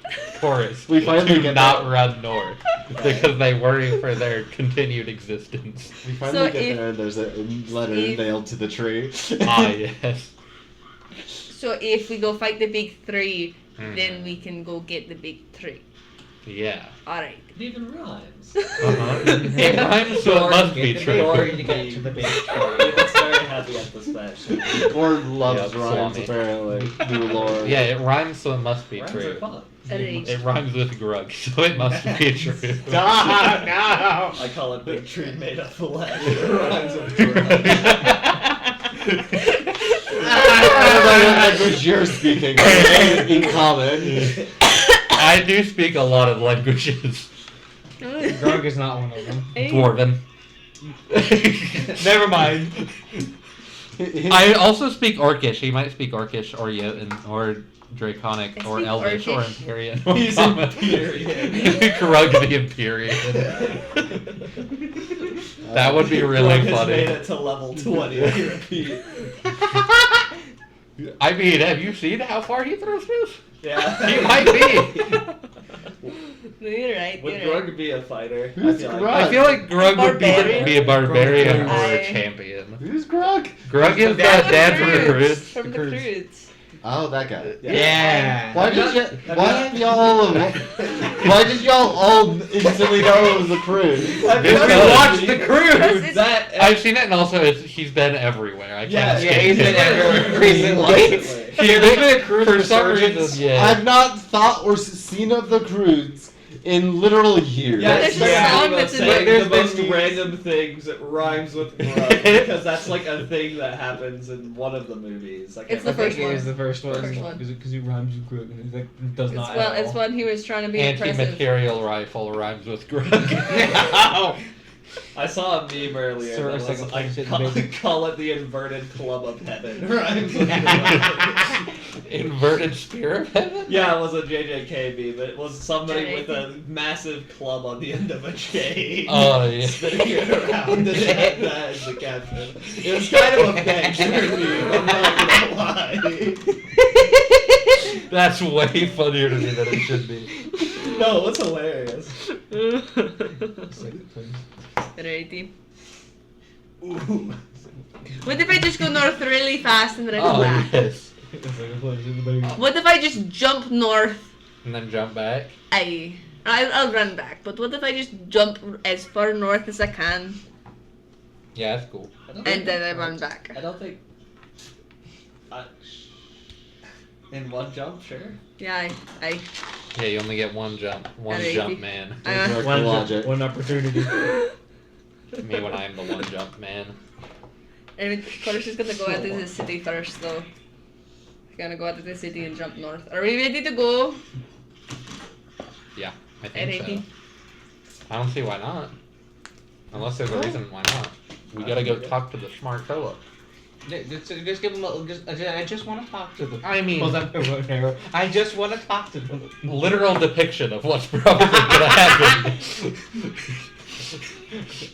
tourists We finally to get not that. run north because they worry for their continued existence. We finally So get if- there and there's a letter if- nailed to the tree. Ah, yes. so if we go fight the big three, Mhm. then we can go get the big three. Yeah. All right. It even rhymes. Uh-huh. It rhymes, so it must be true. Or you get to the big tree. It's very happy at this match. Or loves Yep, rhymes, Swami. apparently. New lore. Yeah, it rhymes, so it must be Rhymes true. are fun. Alright. It rhymes with grug, so it must be true. Stop! No! I call it big tree made of flesh. It rhymes with drug. Language you're speaking in common. I do speak a lot of languages. Grog is not one of them. Dwarven. Never mind. I also speak Orcish. He might speak Orcish or Jotun or Draconic I or speak Elvish or Orcish. Empyrean. He's Empyrean. Grug the Empyrean. That would be really Drug has funny. made it to level 20. I repeat. I mean, have you seen how far he throws moves? Yeah. He might be. No, you're right. Would You're right. Grug be a fighter? Who's I feel Grug? I feel like Grug would Barbarian? be a barbarian or I- a champion. Who's Grug? Grug is the dad from the Cruise. From the cruise. Oh, that guy. Yeah. Why did y'all all instantly know it was a cruise? Because We watched the Because cruise. it's- That I've seen it, and also he's been everywhere. I can't Yeah, escape he's been it. everywhere recently. He's been a cruise for some resurgence. reason. Yeah. I've not thought or seen of the cruise in literal years. Yeah, There's it's a song the that's in like, there. the There's most been random things that rhymes with Grug because that's like a thing that happens in one of the movies. I can't It's the I remember. first think one. it is the first one. First one. Because it rhymes with Grog and it's like, it does not at It's all. when he was trying to be impressive. Anti-material rifle rhymes with Grug. I saw a meme earlier. Sir, that it's was, like a like, shit call, basic. call it the inverted club of heaven. Rhymes with Grug. Inverted spear of heaven? Yeah, it was a JJK meme. It was somebody with a massive club on the end of a chain. Oh, yeah. Spinning it around and it had that as the caption. It was kind of a gangster meme, I'm not gonna lie. That's way funnier to me than it should be. No, it was hilarious. It's like the twins. Alrighty. Ooh. What if I just go north really fast and then I go Oh, back? yes. It's like a twins in the baby. What if I just jump north? And then jump back. I'll run back, but what if I just jump as far north as I can Yeah, that's cool. and then I run back? I don't think. In one jump, sure. Yeah, I Yeah, you only get one jump. One Alrighty. jump man. Work One, the logic. one opportunity. Me when I'm the one jump man. I mean, Cora's just gonna go out to the city first, though. Gonna go out to the city and jump north. Are we ready to go? Yeah, I think Alrighty. so. I don't see why not. Unless there's a reason why not. We gotta go talk to the smart fella. Just give them I just want to talk to them. I mean- Hold on, arrow. I just want to talk to them. Literal depiction of what's probably gonna happen.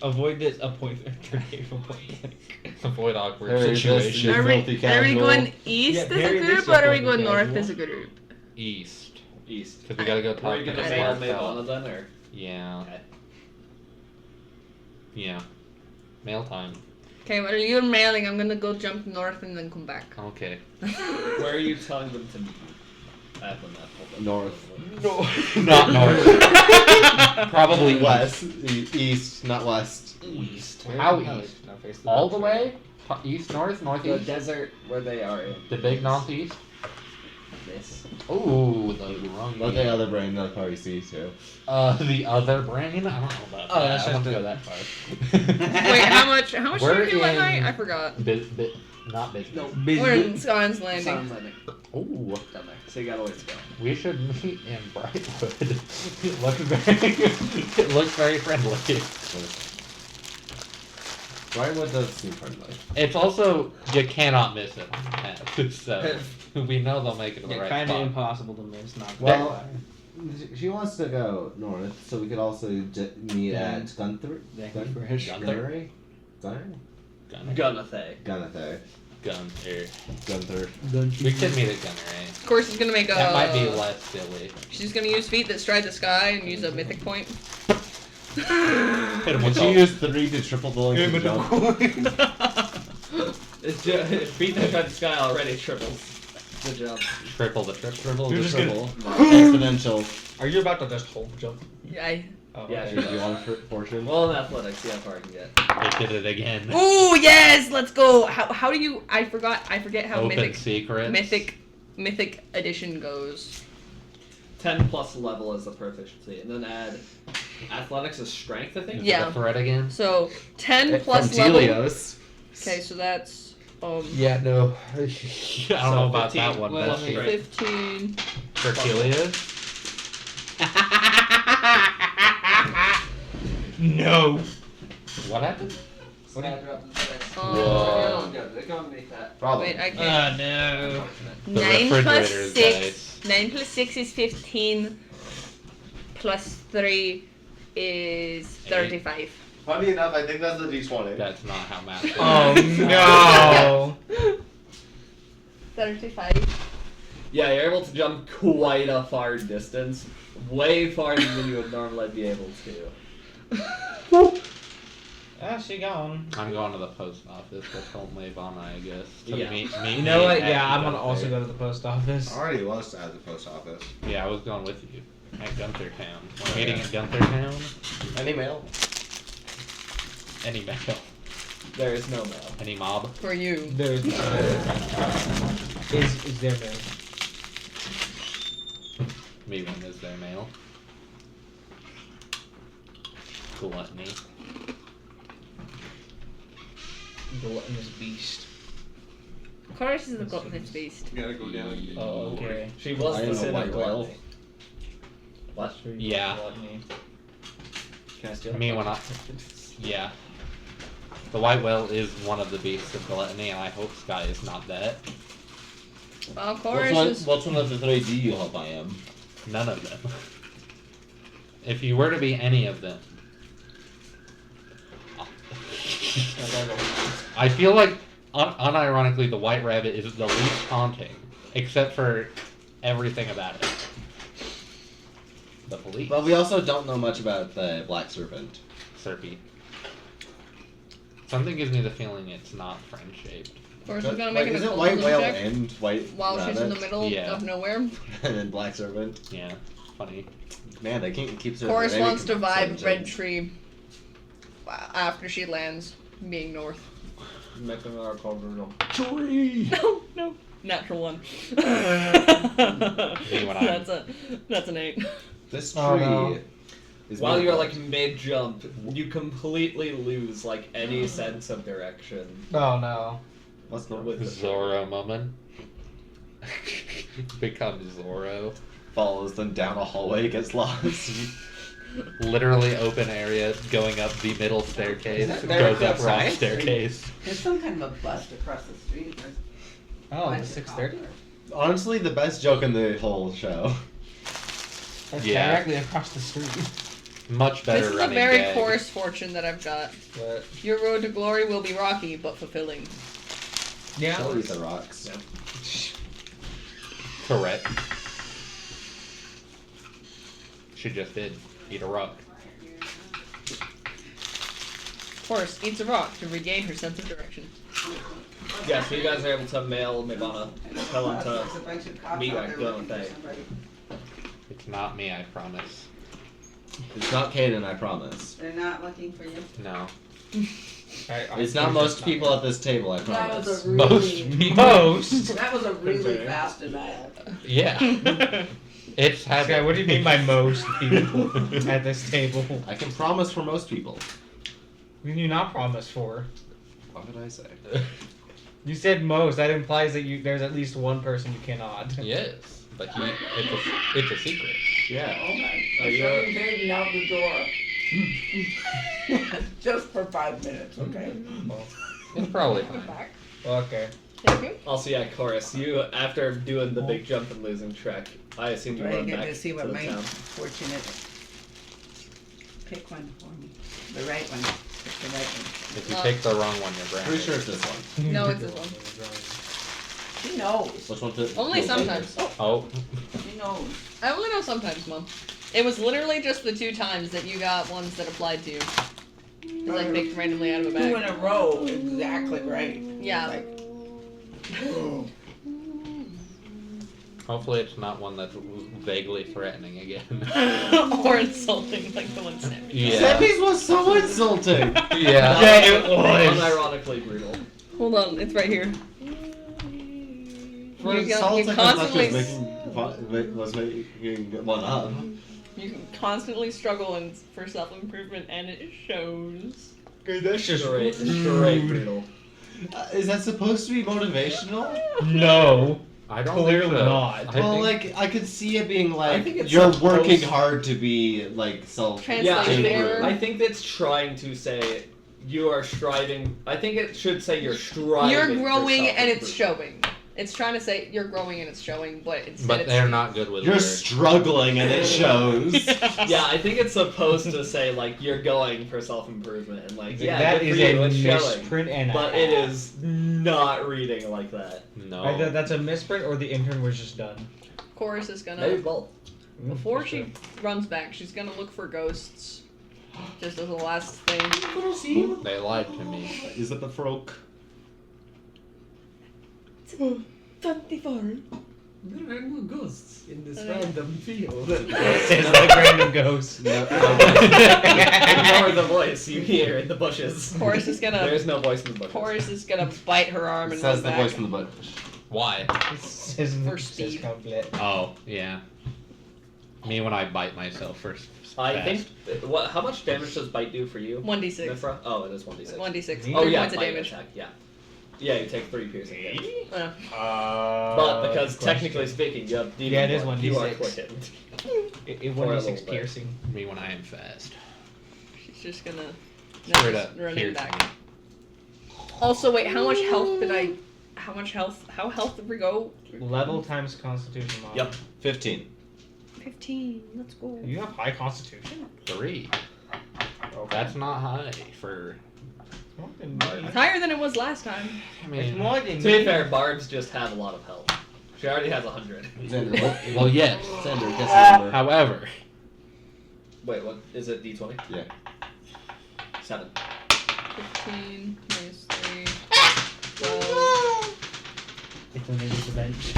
Avoid this. Avoid tornado from point blank. Avoid awkward Harry, situations. this- Are we, filthy are we casual. going east Yeah, as a Harry, group this or are we is going north casual. as a group? East. East. Because we gotta go Are talk you to gonna the mail smart fella. Mailana then, or? Yeah. Okay. Yeah. Mail time. Okay, well, you're mailing. I'm gonna go jump north and then come back. Okay. Where are you telling them to meet? I have the map. Hold on. North. No. Not north. Probably West. East, not west. East. How east? All the way? East, north, The northeast? desert where they are in. The big northeast? This. Ooh, the wrong. But the other brain, they'll probably see too. The other brain? I don't know about Oh, that. that's I don't just go the- that far. Wait, how much We're did you do last in- night? I forgot. Not business. We're in Scon's Landing. Sounds like it. Ooh. Down there. So you got a ways to go. We should meet in Brightwood. It looks very friendly. Brightwood does seem friendly. It's also, you cannot miss it on the map, so we know they'll make it to the Yeah, right kind of spot. impossible to miss. Not Well, she wants to go north, so we could also meet at Gunther. Gunther. Gunther? Gunner? Gunathay. Gunther. Gunther. Gunther. We could meet at Gunner, eh? Of course, he's gonna make a. That might be less silly. She's gonna use feet that stride the sky and use a mythic point. Hit him Would with she all- use 3 to triple the length of jump? Feet that tried the sky already triples the jump. triple the triple. Triple You're the just triple. Exponential. Are you about to just hold jump? Yeah. Oh, Yeah, okay. sure. Do you want a portion? Well, in athletics, see how far I can get. It did it again. Ooh, yes, let's go. How do you? I forget how Open secret. mythic edition goes. 10 plus level is the proficiency, and then add athletics as strength, I think. Yeah. The threat again. So 10 From plus level. Telios. Okay, so that's Yeah, no. I don't know about 15 that one. plus But strength. 15. for Helios. No. What happened? Whoa. Problem. Wait, I can't. No. The 9 plus refrigerator's 6. dice. 9 plus 6 is 15. Plus 3 is 35. Funny enough, I think that's the D20. That's not how math works. Oh no. 35. Yeah, you're able to jump quite a far distance. Way farther than you would normally be able to. Ah, she gone. I'm going to the post office. That's only Ivana, I guess. To Yeah. meet You know what? me Yeah, at I'm gonna Gunther. also go to the post office. I already was at the post office. Yeah, I was going with you. At Gunther Town. We're Oh, meeting yeah. at Gunther Town. Any mail? Any mail. There is no mail. Any mob. For you. There's is there mail? Me when is their mail. Gluttony. Gluttonous beast. Of course, is the gluttonous beast. You gotta go down and get Oh, okay. She was I the am a sin white of whale. gluttony. What? Sure you Yeah. gluttony. Can I steal Me when I. Yeah. The white whale is one of the beasts of gluttony, and I hope Sky is not that. Well, of course. Which one of the 3 do you hope I am? None of them. If you were to be any of them. I feel like, unironically, the white rabbit is the least haunting, except for everything about it. The police. But we also don't know much about the black serpent. Serpy. Something gives me the feeling it's not friend-shaped. Of course, But, we're gonna like, make an isn't white occultism whale check and white while rabbit? she's in the middle Yeah. of nowhere. And then black serpent. Yeah, funny. Man, they can't keep serpent. Chorus Maybe wants to can- vibe serpent. Red Tree after she lands, being north. Making our corridor. No. Natural one. when I'm- That's an 8. This tree Oh, no. is While made you're of like wood. mid-jump, you completely lose like any sense of direction. Oh no. What's not with the Zorro moment. Becomes Zorro. follows them down a hallway, gets lost. Literally open area, going up the middle staircase, Is that goes directly up wrong outside? staircase. There's some kind of a bust across the street. Oh, Mine's it's a 6:30. Honestly, the best joke in the whole show. That's Yeah. directly across the street. Much better This is a running very gag. chorus fortune that I've got. But Your road to glory will be rocky but fulfilling. yeah. She'll eat the rocks. Yeah. Correct. She just did. Eat a rock. Chorus eats a rock to regain her sense of direction. Yeah, so you guys are able to mail Mibana. Tell him to meet at Gunathay. It's not me, I promise. It's not Caden, I promise. They're not looking for you. No. It's not most people at this table, I That was promise. a Most really, people. Most. that was a really Considering. fast denial. Yeah. It's Okay, happening. what do you mean by most people at this table? I can promise for most people. What do you not promise for? What did I say? You said most. That implies that there's at least one person you cannot. Yes, but it's a secret. Yeah. Oh my. Oh, you're- Invading out the door. Just for 5 minutes, okay? It's probably fine. Back. Okay. Thank you. Also, yeah, Chorus, you, after doing the big jump and losing track, I assume you Ready run to back get to see what the my town. fortunate. Pick one for me. The right one. Pick the right one. If you pick the wrong one, you're Pretty grounded. sure it's this one. No, it's this one. She knows. Which one's it? Only sometimes. Oh, She knows. I only know sometimes, Mom. It was literally just the 2 times that you got ones that applied to you. Because I picked randomly out of a 2 in bag. a row. Exactly right. Yeah. Like, boom. hopefully it's not one that's vaguely threatening again. Or insulting, like the one Sammy. Yeah. Sammy's was so insulting. Yeah. Yeah, it was. Unironically brutal. Hold on, it's right here. For You insulting, I thought constantly- she was making one up. You constantly struggle for self-improvement, and it shows. That's just Straight brutal. Is that supposed to be motivational? No. I don't Clearly think so. not. I Well, think- like I could see it being I like think it's you're supposed- working hard to be like self. Yeah, Translation error. I think it's trying to say you are striving. I think it should say you're striving. You're for growing, and it's self-improvement. showing. It's trying to say you're growing and it's showing, but instead But it's they're not good with You're words. struggling and it shows. Yeah, I think it's supposed to say like you're going for self-improvement and like yeah, that good is for you, a it's showing. misprint and But it is not reading like that. No. Either that's a misprint or the intern was just done. Chorus is Maybe gonna both. before she runs back, she's gonna look for ghosts. Just as a last thing. They lied to me. Is it the frog? 24. There are no ghosts in this Okay. random field. It's like random ghost. Ignore the voice you hear in the bushes. Chorus is gonna There's no voice in the bushes. Chorus is gonna bite her arm It and says run the back. voice in the bush. Why? For speed. Oh, yeah. Me when I bite myself first. I think what? How much damage does bite do for you? 1d6. Myfra? Oh, it is 1d6. 1d6. Oh 3 yeah, points of bite damage. attack. Yeah. Yeah, you take 3 piercing damage. Yeah. But because technically speaking, you have demon Yeah, it is form, you are 1d6. quickened. It For a 1d6 little bit. piercing. Me when I am fast. She's just gonna Straight just up. running Here. back. Also, wait, how much health did I? How much health? How health did we go? Level times constitution mod. Yep. 15. 15. Let's go. You have high constitution? 3. Okay. That's not high for. More than It's me. higher than it was last time. I It's mean. more than To be me. fair, bards just have a lot of health. She already has 100. Xander, what? Well, yes. Xander, guess the number. However, Wait, what is it? D20? Yeah. 7. 15 minus 3. 12. It's underneath the bench.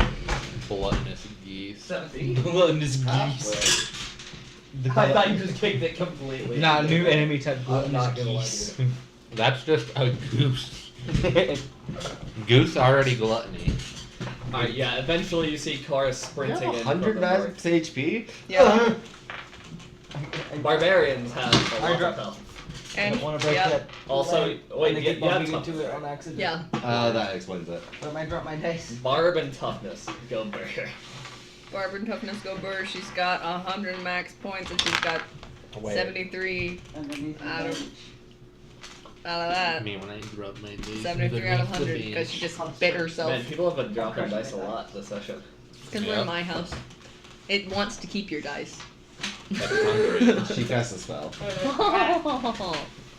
gluttonous geese. 17. Gluttonous geese. The I thought you just kicked it completely. Nah, new enemy type gluttonous not gonna lie geese. That's just a goose. Goose already gluttony. Alright, yeah, eventually you see Cora sprinting in. 100 from the max HP? Yeah. Barbarians have a lot of dropped- health. And Wanna break yeah. that? Also, wait, I yeah, keep bumping tough. into it on accident. Yeah. That explains it. But I might drop my dice. Barb and toughness go burger. Barbara and Toughness go burr. She's got 100 max points and she's got 73 out of that. Me when I drop my knees. 73 out of 100 because she just bit herself. Man, people have been dropping dice a lot this session. Because we're in my house. It wants to keep your dice. That's hungry. She casts a spell.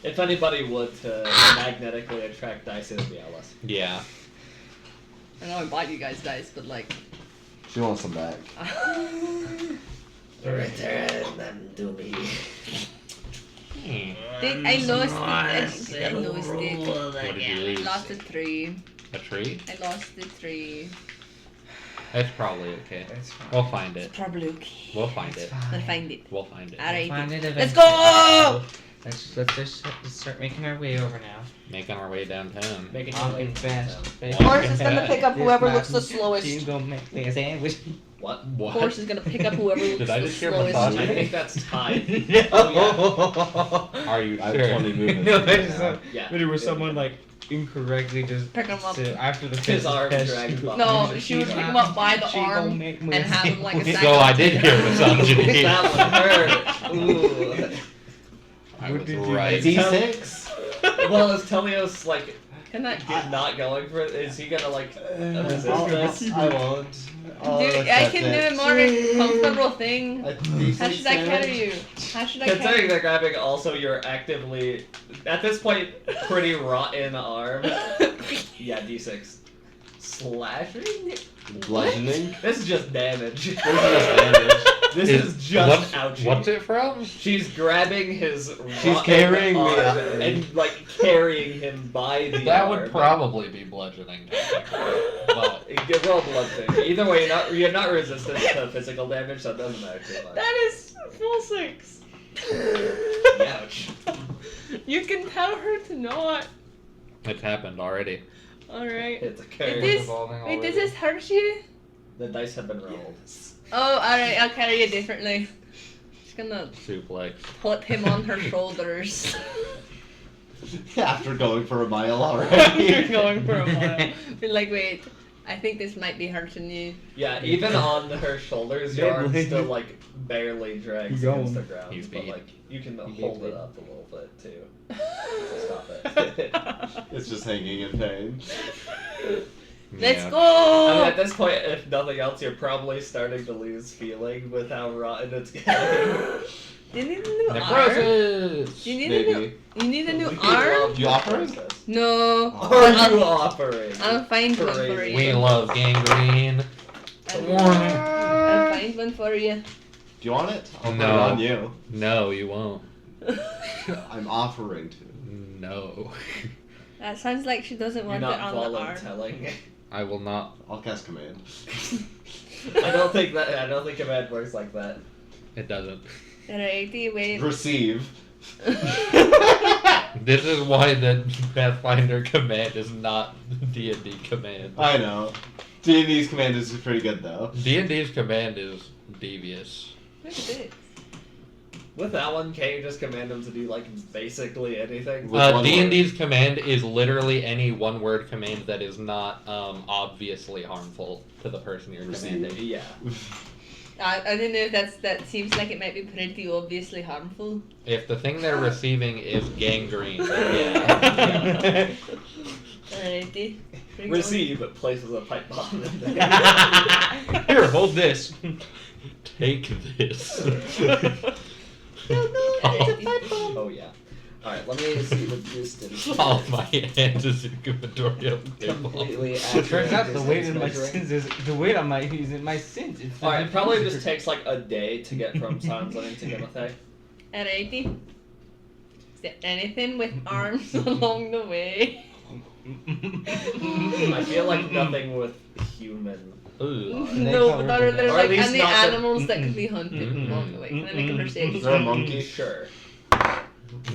If anybody would to magnetically attract dice, it would be Alice. Yeah. I know I bought you guys dice, but like. She wants them back. Return them to me. I lost it. I lost it. What did you I lose? lost a 3. A tree? I lost the 3. It's probably okay. It's fine. We'll find it. Probably okay. We'll find it. We'll find it. We'll find it. Alright. Find it Let's eventually. go! Let's just start making our way over now. Making our way downtown. Making Walking fast. baby. Horse is gonna pick up This whoever my- looks the You slowest. gonna make me a sandwich? What? What? Horse is gonna pick up whoever looks Did I the just hear slowest. I misogyny? think that's tied. Oh, Are you I have sure? 20 movements. No, there's now. a, Yeah. there was someone like incorrectly just Pick him up. so after the His arm test, dragged by. No, she would pick him up by the arm and have him like a sack. So I did hear misogyny. That one hurt. Ooh. I What was did you right. do? D6? Well, is Telios like Can I? not going for it? Is he gonna like resist this? I won't. I'll Dude, I accept can it. do a more comfortable thing. A D6 How should I damage? carry you? How should I Considering carry they're grabbing, also you're actively at this point pretty rotten arm. Yeah, D6. Slashing? Bludgeoning? This is just damage. This is just damage. This is just ouchie. What's it from? She's grabbing his She's rotten carrying me arm up. and like carrying him by the That arm. would probably be bludgeoning, technically. But Get roll blood thing. Either way, you're not resistant to physical damage, so it doesn't matter too much. That is full 6. Ouch. You can tell her to not. it's happened already. Alright. It's a Wait, curse. this, wait, does this hurt you? The dice have been rolled. Oh, alright, I'll carry you differently. Just gonna Suplex. put him on her shoulders. After going for a mile already. You're going for a mile. Be like, wait, I think this might be hurting you. Yeah, even on her shoulders, your arm Beyblade. still like barely drags Go against on. the ground. He's But beat. like you can He hold beat it me. up a little bit too. So stop it. It's just hanging in pain. Let's Yeah. I mean, go! at this point, if nothing else, you're probably starting to lose feeling with how rotten it's getting. Do you need a new arm? Necrosis! Do you need Maybe. a new? You need a new We arm? love You offer it? process. No. Are you I'll, offering? I'll find one for Crazy. you. We love gangrene. I'll find one for you. Do you want it? I'll put it No. on you. No, you won't. I'm offering to. No. That sounds like she doesn't You're want it not on the arm. voluntelling. I will not. I'll cast command. I don't think command works like that. It doesn't. Alrighty, wait. Receive. This is why the Pathfinder command is not D&D command. I know. D&D's command is pretty good though. D&D's command is devious. Look at this. With that one, can't you just command them to do like basically anything? With one D&D's command is literally any one-word command that is not obviously harmful to the person you're Receive. commanding. Yeah. I don't know if that seems like it might be pretty obviously harmful. If the thing they're receiving is gangrene, then yeah. Alrighty. Bring it Receive, but places a pipe bomb in there. Here, hold this. Take this. on. No, it's a pipe bomb. Oh yeah. Alright, let me see the distance. All my hands is incubatorial table. Completely So it turns out the accurate weight in my distance sins is the weight on my is in my sins. It's the Alright, it probably diffuser. just takes like a day to get from Sanzling to Gimathe. Alrighty. Is there anything with arms along the way? I feel like nothing with human. Ooh. No, but are there Or at like least any not the- animals that can be hunted along the way? Can I make a perception? Is there a monkey? Sure.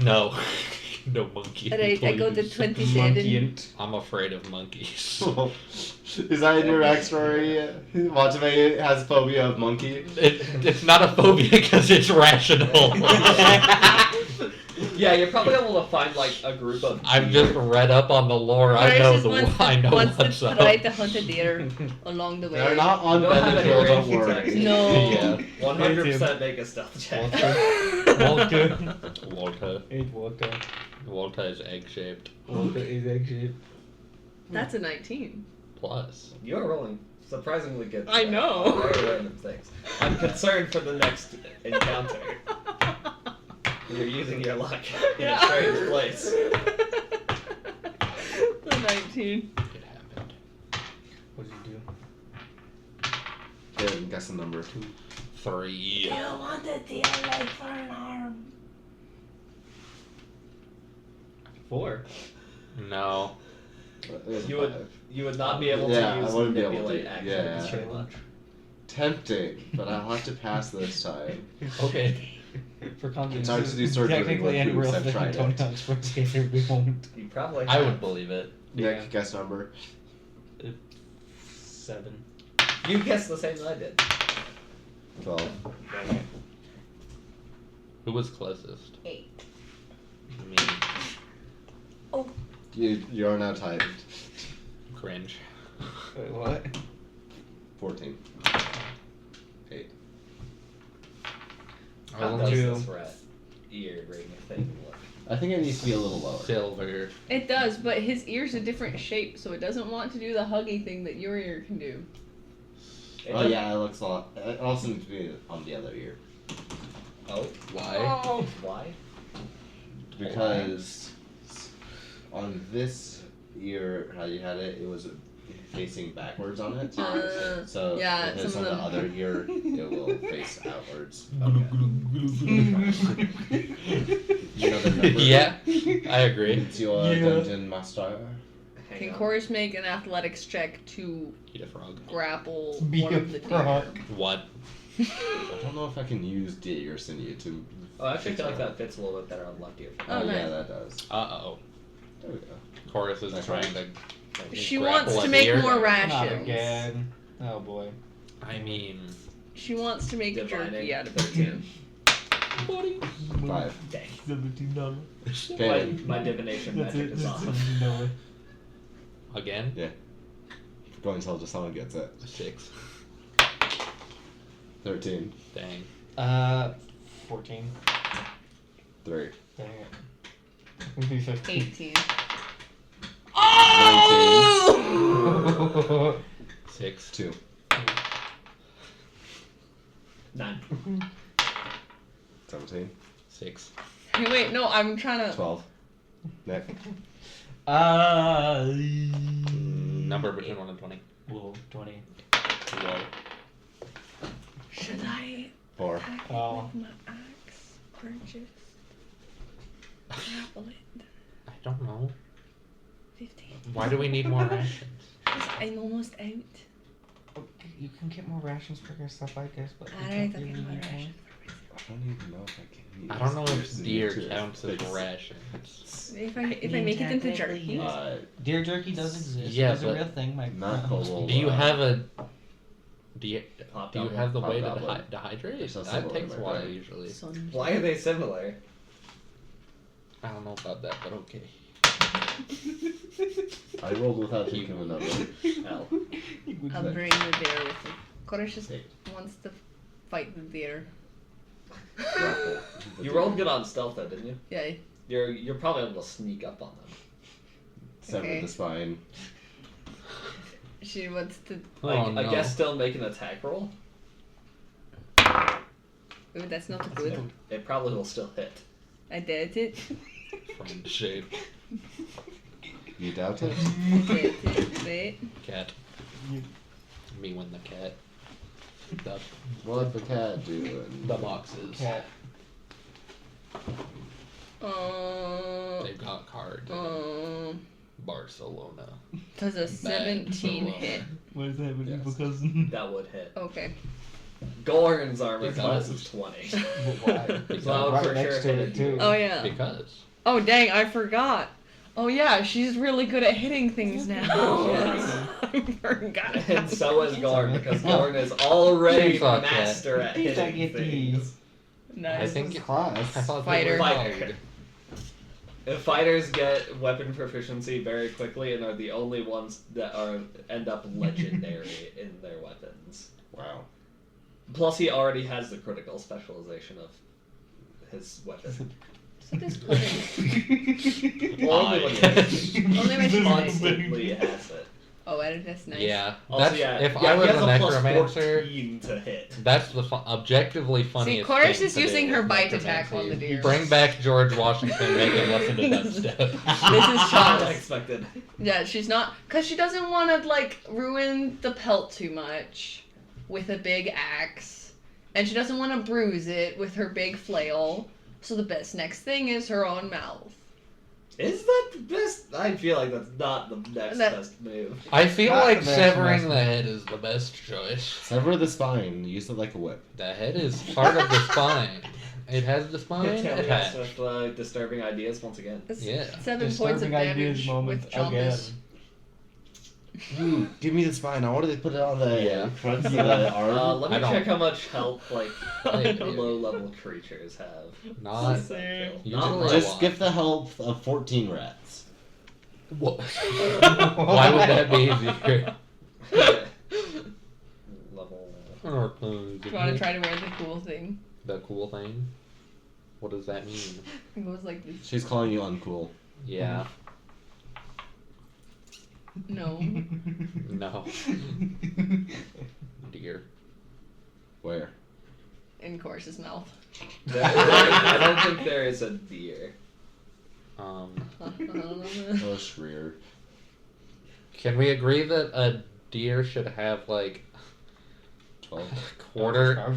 No. No monkey. Alright, I go to please. 27. I'm afraid of monkeys. Is that in your backstory? Watame has phobia of monkey. It's not a phobia because it's rational. Yeah, you're probably able to find like a group of. I've just read up on the lore. I know Versus I know wants what's to up. try to hunt a deer along the way. They're not on You don't have any Benadryl, don't range worry. attacks. No. Yeah. 100% make a stealth check. Walter. Walter is egg-shaped. Walter is actually. That's a 19. Plus. You're rolling surprisingly good. I today. know. Very random things. I'm concerned for the next encounter. You're using your luck in a strange place. The 19. It happened. What did you do? Yeah, guess the number. 3. You want a deer leg for an arm? 4. No. You would not be able Yeah, to I use wouldn't be able manipulate to, actions yeah. very much. Tempting, but I'll have to pass this time. Okay. For context, It's hard to do surgery technically with any real boots, I've thing tried don't it. touch for skater we won't. You probably I would believe it. Nick, guess number. 7. You guessed the same that I did. 12. Who was closest? 8. Me. You are now tied. Cringe. Wait, what? 14. 8. How does this rat earring thing look? I think it needs to be a little lower. Silver. It does, but his ear's a different shape, so it doesn't want to do the huggy thing that your ear can do. Oh yeah, it looks a lot. It also needs to be on the other ear. Oh. Why? Oh. Why? Because on this ear, how you had it, it was facing backwards on it. So yeah, if it's some on of the them. other ear, it will face outwards. You know the number? Yeah, I agree. It's your dungeon master. Can Chorus make an athletics check to Eat a frog. grapple Be one a of the frog. deer? What? I don't know if I can use deer sinew to. Oh, I actually feel like that fits a little bit better on left ear. Oh, nice. Yeah, that does. Uh-oh. There we go. Chorus is That's trying right. to. She grapple wants to a make deer. more Not rations. again. Oh boy. I mean, She wants to make Divining. jerky out of the deer. 5. Dang. $17. Okay. My divination magic is off. $17. again? Yeah. Go until someone gets it. 6. 13. Dang. 14. 3. Dang it. Would be 15. 18. 19. 6. 2. 9. 17. 6. Hey, wait, no, I'm trying to. 12. Nick. Number between 1 and 20. Well, 20. Low. Should I 4. attack it Oh. with my axe or just grapple it? I don't know. 15. Why do we need more rations? 'Cause I'm almost out. You can get more rations for yourself, I guess, but you Alright, don't okay, really more need more. rations. I don't even know if I can use I don't know if sinew deer to counts as fix- rations. If I make it into jerky. Deer jerky does exist. Yeah, it's a but real thing, my Not the little. Do you have a? Do you Hobgoblin. have the way to Hobgoblin. dehydrate? They're so That similar, takes a right? while usually. Why are they similar? I don't know about that, but okay. I rolled without thinking of a number. Hell. I'll bring the deer with me. Koresh just wants to fight the deer. Grapple. You rolled good on stealth though, didn't you? Yeah. You're probably able to sneak up on them. Sever Okay. the spine. She wants to. Like, Oh, no. I guess still make an attack roll. Ooh, that's not good. It probably will still hit. I did it. Friendship. You doubt it? I did it. Wait. Cat. Me when the cat. The, What the cat doing? the boxes. Cat. They've got cards. Barcelona. Does a 17 hit? What is that? What Yes. evil cousin? That would hit. Okay. Gorn's armor Because- class is 20. Why? So I would Right for next sure to hit it, it. too. Oh yeah. Because. Oh dang, I forgot. Oh yeah, she's really good at hitting things now. Yes. I forgot. And so is Gorn, because Gorn is already Chainsaw cat. master at hitting Spaghetti. things. I Nice. think. I Class. thought Fighter. they were Fighter. called- If fighters get weapon proficiency very quickly and are the only ones that end up legendary in their weapons. Wow. Plus, he already has the critical specialization of his weapon. So this pudding. Only when he Only when she's constantly has it. Oh, that's nice. Yeah. Also, That's, yeah, if yeah, I he was has a a plus necromancer, 14 to hit. that's the objectively funniest See, Chorus thing is to using do her with bite attack on the necromancy. deer. Bring back George Washington, make him listen to dubstep. This is Not Sean. expected. Yeah, she's not, cause she doesn't want to like ruin the pelt too much with a big axe, and she doesn't want to bruise it with her big flail. So the best next thing is her own mouth. Is that the best? I feel like that's not the next That- best move. I feel Not like the best severing method. the head is the best choice. Sever the spine. Use it like a whip. The head is part of the spine. It has the spine. It Telios has. with disturbing ideas once again. That's Yeah. 7 points of Disturbing ideas damage moment with Jonas. Ooh, give me the spine. I wanted to put it on the Yeah. front of the arm. Let I me don't- check how much health like I- low-level creatures have. Not. Not You not just a lot. Just give the health of 14 rats. What? Why would that be easier? Level. Do you want to try to wear the cool thing? The cool thing? What does that mean? It goes like this. She's calling you uncool. Yeah. No. No. Dear. Where? In Chorus's mouth. I don't think there is a deer. Oh, Shreer. Can we agree that a deer should have like 12. quarter,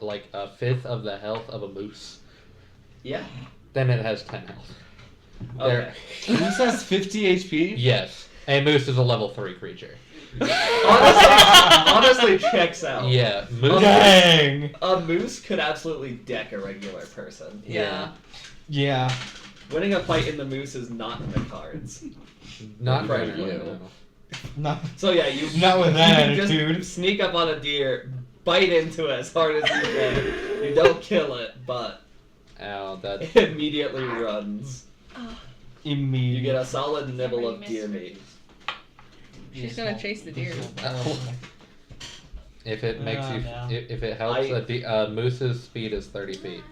like a fifth of the health of a moose? Yeah. Then it has 10 health. Okay. Moose has 50 HP? Yes. A moose is a level 3 creature. Honestly, checks out. Yeah. Moose. Dang! A moose could absolutely deck a regular person. Yeah. Yeah. Winning a fight in the moose is not in the cards. Not For right you. Not, So yeah, you not with that you just attitude. sneak up on a deer, bite into it as hard as you can. You don't kill it, but Ow, that's... it immediately runs. You Immediately. get a solid nibble of deer meat. She's gonna chase the deer. If it makes you... no. If it helps, a moose's speed is 30 feet.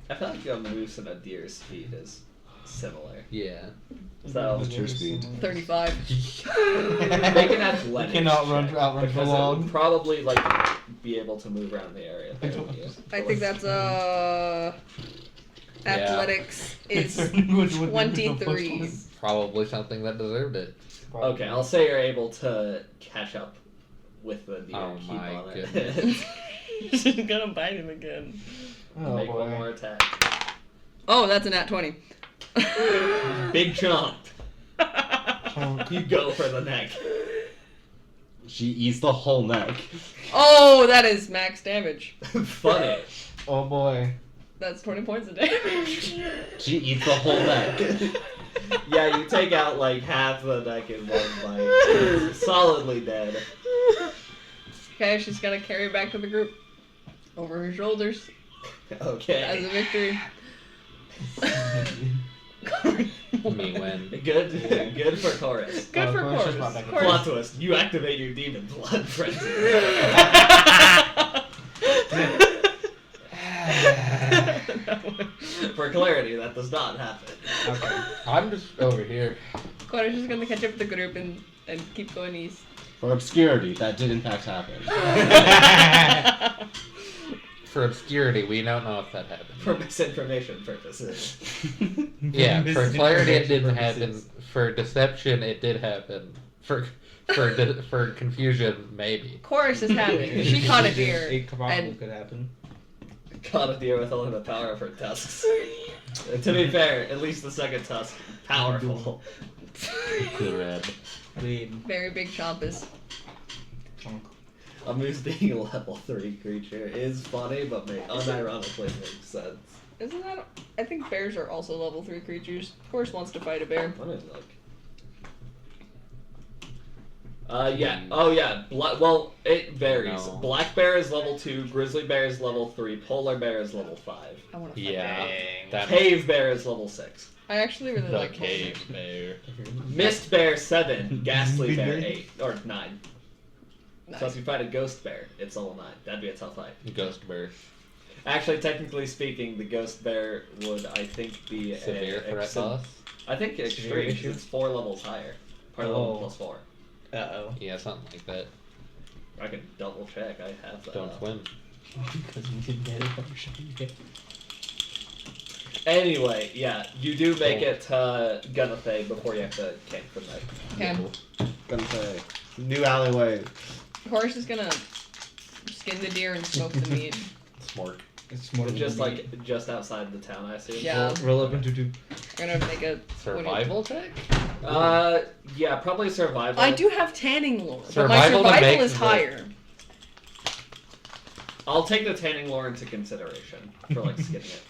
I feel like a moose and a deer's speed is similar. Yeah. So What's your speed? 35. make an athletics. You cannot outrun for because it long. would probably like be able to move around the area. There with you. I think that's athletics is Which would be the 23. first Probably something that deserved it. one. Okay, I'll say you're able to catch up with the deer. Oh and keep my on goodness. it. She's gonna bite him again. Oh Make one boy. more attack. Oh, that's a nat 20. Big chomp. Oh, You go for the neck. She eats the whole neck. Oh, that is max damage. Funny. oh boy. That's 20 points of damage. She eats the whole neck. Yeah, you take out like half the neck in one bite. It's solidly dead. Okay, she's gonna carry it back to the group. Over her shoulders. As Okay. a victory. Me win. Good for chorus. Good for Chorus just brought Chorus. back a Chorus. Plot twist: you activate your demon blood frenzy. For clarity, that does not happen. Okay. I'm just over here. Chorus is gonna catch up with the group and keep going east. For obscurity, that did in fact happen. For obscurity, we don't know if that happened. For misinformation purposes. Yeah, for clarity, it didn't happen. For deception, it did happen. For confusion, maybe. Chorus is happy. She caught a deer. It probably And could happen. Caught a deer with only the power of her tusks. To be fair, at least the second tusk, powerful. Red. I mean, very big chompus. chunk. A moose being a level 3 creature is funny, but unironically makes sense. Isn't that? I think bears are also level 3 creatures. Chorus wants to fight a bear. Let me look. Yeah. Oh, yeah. Well, it varies. No. Black bear is level 2, grizzly bear is level 3, polar bear is level 5. I want to fight. Yeah. That Cave bear is level 6. I actually really the like cave bear. Mist bear 7, ghastly bear 8, or 9. Nice. So if you fight a ghost bear, it's level 9. That'd be a tough fight. Ghost bear. Actually, technically speaking, the ghost bear would, I think, be Severe threat to us? I think extreme, issue? because it's 4 levels higher. Per level Oh. plus 4. Uh-oh. Yeah, something like that. I can double check. I have that. Don't swim. Because you didn't get it. I'm sure you did. Anyway, yeah, you do make it to Gunathay before you have to camp for the night. Okay. Gonna say. New alleyway. Chorus is gonna skin the deer and smoke the meat. Smork. It's more than Just me. like just outside the town, I assume. Yeah. Roll up into 2. I'm gonna make a Survival check? Yeah, probably survival. I do have tanning lore, but my Survival to survival make is the- higher. I'll take the tanning lore into consideration for like skinning it.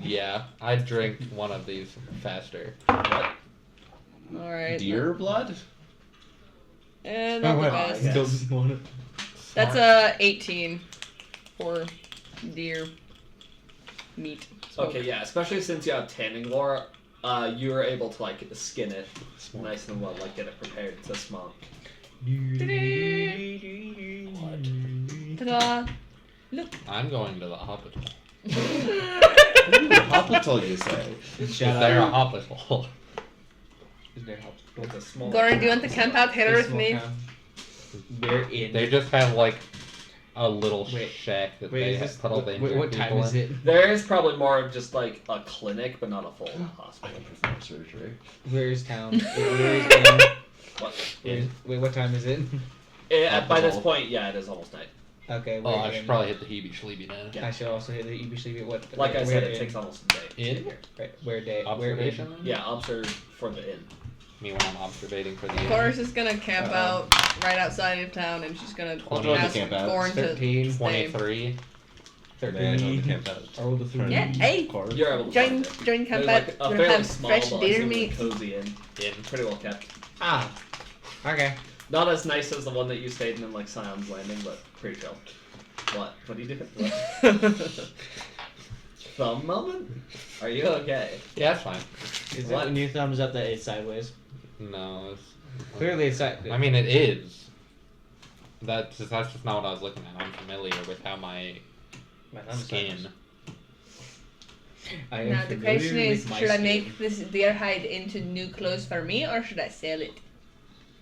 Yeah, I'd drink one of these faster. What? Alright. Deer blood? And not the well, best. yeah. Doesn't want it. That's a 18 for deer meat. smoke. Okay, yeah, especially since you have tanning lore, You were able to like skin it nice and well, like get it prepared to smoke. Ta-da! I'm going to the hospital. Hospital, you say? Is there a hospital? Is there help? It's a small. Goran, do you want to camp out here with me? We're in. They just have like a little Wait. shack that Wait, they is this, put all the what injured time people is in. it? There is probably more of just like a clinic, but not a full I hospital. can perform surgery. Where is town? Where is in? What? Wait, what time is it? By this point, yeah, it is almost night. Okay, Oh, we're I in. should probably hit the Hebe Schleeby now. I should also hit the EB Sleepy. What? Like I where said, it in? takes almost a day. to In? get here. Right, where day? Observation? Where then? Yeah, observe for the inn. Me when I'm observating for the inn. Chorus is gonna camp Uh-oh. out right outside of town, and she's gonna I'll join the ask camp out. Goran to 13, stay. 23. 13. camp out. I rolled a 3. Yeah, hey, Court. You're able to join find it. join camp There's out. like a We're gonna fairly have small, fresh but deer like meat. cozy inn. Pretty well kept. Ah. Okay. Not as nice as the one that you stayed in like Scion's Landing, but pretty chill. What? What are you doing? What? Thumb moment? Are you okay? Yeah, that's fine. Is What? it when you thumbs up that it's sideways? No, it's... Clearly it's sideways. I mean, it is. That's just not what I was looking at. I'm familiar with how my my thumb's skin. sideways. I am Now the familiar question is, with my should I skin. make this deer hide into new clothes for me, or should I sell it?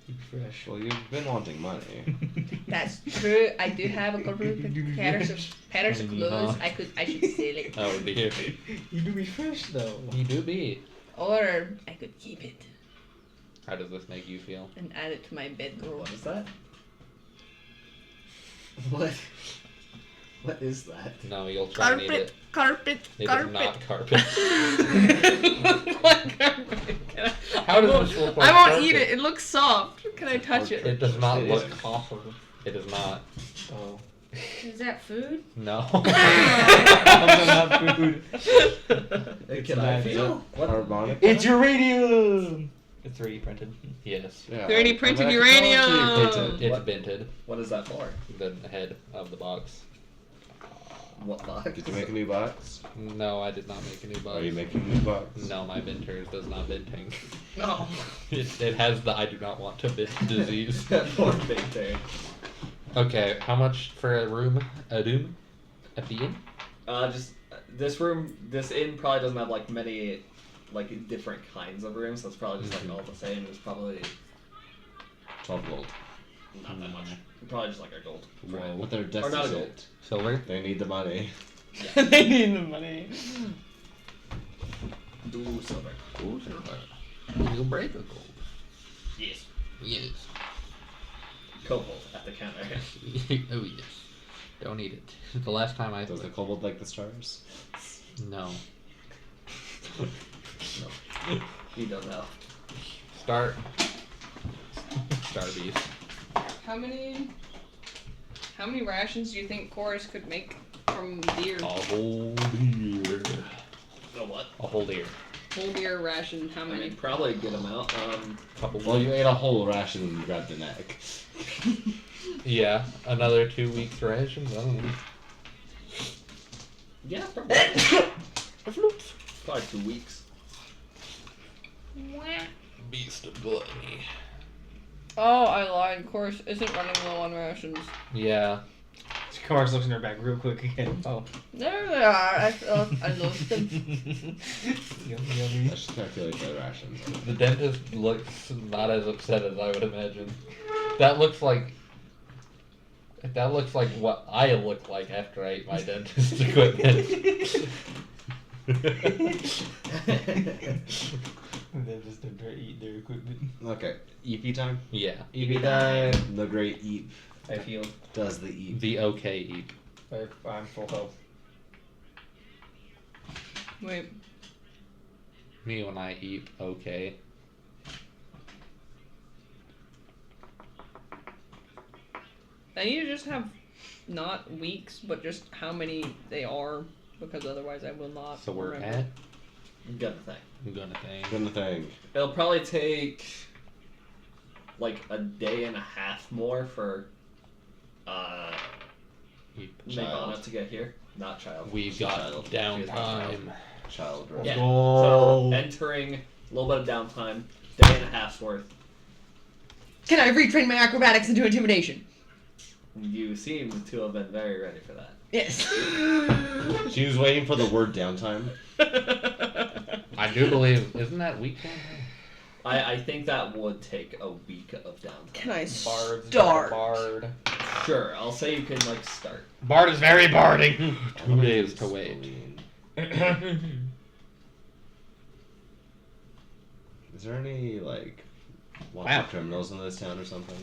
Keep fresh. Well, you've been wanting money. That's true. I do have a couple of pairs of clothes. I should sell it, That would be here. You do be fresh though. You do be. or I could keep it How does this make you feel? and add it to my bedroom. What is that? What? What is that? No, you'll try and eat it. Carpet, It carpet. is not carpet. Look like carpet. How does this look like I won't carpet? eat it. It looks soft. Can I touch it? It does not It look is. copper. It is not. Oh. Is that food? No. Also not food. Can I feel? What? Harmonic. It's uranium! It's 3D printed. Yes. Yeah, 3D printed I'm uranium. It's What? vented. What is that for? The head of the box. What box? Did you make a new box? No, I did not make a new box. Are you making a new box? No, my venters does not venting. No. It has the I do not want to vent disease. Poor big thing. Okay, how much for a room? A room? At the inn? Just this room, this inn probably doesn't have like many, like different kinds of rooms. So it's probably just like all the same. It's probably 12 gold. not that much. Probably just like a gold. Well, what they're Or not a gold. destitute. Silver? They need the money. They need the money. Do silver. Oh, silver. You break a gold. Yes. Yes. Kobold at the counter. Oh, yes. Don't eat it. The last time I... Does the kobold like the stars? No. No. You don't know. Star beast. How many rations do you think Chorus could make from deer? A whole deer. A what? A whole deer. Whole deer ration, how I many? mean, probably a good amount. Couple Well, you ate a whole ration and you grabbed the neck. Yeah, another 2 weeks rations. I don't know. Yeah, probably. Probably 2 weeks. Beast of gluttony. Oh, I lied. Chorus isn't running low on rations. Yeah. Cars looks in her bag real quick again. Oh. There they are. I lost them. Yummy. I should calculate the rations. The dentist looks not as upset as I would imagine. That looks like what I look like after I ate my dentist equipment. They just did eat their equipment. Okay, EP time? Yeah. EP time. The great Eep I feel. does the Eep. The okay eat. I'm full health. Wait. Me when I eat okay. I need to just have not weeks, but just how many they are, because otherwise I will not. So we're remember. at Got the thing. I'm gonna think. Gonna think. It'll probably take like a day and a half more for Eep. Megana to get here. Not child. We've got Child. downtime. child, right? Yeah. Oh. So entering a little bit of downtime, day and a half's worth. Can I retrain my acrobatics into intimidation? You seem to have been very ready for that. Yes. She was waiting for the word downtime. I do believe, isn't that week one? I think that would take a week of downtime. Can I Bard's start? Bard. Sure, I'll say you can like start. Bard is very barding. 2 days to wait. Is there any like Wow. criminals in this town or something?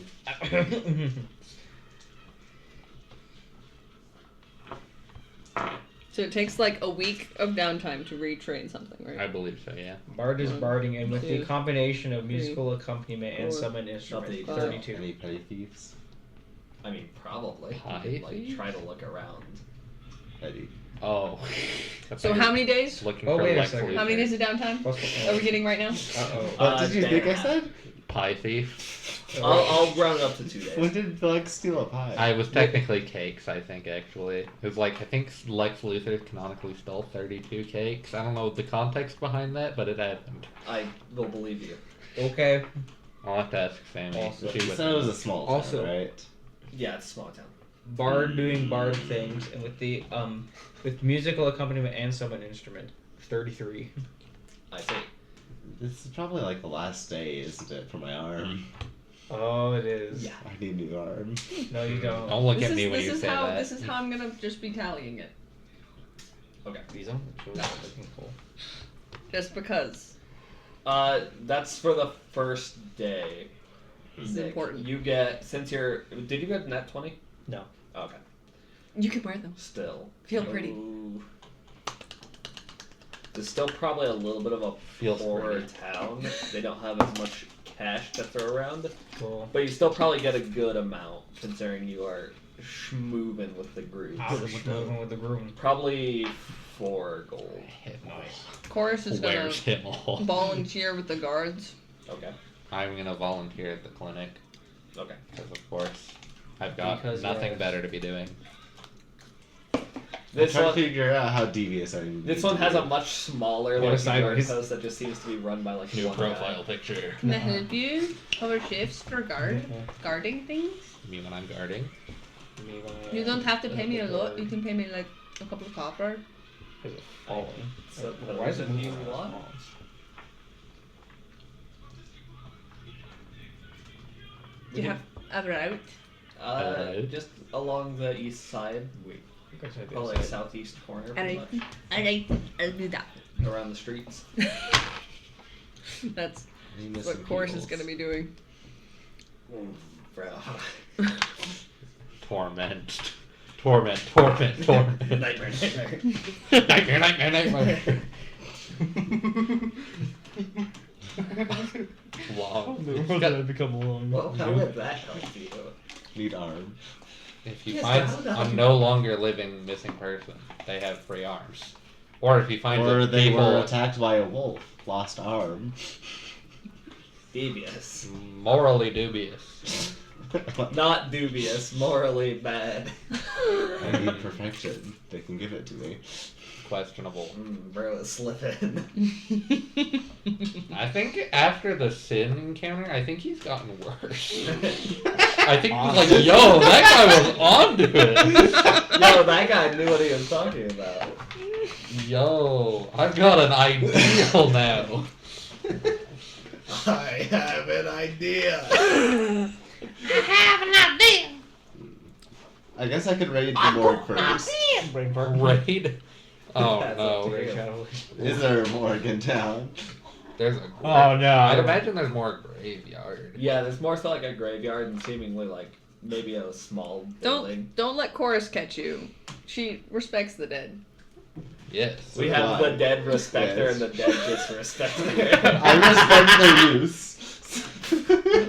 So it takes like a week of downtime to retrain something, right? I believe so, yeah. Bard is 1, barding, and with 2, the combination of 3, musical accompaniment and 4, summon instrument, Update. 32. Any petty thieves? I mean, probably. Hi, You could, like thief? try to look around. Petty. Oh. So how many days? Looking Oh, for wait a Lex second. Luthor. How many days of downtime are we getting right now? Uh-oh. What did you day think and I a half. said? Pie thief. I'll round it up to 2 When days. did Lex steal a pie? I was technically cakes, I think, actually. It was like, I think Lex Luthor canonically stole 32 cakes. I don't know the context behind that, but it happened. I will believe you. Okay. I'll have to ask Sammy. Also- She You would said it was a small town, Also- right? Yeah, it's a small town. Bard doing bard things, and with the with musical accompaniment and summon instrument, 33. I see. This is probably like the last day, isn't it, for my arm? Oh, it is. Yeah. I need a new arm. No, you don't. Don't look This at is, me when this you is say how that. this is how I'm gonna just be tallying it. Okay. These are looking cool. Just because. That's for the first day. This is Nick, important. You get, since you're, did you get net 20? No. Okay. You can wear them. Still. Feel pretty. Ooh. There's still probably a little bit of a Feels poorer pretty. town. They don't have as much cash to throw around. Cool. But you still probably get a good amount, considering you are schmoovin' with the group. Moving with the groom. Probably 4 gold. Chorus is gonna Where's him all? volunteer with the guards. Okay. I'm gonna volunteer at the clinic, Okay. because of course, I've got Because, nothing yeah. better to be doing. I'm This trying one, to figure out how devious I need this to one has be. a much smaller Or like sideways. post that just seems to be run by like New one profile guy. picture. Can I help you? Cover shifts for guarding things? Me when I'm guarding. You don't have to pay me a lot. You can pay me like a couple of copper. Is it falling? So Why is it you moving? want? Do you have a route? Just along the east side, Wait. You guys have the probably other like side. southeast corner, pretty Alright. much, Alright, I'll do that. around the streets. That's Any missing what Chorus is peoples? gonna be doing. Bro. Torment. Torment, torment, torment. Nightmare, nightmare. Nightmare, nightmare, nightmare. Long. It's gotta become long. Well, how would that help you? Need arm. If you Yes, find but how a do you- no longer living missing person, they have free arms. Or if you find Or that they people were attacked by a wolf. Lost arm. Devious. morally dubious. Not dubious, morally bad. I need perfection. They can give it to me. Questionable. Bro is slipping. I think after the Sin encounter, I think he's gotten worse. I think he's like, yo, that guy was onto it. Yo, that guy knew what he was talking about. Yo, I've got an ideal now. I have an idea. I have an idea. I guess I could raid the morgue first. Brain part. Raid? Oh That's no. up to you. Is there a morgue in town? There's a Oh no. I'd imagine there's more graveyard. Yeah, there's more so like a graveyard and seemingly like maybe a small building. Don't let Chorus catch you. She respects the dead. Yes. We have the dead respect her Yes. and the dead disrespect her. I respect their use.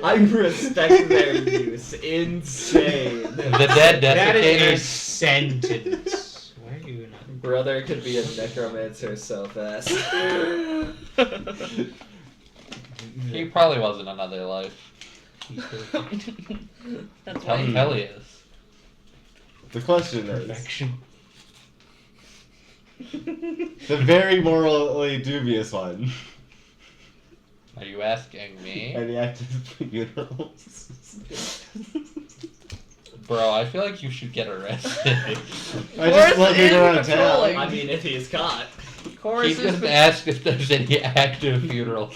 I respect their use. Insane. The dead That is a defecators. sentence. Why are you not? Brother could be a necromancer so fast. He probably was in another life. That's Tell right. Telios. The question is, Perfection. The very morally dubious one. Are you asking me? Any active funerals? Bro, I feel like you should get arrested. I just looking around town. I mean, if he's caught. He just asked if there's any active funerals.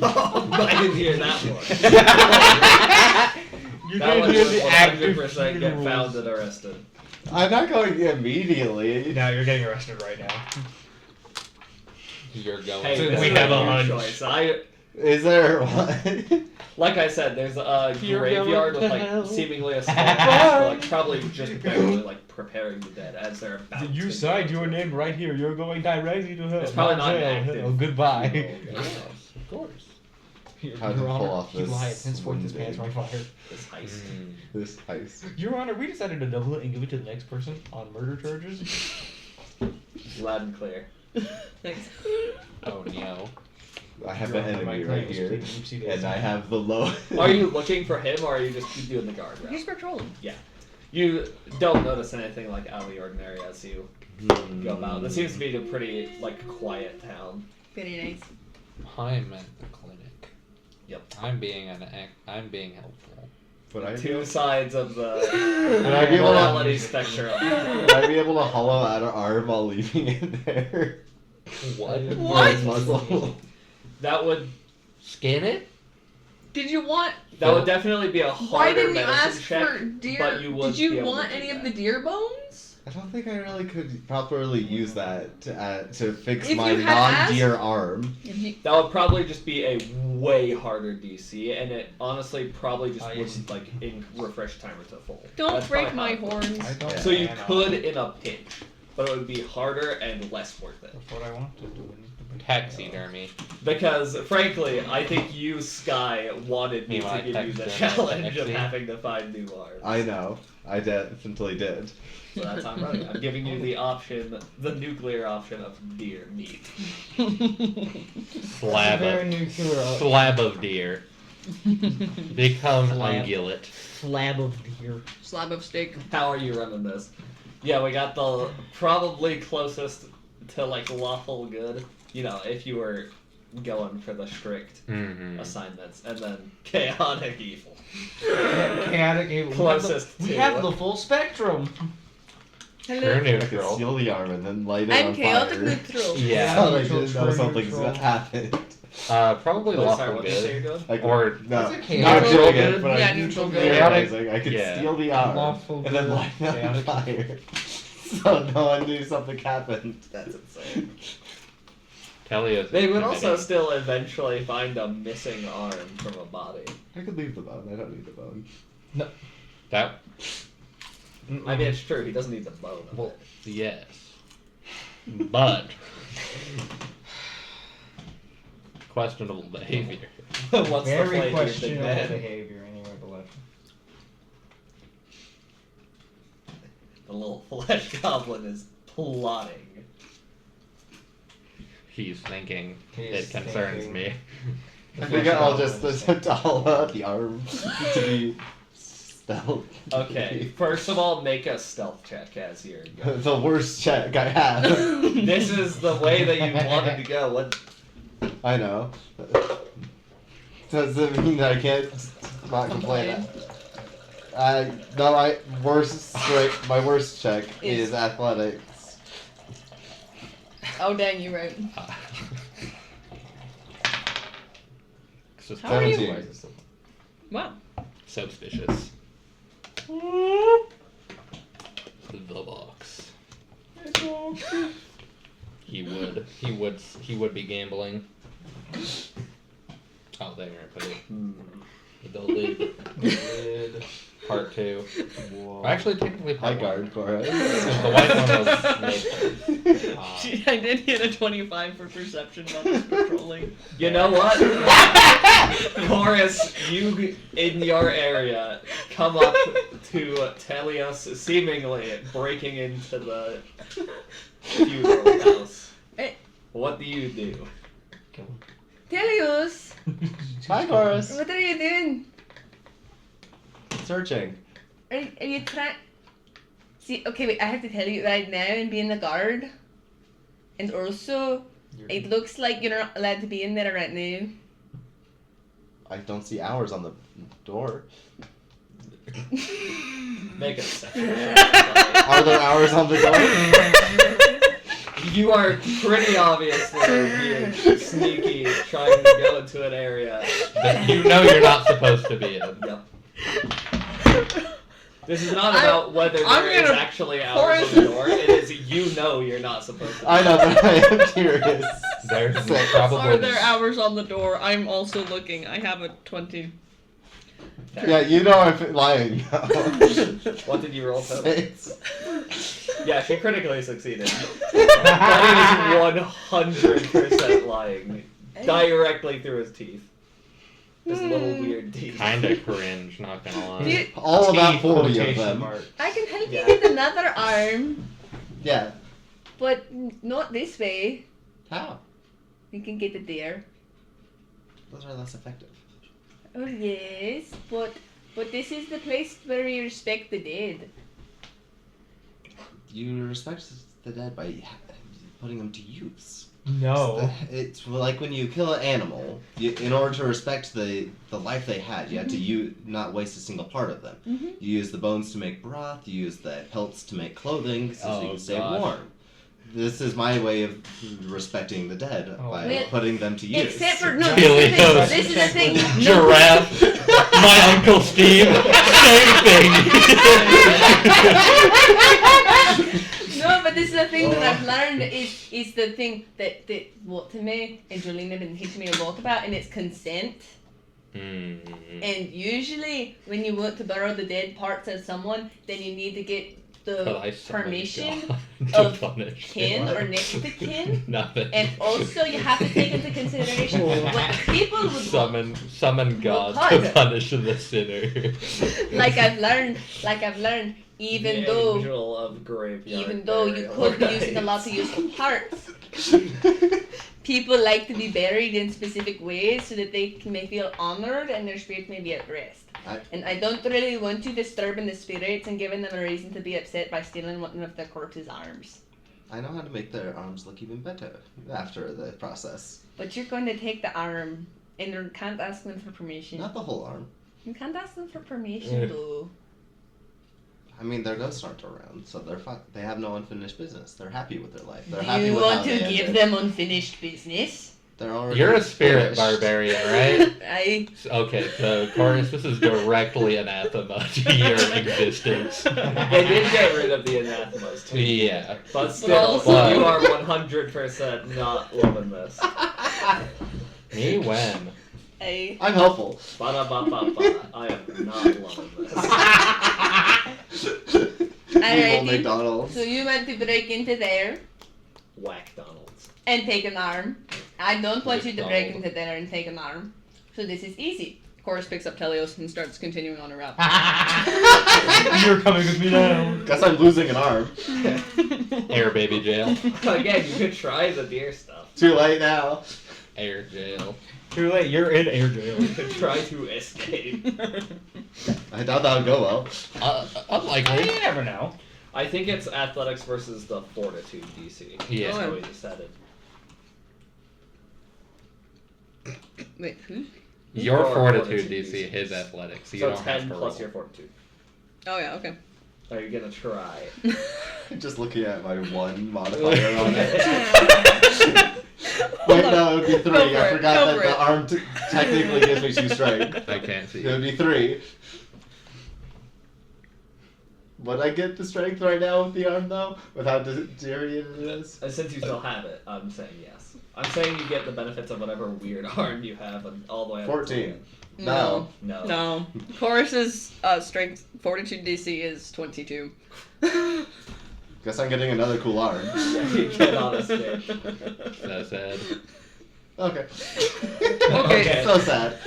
Oh, I didn't hear that one. You That one can hear would the active 100% get found and arrested. I'm not going immediately. No, you're getting arrested right now. You're going. Hey, So this we is have a your hunch. choice. Is there what? Like I said, there's a You're graveyard going with to hell. like seemingly a small house, like probably just barely like preparing the dead as they're about You to signed go your to- name right here. You're going directly to hell. It's probably not an jail. active Hell, goodbye. funeral. Of course. How to Your pull Honor, off he this lied. Henceforth, his wounding. pants are on fire. This heist. This heist. Your Honor, we decided to double it and give it to the next person on murder charges. Loud and clear. Thanks. Oh no. I have Your an Honor, my enemy claim right is here, pleading oopsie daisy. and I have the low. Are you looking for him, or are you just doing the guard route? He's patrolling. You don't notice anything like out of the ordinary as you go about. This seems to be a pretty like quiet town. Very nice. I'm at the clinic. Yep. I'm being helpful. Would I be Two able, sides of the would I be able morality to? spectrum. Would I be able to hollow out an arm while leaving it there? What? For his muzzle. That would Skin it? Did you want? that would definitely be a Why harder didn't you medicine ask check. for deer? but you would Did you be able want to do any of that. the deer bones? I don't think I really could properly use that to fix If my you had non-deer arm. That would probably just be a way harder DC, and it honestly probably just wouldn't like refresh timer to full. Don't That's break probably my how it works. horns. I don't So you plan on could it. in a pinch, but it would be harder and less worth it. That's what I want to do. Taxidermy. Because frankly, I think you, Sky, wanted me You to want give you the taxidermy challenge of taxi? having to find new arms. I know. I definitely did. So that's how I'm running. I'm giving you the option, the nuclear option of deer meat. Slab Very of, nuclear. slab of deer. Become Slab. ungulate. Slab of deer. Slab of steak. How are you running this? Yeah, we got the probably closest to like lawful good. You know, if you were going for the strict Mm-hmm. assignments, and then chaotic evil. Chaotic evil. Closest We to have the full spectrum. You're Hello. I could neutral. steal the arm and then light it I'm on chaotic fire. neutral. Yeah. So they Neutral, didn't know true something's neutral. happened. Probably Wait, sorry, lawful what did you say you're good. doing? I could, Or no, Is it not chaotic? doing Neutral it, but Yeah, I'm neutral good. realizing I could Yeah. steal the arm Lawful and then good, light it on chaotic. fire. So no one knew something happened. That's insane. Telios. They would also committing. still eventually find a missing arm from a body. I could leave the bone. I don't need the bone. That. I mean, it's true. He doesn't need the bone. Of Well, it. yes. But. Questionable behavior. What's the Very flavor of the questionable man? behavior, anyway, below. The little flesh goblin is plotting. He's thinking. He's it concerns thinking. me. I think I'll just attempt to hollow out the arm to be stealth. Okay, first of all, make a stealth check as you're going. The worst check I have. This is the way that you wanted to go. What? I know. Does it mean that I can't not complain? No, my worst check is athletics. Oh dang, you right. It's just How are you? 17. Wow. suspicious. The box. He would be gambling. Oh, there, I put it. The lid. Part 2. Whoa. Actually, technically, High part 1. guard for us. The white one was made. I did hit a 25 for perception while I was patrolling. You know what? Chorus, you in your area come up to Telios, seemingly breaking into the funeral house. Hey. What do you do? Telios, Hi, Chorus. what are you doing? Searching. Are you trying? See, okay, wait. I have to tell you right now and be in the guard. And also, it looks like you're not allowed to be in there right now. I don't see hours on the door. Make a second. Are there hours on the door? You are pretty obviously being sneaky, trying to go into an area that you know you're not supposed to be in. Yep. This is not about whether there is actually hours on the door. It is you know you're not supposed to. I know, but I am curious. There's Are probably. there hours on the door? I'm also looking. I have a 20. Yeah, you know I'm lying now. What did you roll? Six. Yeah, she critically succeeded. That is 100% lying. Directly through his teeth. His little weird teeth. Kinda cringe, not gonna lie. All about 40 of Quotation them. mark. I can help Yeah. you with another arm, Yeah. but not this way. How? You can get it there. Those are less effective. Oh yes, but this is the place where we respect the dead. You respect the dead by putting them to use. No. It's like when you kill an animal, in order to respect the life they had, you had to not waste a single part of them. Mm-hmm. You use the bones to make broth, you use the pelts to make clothing so you can stay gosh. warm. This is my way of respecting the dead by Well, putting them to use. Except for no, Telios. this is the thing. Giraffe. My Uncle Steve. Same thing. No, but this is the thing that I've learned is the thing that Watame and Jolene have been teaching me a lot about, and it's consent. And usually, when you want to borrow the dead parts of someone, then you need to get the permission of kin or next to kin. Nothing. And also, you have to take into consideration what people would want. Summon God Well, to punish the sinner. Like I've learned, even The though angel of graveyard even though you burial. could be using a lot of useful parts, people like to be buried in specific ways so that they may feel honored and their spirit may be at rest. And I don't really want you disturbing the spirits and giving them a reason to be upset by stealing one of their corpse's arms. I know how to make their arms look even better after the process. But you're going to take the arm and you can't ask them for permission. Not the whole arm. You can't ask them for permission though. I mean, their ghosts aren't around, so they're fine. They have no unfinished business. They're happy with their life. They're Do happy you with want how to they give ended. them unfinished business? They're already You're a spirit finished. barbarian, right? Okay, so Chorus, this is directly anathema to your existence. They did get rid of the anathemas too. Yeah. But still, But- you are 100% not loving this. Me when? I'm helpful. Ba-da-ba-ba-ba. I am not loving this. Evil Alrighty. McDonald's. So you want to break into there Whack Donald's. and take an arm. I don't want you to break McDonald. into there and take an arm. So this is easy. Chorus picks up Telios and starts continuing on her route. You're coming with me now. Guess I'm losing an arm. Air baby jail. Again, you could try the deer stuff. Too late now. Air jail. Too late, you're in air jail. You could try to escape. I doubt that would go well. Unlikely. You never know. I think it's athletics versus the fortitude DC. Yeah. That's how we decided. Wait, who? Your Your fortitude fortitude DC, DC. his athletics. So you So don't have 10 to plus roll. your fortitude. Oh yeah, okay. Are you gonna try? Just looking at my one modifier on it. Hold Wait, on. no, it would be 3. Go for I it, forgot go that for the it. arm technically gives me 2 strength. I can't see. It would be 3. Would I get the strength right now with the arm, though? With how deteriorated it is? Since you still have it, I'm saying yes. I'm saying you get the benefits of whatever weird arm you have and all the way up 14. to No. No. No. Chorus's strength fortitude DC is 22. Guess I'm getting another cool arm. Yeah, you cannot escape. So sad. Okay. Okay. So sad.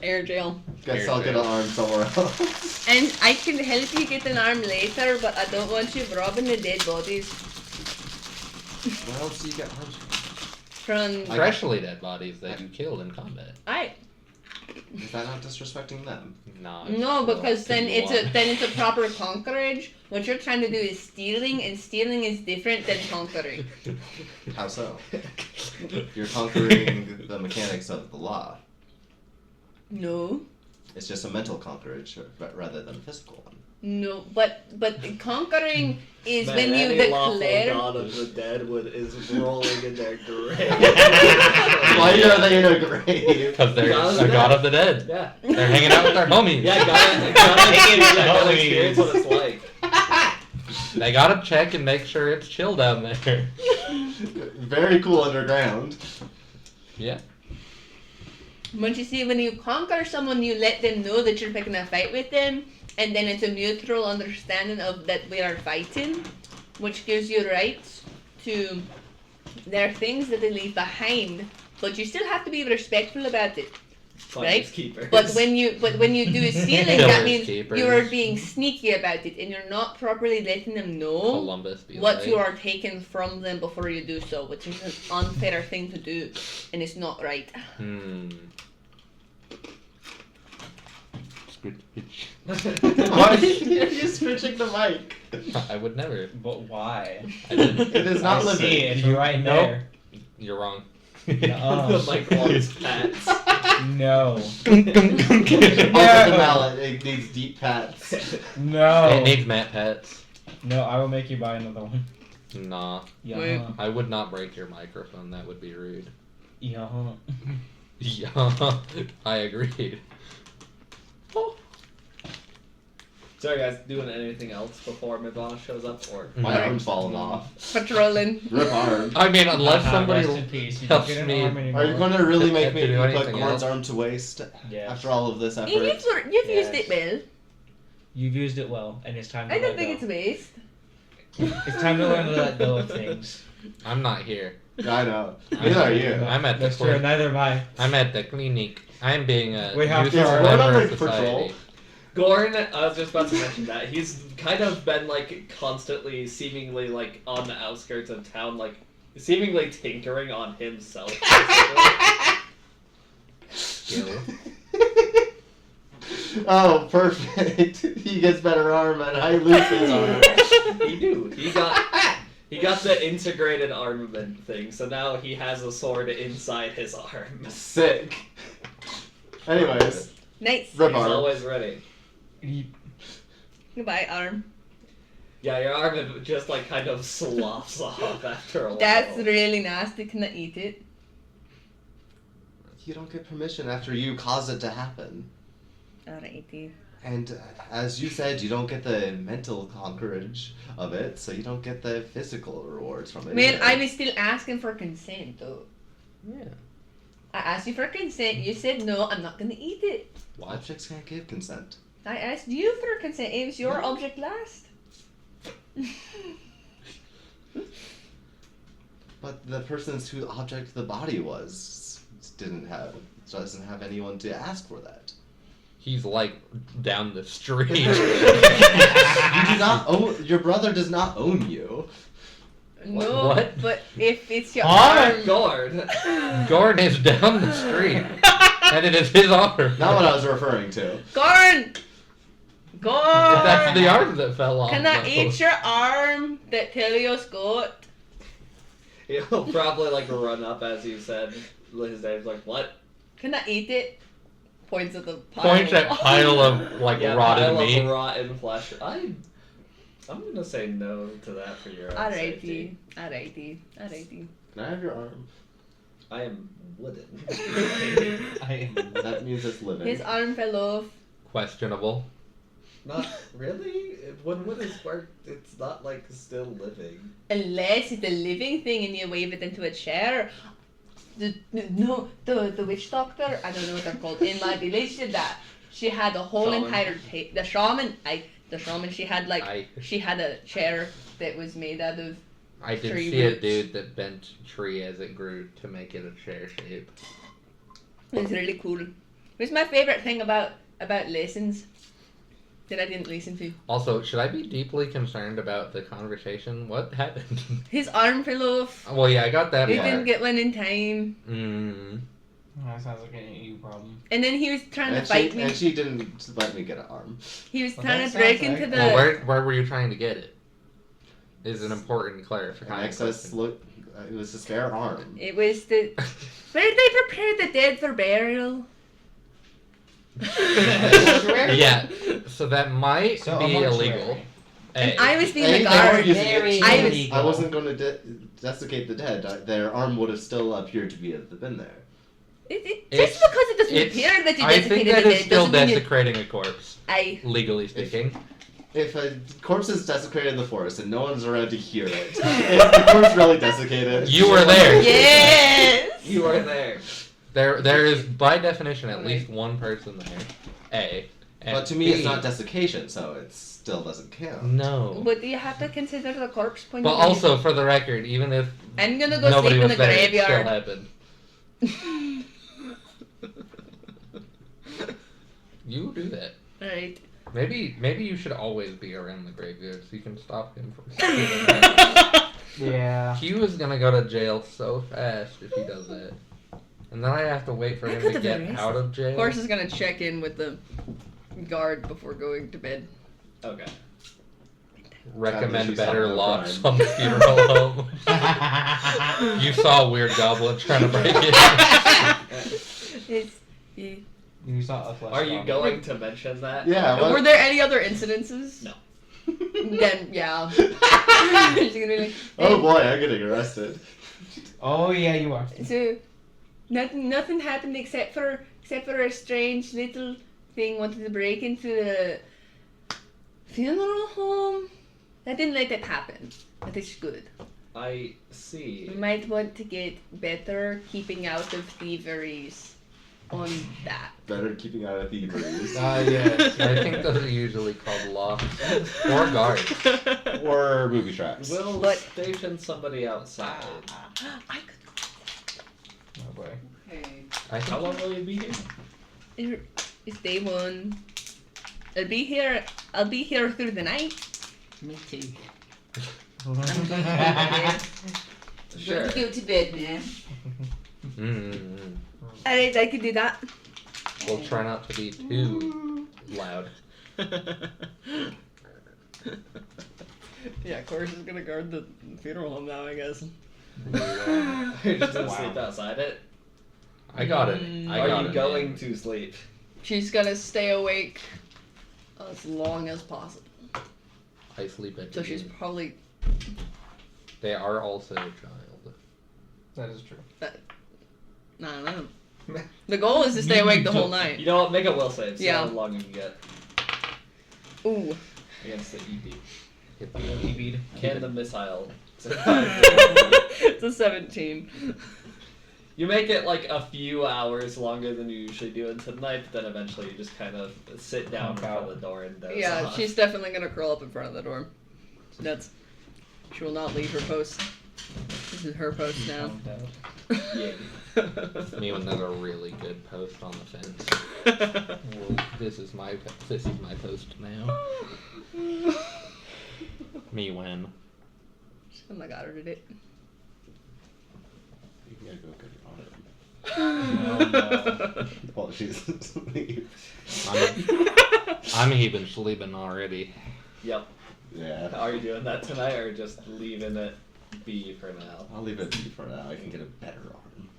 Air jail. Guess Air I'll get jail. an arm somewhere else. And I can help you get an arm later, but I don't want you robbing the dead bodies Where else do you get arms from? from. Freshly dead bodies that you killed in combat. Alright. Is that not disrespecting them? No. No, because then Good it's a proper conquerage. What you're trying to do is stealing, and stealing is different than conquering. How so? You're conquering the mechanics of the law. No. It's just a mental conquerage rather than a physical one. No, but conquering is Man, when you any lawful declare. god of the dead is rolling in their grave. Why are they in a grave? Because they're God of a the god dead. of the dead. Yeah. They're hanging out with their homies. Yeah, gotta experience what it's like. They gotta check and make sure it's chill down there. Very cool underground. Yeah. But you see, when you conquer someone, you let them know that you're picking a fight with them, and then it's a mutual understanding of that we are fighting, which gives you rights to their things that they leave behind. But you still have to be respectful about it, right? Finders keepers. But when you do stealing, that Pillars means keepers. you are being sneaky about it, and you're not properly letting them know Columbus be what like. you are taking from them before you do so, which is an unfair thing to do, and it's not right. Why are you switching the mic? I would never. But why? I didn't. It is not I living. see it. You're right Nope. there. You're wrong. Oh. The mic wants pats. No. Also the mallet, it needs deep pats. It No. needs Matt pets. No, I will make you buy another one. Nah. Yeah. I would not break your microphone. That would be rude. Yeah. Yeah. I agreed. Sorry guys, doing anything else before Mibana shows up, or My arm's falling off. Patrolling. Rip arm. I mean, unless somebody Rest in peace. You don't helps get an me. arm anymore. Are you going to really make To me do put anything Gord's else? arm to waste Yes. after all of this effort? You've used it well. You've used it well, and it's time to I don't let think go. it's waste. It's time to learn to let go of things. I'm not here. I know. Neither are you. I'm at the That's true. Neither am I. I'm at the clinic. I'm being a We have to- useful We're not member like of society. patrol. Gorn, I was just about to mention that. He's kind of been, like, constantly, seemingly, like, on the outskirts of town, like, seemingly tinkering on himself. Oh, perfect. He gets better arm and I lose his arm. He do. He got the integrated armament thing, so now he has a sword inside his arm. Sick. Anyways, Nice. rip He's arm. always ready. Goodbye, arm. Yeah, your arm just, like, kind of sloughs off after a while. That's really nasty. Can I eat it? You don't get permission after you cause it to happen. Alrighty. And as you said, you don't get the mental conquerage of it, so you don't get the physical rewards from it. Man, either. I was still asking for consent though. Yeah. I asked you for consent. You said no. I'm not gonna eat it. Objects can't give consent. I asked you for consent. It was your object last. But the person's whose object the body doesn't have anyone to ask for that. He's like down the street. You do not own. Your brother does not own you. No, What? but if it's your Arm. arm, Gorn. Gordon is down the street, and it is his arm. Not what I was referring to. Gorn, That's the arm that fell off. Can I though. eat your arm that Telios got? He'll probably, like, run up as you said. His name's like, what? Can I eat it? Points at the pile. Points at pile of like Yeah, rotten pile of meat. rotten flesh. I'm gonna say no to that for your own safety. Alrighty. Can I have your arm? I am wooden. That means it's living. His arm fell off. Questionable. Not really. When wood is worked, it's not like still living. Unless it's a living thing and you wave it into a chair. The witch doctor, I don't know what they're called, in my village did that. She had a whole Shaman. entire the shaman, she had she had a chair that was made out of I did tree see a roots. dude that bent a tree as it grew to make it a chair shape. It was really cool. It was my favorite thing about lessons that I didn't listen to. Also, should I be deeply concerned about the conversation? What happened? His arm fell off. Well, yeah, I got that He part. didn't get one in time. That sounds like an EU problem. And then he was trying to fight me. And she didn't let me get an arm. He was Well, trying that to break sounds into like- the. Well, where were you trying to get it? Is an important An clarification. excess look. It was a spare arm. It was the. Where they prepare the dead for burial. Yeah, so that might So, be a illegal. mortuary. And A. I was being They the weren't guard. using Very it. I was- illegal. I wasn't going to desiccate the dead. Their arm would have still appeared to be been there. It's- Just because it doesn't it's- appear that you I think desecrated that the is dead still doesn't mean you. desecrating a corpse, legally speaking. If a corpse is desecrated in the forest and no one's around to hear it, is the corpse really desiccated? You were there. Yes. You are there. There is, by definition, at least one person there. A. And But to me, B, it's not desiccation, so it still doesn't count. No. But you have to consider the corpse point But of view. also, for the record, even if I'm gonna go nobody sleep in was the there, it still graveyard. happened. You do that. Alright. Maybe you should always be around the graveyard so you can stop him from stealing that. Yeah. Q is gonna go to jail so fast if he does that. And then I have to wait for I him could to have get been out of jail. Horse is gonna check in with the guard before going to bed. Okay. Recommend She's better not locks crime. on the funeral home. You saw a weird goblin trying to break it. It's, yeah. You saw a flesh Are you goblin. going to mention that? Yeah, Were what? there any other incidences? No. Then, yeah. She's gonna be like, Oh boy, I'm getting arrested. Oh yeah, you are. So, nothing happened except for a strange little thing wanted to break into the funeral home. I didn't let that happen. That is good. I see. We might want to get better keeping out of thieveries on that. Better keeping out of thieveries. Yes. I think those are usually called locks or guards. Or booby traps. We'll But- station somebody outside. I could. Oh boy. Okay. I How think long will you be here? It's day one. I'll be here through the night. Me too. I'm going to bed. Sure. Go to bed now. Mm-hmm. Alright, I could do that. We'll try not to be too loud. yeah, Chorus is gonna guard the funeral home now, I guess. You're just gonna Wow. sleep outside it? I got it. I Are got you it, going man. to sleep? She's gonna stay awake as long as possible. I sleep at So she's noon. probably They are also a child. That is true. no. The goal is to stay awake the whole night. You know what? Make a will save. See Yeah. how long you can get Ooh. against the ED. Hit the EV'd. And the missile. It's a 17. You make it like a few hours longer than you usually do into the night, but then eventually you just kind of sit down in front of the door and doze Yeah, off. she's definitely gonna curl up in front of the door. She will not leave her post. This is her post now. Yeah. Me when there's a really good post on the fence. Well, this is my post now. Me when. Oh my god, I did it. You gotta go get your arm. No. While she's asleep. I'm even sleeping already. Yep. Yeah. Are you doing that tonight or just leaving it be for now? I'll leave it be for now. I can get a better arm.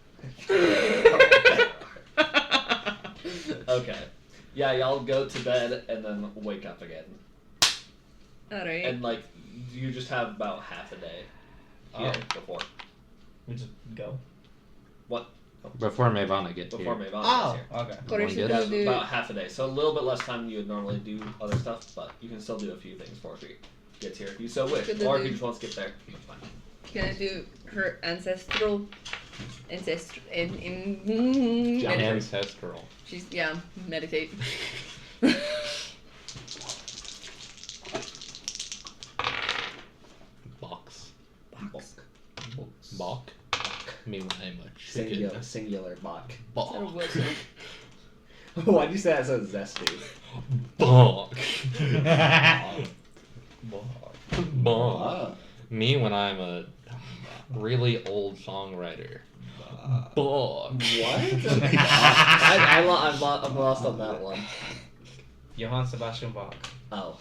Okay. Yeah, y'all go to bed and then wake up again. Alright. And like, you just have about half a day here before. We just go. What? Before Mavana gets Before here. Mavana Oh, gets here. okay. What One is gets- it Yeah, gonna do? about half a day. So a little bit less time than you would normally do other stuff, but you can still do a few things before she gets here if you so wish. Good to Or if do. you just want to skip there, that's fine. Gonna do her ancestral. Ancestral. She's, meditate. Box. Box. Bok. Me when I'm a chicken. Singular bok. Bok. Why'd you say that so zesty? Bok. Bok. Ah. Me when I'm a really old songwriter. Book. What? I'm lost on that one. Johann Sebastian Bach. Oh.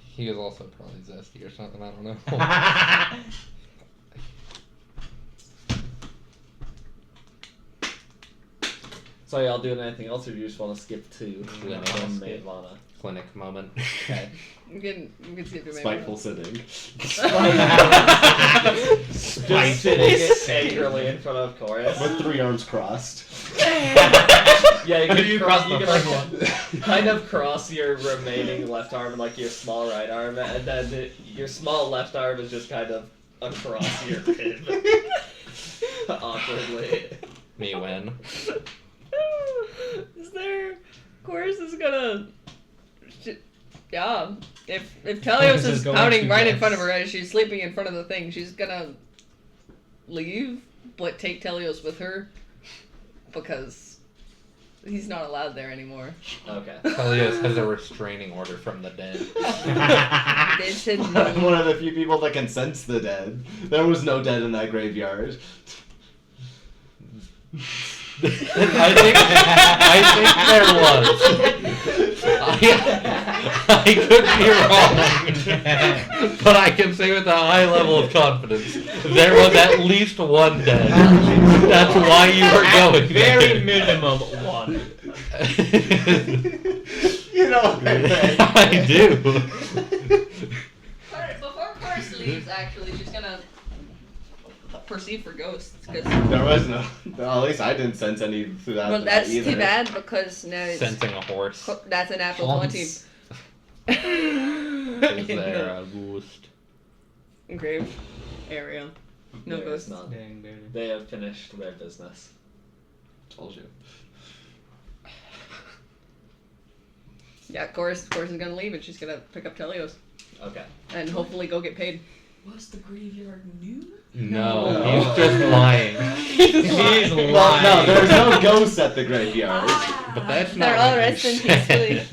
He was also probably zesty or something. I don't know. So y'all doing anything else, or do you just want to skip to Clinic. Nirvana? Clinic moment. Okay. You can skip your Spiteful sitting. Just sitting angrily in front of chorus. With 3 arms crossed. Yeah, you can cross you the can first like, kind of cross your remaining left arm and like your small right arm, and then your small left arm is just kind of across your rib. Awkwardly. Me win. Is there? Chorus is gonna. Yeah. If Telios Chorus is is going pounding to right in yes. front of her as she's sleeping in front of the thing, she's gonna leave, but take Telios with her because he's not allowed there anymore. Okay. Telios has a restraining order from the dead. They said I'm one of the few people that can sense the dead. There was no dead in that graveyard. I think there was. I could be wrong, but I can say with a high level of confidence there was at least one dead. That's why you were going Very there. minimum one. You know what I mean? I do. Before Chorus leaves, actually, she's gonna perceive for ghosts. Cause, There was no. Well, at least I didn't sense any through that. well, that's either. too bad because now it's, Sensing a horse. that's an apple Hans. 20. Is there a ghost? Grave area. No There is ghosts. none. Dang, baby. They have finished their business. Told you. Yeah, Chorus is gonna leave and she's gonna pick up Telios Okay. and hopefully go get paid. Was the graveyard new? No, No. he's just lying. He's Well, lying. no, there's no ghosts at the graveyard. But that's They're not all what you resting said.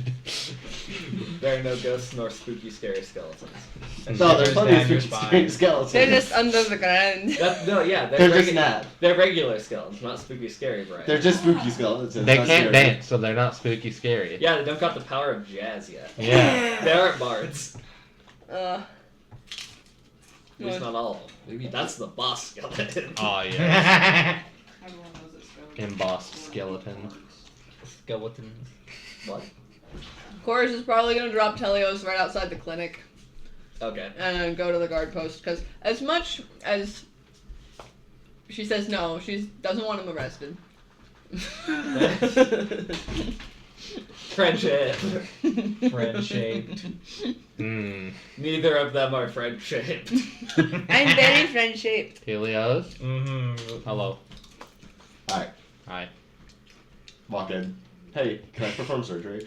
There are no ghosts nor spooky, scary skeletons. No, there's plenty of Down your spooky spine. scary skeletons. They're just under the ground. No, yeah, They're just mad. They're regular skeletons, not spooky, scary, Brian. They're just spooky skeletons. They not can't scary. dance, so they're not spooky scary. Yeah, they don't got the power of jazz yet. Yeah. They aren't bards. Uh, At least What? not all of them. Maybe that's the boss skeleton. Oh yeah. Everyone knows it's skeleton. Embossed skeleton. Skeletons. What? Chorus is probably gonna drop Telios right outside the clinic Okay. and then go to the guard post because as much as she says no, she doesn't want him arrested. Friendship. Friend-shaped. Hmm. Neither of them are friend-shaped. I'm very friend shaped. Telios? Mm-hmm. Hello. Alright, Hi. walk in. Hey, can I perform surgery?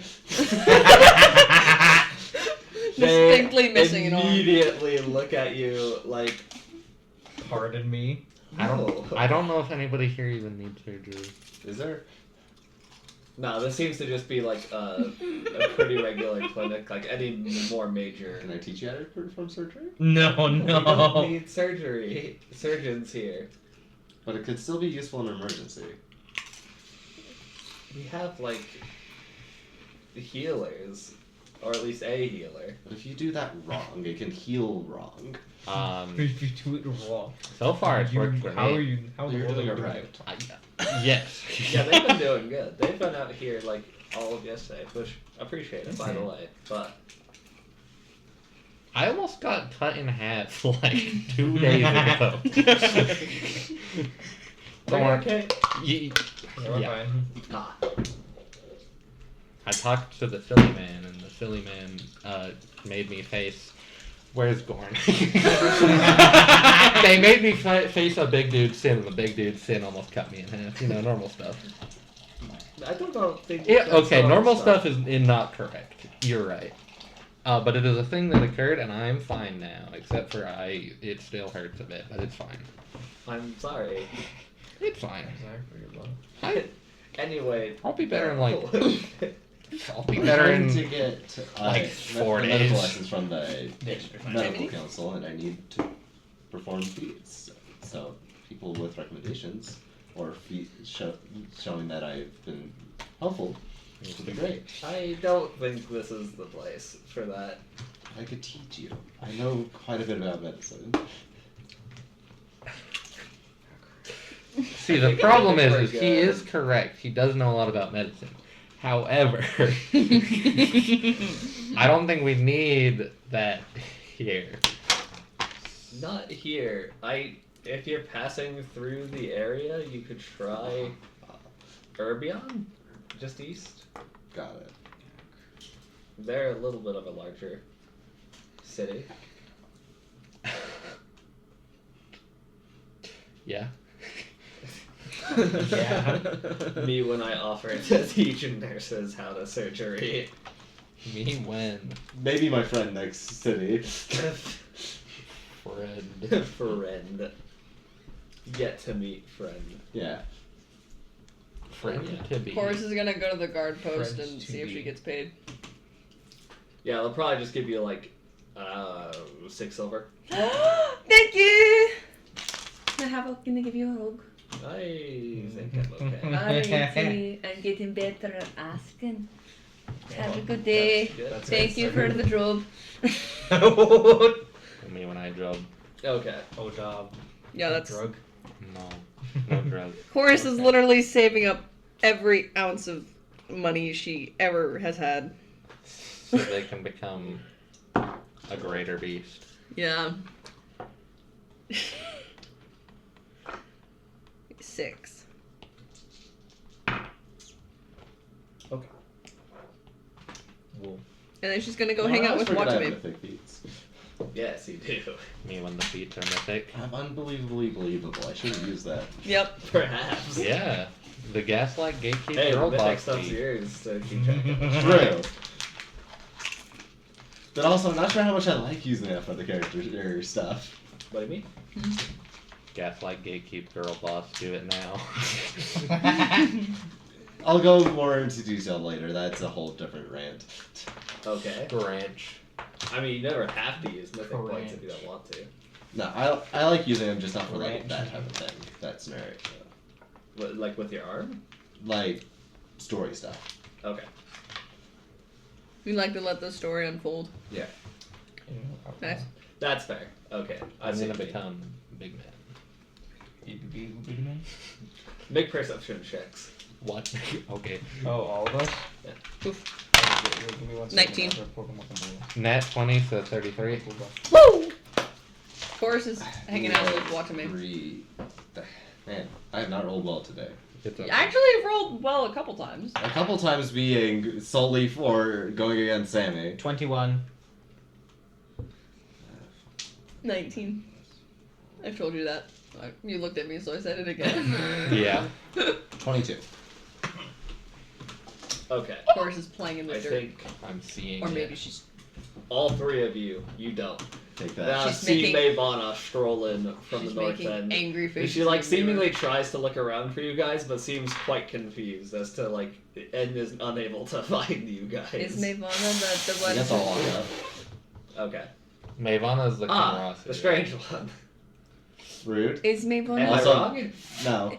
Distinctly missing an arm. Immediately look at you like, Pardon me. I no. don't know if anybody here even needs surgery. Is there? No, this seems to just be like a pretty regular clinic. Like any more major. Can I teach you how to perform surgery? No, We don't no. need surgery. Surgeons here. But it could still be useful in an emergency. We have like healers, or at least a healer. But if you do that wrong, it can heal wrong. If you do it wrong. So far it's worked for How me. are you? How You're well doing are it you right. Yes. Yeah, they've been doing good. They've been out here like all of yesterday, which I appreciate it, by the way. But I almost got cut in half like 2 days ago. Don't worry. okay. We're Yeah. fine. Ah, I talked to the silly man, and the silly man made me face. Where's Gorn? They made me face a big dude's sin, and the big dude's sin almost cut me in half. You know, normal stuff. I don't think. Yeah, that's okay, all normal stuff is not correct. You're right. But it is a thing that occurred, and I'm fine now, except for it still hurts a bit, but it's fine. I'm sorry. It's fine. Sorry for your blood. Anyway, I'll be better in like. I'll be I'm better trying in to get like 4 the medical days. license from the Yes, you're fine. medical council, and I need to perform feats. So people with recommendations or showing that I've been helpful, which would be great. I don't think this is the place for that. I could teach you. I know quite a bit about medicine. See, the problem is he is correct. He does know a lot about medicine. However, I don't think we need that here. Not here. If you're passing through the area, you could try Urbion, just east. Got it. They're a little bit of a larger city. Yeah. Yeah. Me when I offer to teach nurses how to surgery. Me when? Maybe my friend next city. Friend. Friend. Yet to meet friend. Yeah. Friend to be. Chorus is gonna go to the guard post Friends and to see if be. she gets paid. Yeah, they'll probably just give you like 6 silver. Thank you. Can I give you a hug? I think I'm okay. Alrighty, I'm getting better at asking. Have a good day. That's good. Thank you for the job. Me when I drug. Okay. Oh, job. Yeah, that's. Drug. No. No drug. Chorus is literally saving up every ounce of money she ever has had. So they can become a greater beast. Yeah. 6. Okay. Whoa. And then she's gonna go hang out with Watame. Mythic feats. Yes, you do. Me when the feats are mythic. I'm unbelievably believable. I should have used that. Yep. Perhaps. Yeah. The Gaslight Gatekeep Hey, Girl the Box next stuff's feat. yours to keep track of. True. But also, I'm not sure how much I like using that for the character stuff. What do you mean? Gaslight Gatekeep Girl Boss, do it now. I'll go more into detail later. That's a whole different rant. Okay. Branch. I mean, you never have to use mythic points if you don't want to. No, I like using them just not for like that type of thing. That scenario. What, like with your arm? Like story stuff. Okay. We like to let the story unfold. Yeah. Nice. That's fair. Okay. I'm see gonna what you mean. become big man. Big man? Make perception checks. What? Okay. Oh, all of us? Yeah. Oof. Give me 1 second. 19. I'll put them up on the- Nat 20, so 33. Woo! Chorus is hanging out with Watame. 3. Man, I have not rolled well today. It's okay. Actually, you've rolled well a couple times. A couple times being solely for going against Sammy. 21. 19. I've told you that. You looked at me, so I said it again. Yeah. 22. Okay. Chorus is playing in the I dirt. think I'm seeing Or maybe it. she's. all 3 of you don't. Take that. Now She's see making- Mayvana stroll in from the She's north making end. angry And faces. she like everywhere. seemingly tries to look around for you guys, but seems quite confused as to like and is unable to find you guys. Is Mayvana the I one? guess I'll walk up. Okay. Mayvana's the Ah, Kumarasu. the strange one. Rude. Is Am Mayvana? I Also- wrong? No.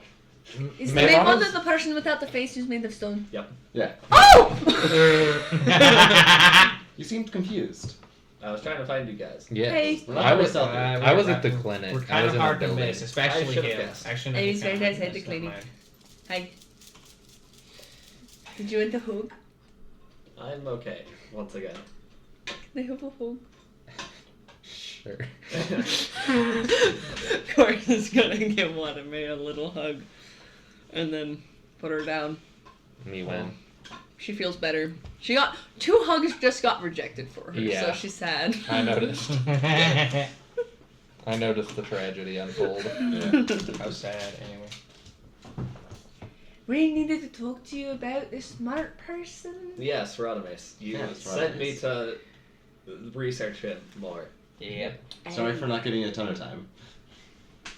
Is Mayvana's- Mayvana the person without the face who's made of stone? Yeah. Oh! You seemed confused. I was trying to find you guys. Yeah. Hey. We're not I very was stealthy. I was at the clinic. We're I kind was of in hard the to building. miss, especially should've him. guessed. Actually, I no, was he's very kinda nice at the missed, never clinic. mind. Hi. Did you want the hug? I'm okay. Once again. Can I have a hug? Sure. Chorus is gonna give Watame a little hug. And then put her down. Me when. She feels better. She got 2 hugs just got rejected for her, Yeah. so she's sad. I noticed. I noticed the tragedy unfold. How sad, anyway. We needed to talk to you about this smart person. Yes, Rodimus. You Yes, sent me Rodimus. to research him more. Yeah. Sorry for not giving you a ton of time.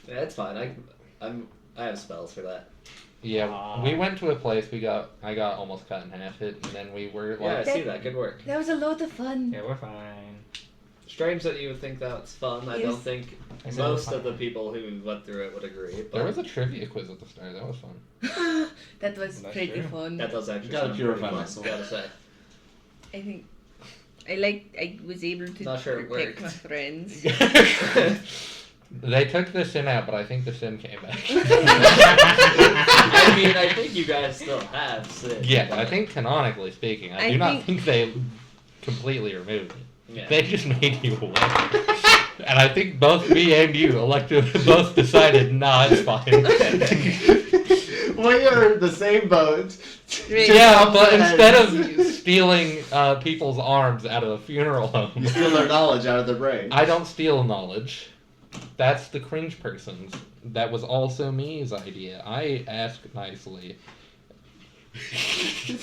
Yeah, it's fine. I have spells for that. Yeah, we went to a place. I got almost cut in half. And then we were Yeah, I like, see that. Good work. That was a lot of fun. Yeah, we're fine. Strange that you would think that's fun. I Yes. don't think I said most fun. of the people who went through it would agree. But There was a trivia quiz at the start. That was fun. That was That's pretty true. fun. that does actually Gotta sound purify pretty my fun, soul. gotta say. I think I was able to Not sure it protect worked. my friends. They took the sin out, but I think the sin came back. I mean, I think you guys still have Sid. Yeah, I think canonically speaking, I I do not think they completely removed it. Yeah. They just made you away. And I think both me and you both decided, nah, it's fine. We are in the same boat. Yeah, but instead of stealing people's arms out of a funeral home, You steal their knowledge out of their brain. I don't steal knowledge. That's the cringe person's. That was also me's idea. I asked nicely. You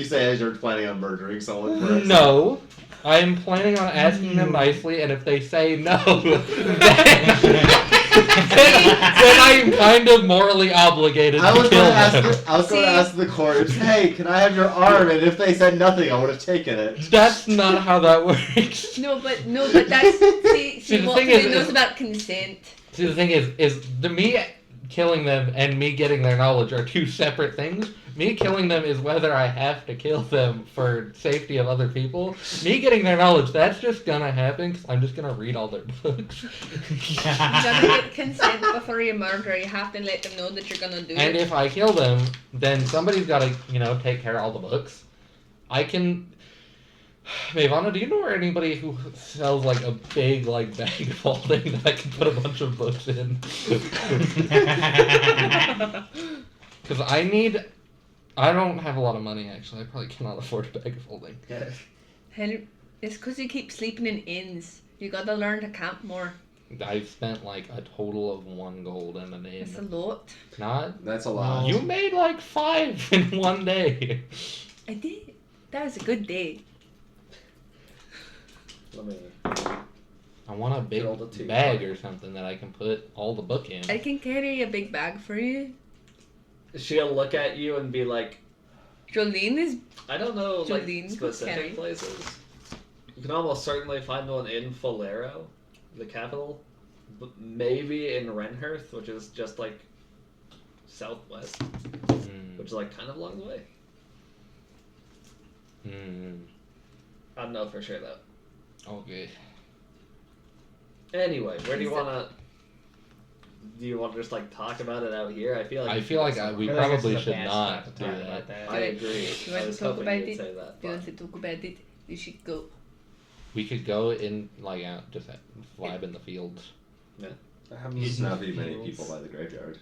say as you're planning on murdering someone first. No, I'm planning on asking them nicely, and if they say no, then I'm kind of morally obligated I to was kill going to them. ask the corpse, hey, can I have your arm? And if they said nothing, I would have taken it. That's not how that works. No, but that's see the what thing he is- knows about consent. See, the thing is the me killing them and me getting their knowledge are two separate things. Me killing them is whether I have to kill them for safety of other people. Me getting their knowledge, that's just gonna happen because I'm just gonna read all their books. You gotta get consent before you murder. You have to let them know that you're gonna do And it. if I kill them, then somebody's gotta, take care of all the books. I can... Mayvana, do you know where anybody who sells like a big bag of holding that I can put a bunch of books in? Because I don't have a lot of money actually. I probably cannot afford a bag of holding. Hell, it's because you keep sleeping in inns. You gotta learn to camp more. I've spent like a total of 1 gold in an It's a inn. lot. Not. That's a lot. You made like 5 in 1 day. I did. That was a good day. Let me. I want a big Fill the tea. bag or something that I can put all the book in. I can carry a big bag for you. She'll look at you and be like, Jolene is. I don't know, like, Jolene specific carry. places. You can almost certainly find one in Falero, the capital. But maybe in Renhurst, which is just, like, southwest. Which is, like, kind of along the way. I don't know for sure, though. Okay. Anyway, where do you want to... Do you want to just, like, talk about it out here? I feel like... We probably should not do that. I agree. You I want was to talk hoping about you'd it? say that. Do you want to talk about it? You should go. We could go in, out, just vibe in the fields. There's not be many people by the graveyard.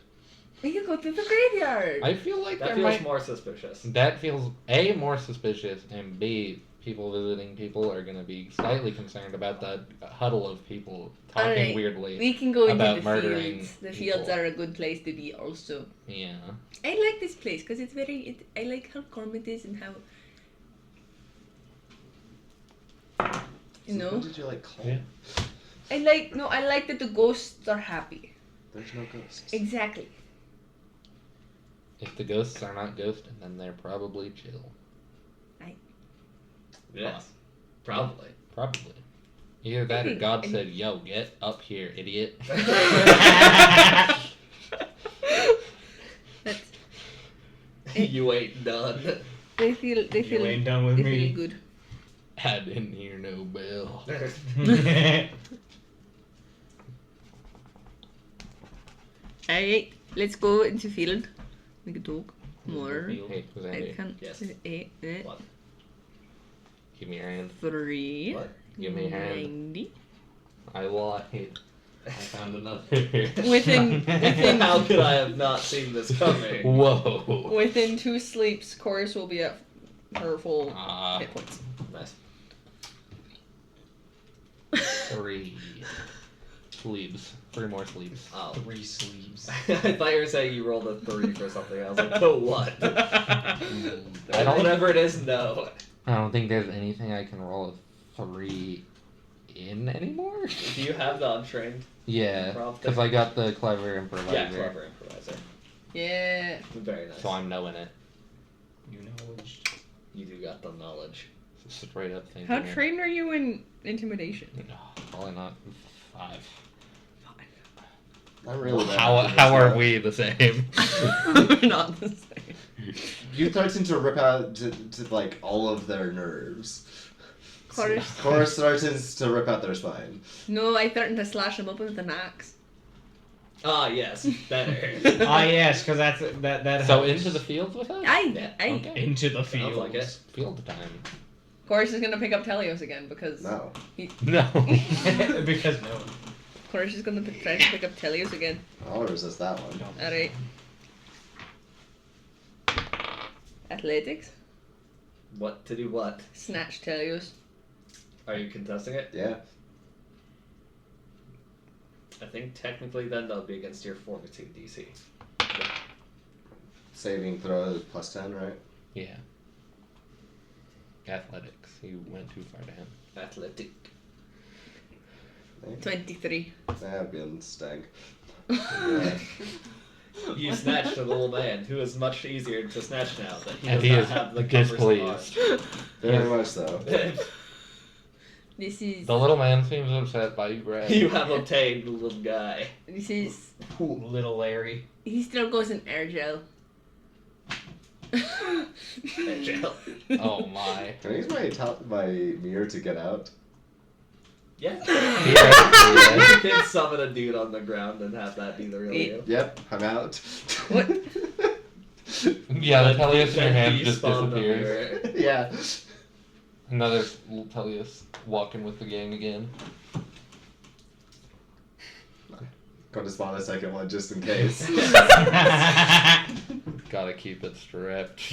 We can go to the graveyard. I feel like That there feels might... more suspicious. That feels, A, more suspicious, and B, people visiting people are going to be slightly concerned about that huddle of people talking Alright, weirdly. We can go into about the murdering fields. The people. fields are a good place to be also. Yeah. I like this place because it's very. I like how calm it is and how. You know? What did you like call? Yeah. I like that the ghosts are happy. There's no ghosts. Exactly. If the ghosts are not ghosting, then they're probably chill. Yes. Probably. Probably. Either that or God said, yo, get up here, idiot. That's, You ain't done. they feel. You ain't done with they me. feel good. I didn't hear no bell. Alright, let's go into field. We can talk more. Hey, who's I Andy? can't. Yes. What? Give me your hand. 3. What? Give me your hand. 90. I lied. I found another. Within How could I have not seen this coming? Whoa. within 2 sleeps, Chorus will be at her full Ah, hit points. Nice. 3 sleeps. 3 more sleeps. Oh. 3 sleeves. I thought you were saying you rolled a 3 for something. I was like, no, what? I don't. Whatever it is, no. I don't think there's anything I can roll a 3 in anymore. Do you have the untrained? Yeah, Prompt because I got the clever improviser. Yeah, clever improviser. Yeah. Very nice. So I'm knowing it. You know which. You do got the knowledge. straight up thinking. How trained are you in intimidation? No, probably not 5. I'm really bad How at this are now. we the same? We're not the same. You threaten to rip out to like all of their nerves. Chorus. Chorus threatens to rip out their spine. No, I threatened to slash him up with an axe. Ah, yes, better. Ah, yes, because that. So helps. into the fields with us? Yeah, Okay. Into the Sounds field. like it. Field time. Chorus is gonna pick up Telios again because No. No. Because no. Chorus is gonna try to pick up Telios again. I'll resist that one. Alright. Athletics. What to do? What? Snatch Telios. Are you contesting it? Yeah. I think technically then that'll be against your fortitude DC. Saving throw plus 10, right? Yeah. Athletics. You went too far down. Athletic. 23. That would be a stag. You snatched a little man who is much easier to snatch now that he And does he not is have the cumbersome arm. displeased. Very much so. This is. The little man seems upset by you, Brad. You have obtained the little guy. This is. Little Larry. He still goes in air gel. Jail. Oh my. Can I use my mirror to get out? Yeah. Theoretically, You can summon a dude on the ground and have that be the real you. Yep, I'm out. What? Yeah, the Telios in your Then hand just despawn the disappears. mirror. Yeah. Another Telios walking with the gang again. Going to spawn a second one just in case. Gotta keep it strapped.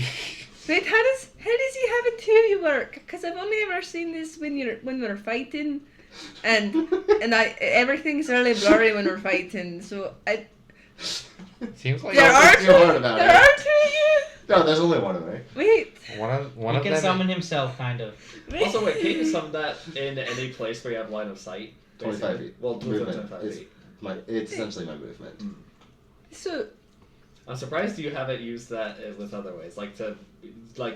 Wait, how does he have it 2 work? Because I've only ever seen this when we're fighting, and everything's really blurry when we're fighting. So I. Seems like There Don't are think too hard about There it. are 2 of you. No, there's only one of me. Wait. one He of can them. summon himself, kind of. Also, wait, can you summon that in any place where you have line of sight? 25 basically? feet. Well, within Movement 25 is feet. It's essentially my movement. So I'm surprised you haven't used that with other ways, like to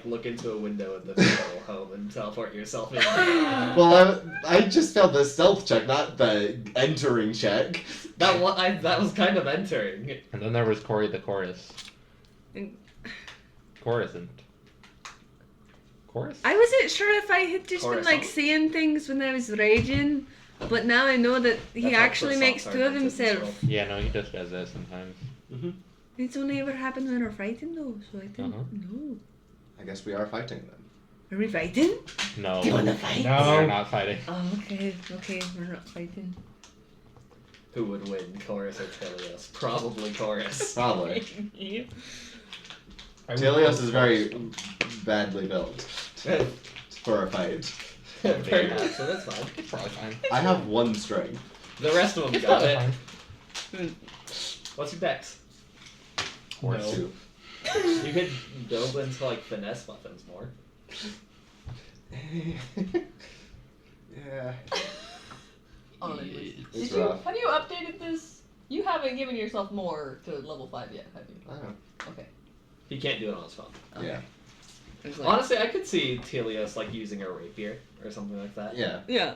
look into a window in the funeral home and teleport yourself in. Well, I just failed the stealth check, not the entering check. That was kind of entering. And then there was Corey the Chorus. Chorusant. Chorus? I wasn't sure if I had just been like Coruscant. saying things when I was raging, but now I know that he That's how actually makes croissants 2 are of invented as himself. Yeah, no, he just does that sometimes. It's only ever happened when we're fighting though, so I don't know. I guess we are fighting then. Are we fighting? No. Do you wanna fight? No. We're not fighting. Oh, okay, we're not fighting. Who would win, Chorus or Telios? Probably Chorus. Probably. I would Telios vote is very badly built for a fight. Perhaps, so that's fine. It's probably fine. I have 1 strength. The rest of them It's got probably it. fine. What's your dex? Chorus. No. 2. You could build into like finesse weapons more. Yeah. Honestly. It's Did you, rough. have you updated this? You haven't given yourself more to level 5 yet, have you? I know. Okay. He can't do it on his phone. Yeah. It's like- Honestly, I could see Telios like using a rapier or something like that. Yeah. Yeah.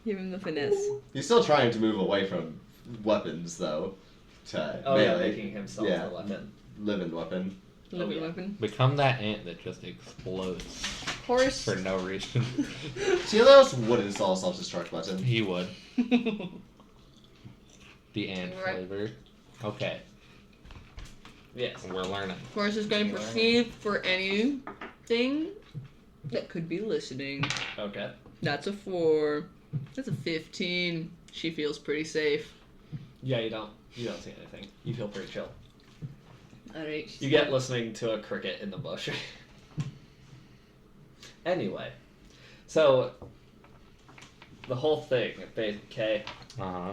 Give him the finesse. He's still trying to move away from weapons, though. To Oh yeah, melee. making himself Yeah. the weapon. Living weapon. Living yeah. weapon. Become that ant that just explodes Horse. for no reason. Telios would install a self-destruct button. He would. The ant Right. flavor. Okay, Yes. we're learning. Horse is going to perceive for anything that could be listening. Okay. That's a 4. That's a 15. She feels pretty safe. Yeah, you don't see anything. You feel pretty chill. Alright. You get listening to a cricket in the bush. Anyway, so the whole thing, okay, Uh huh.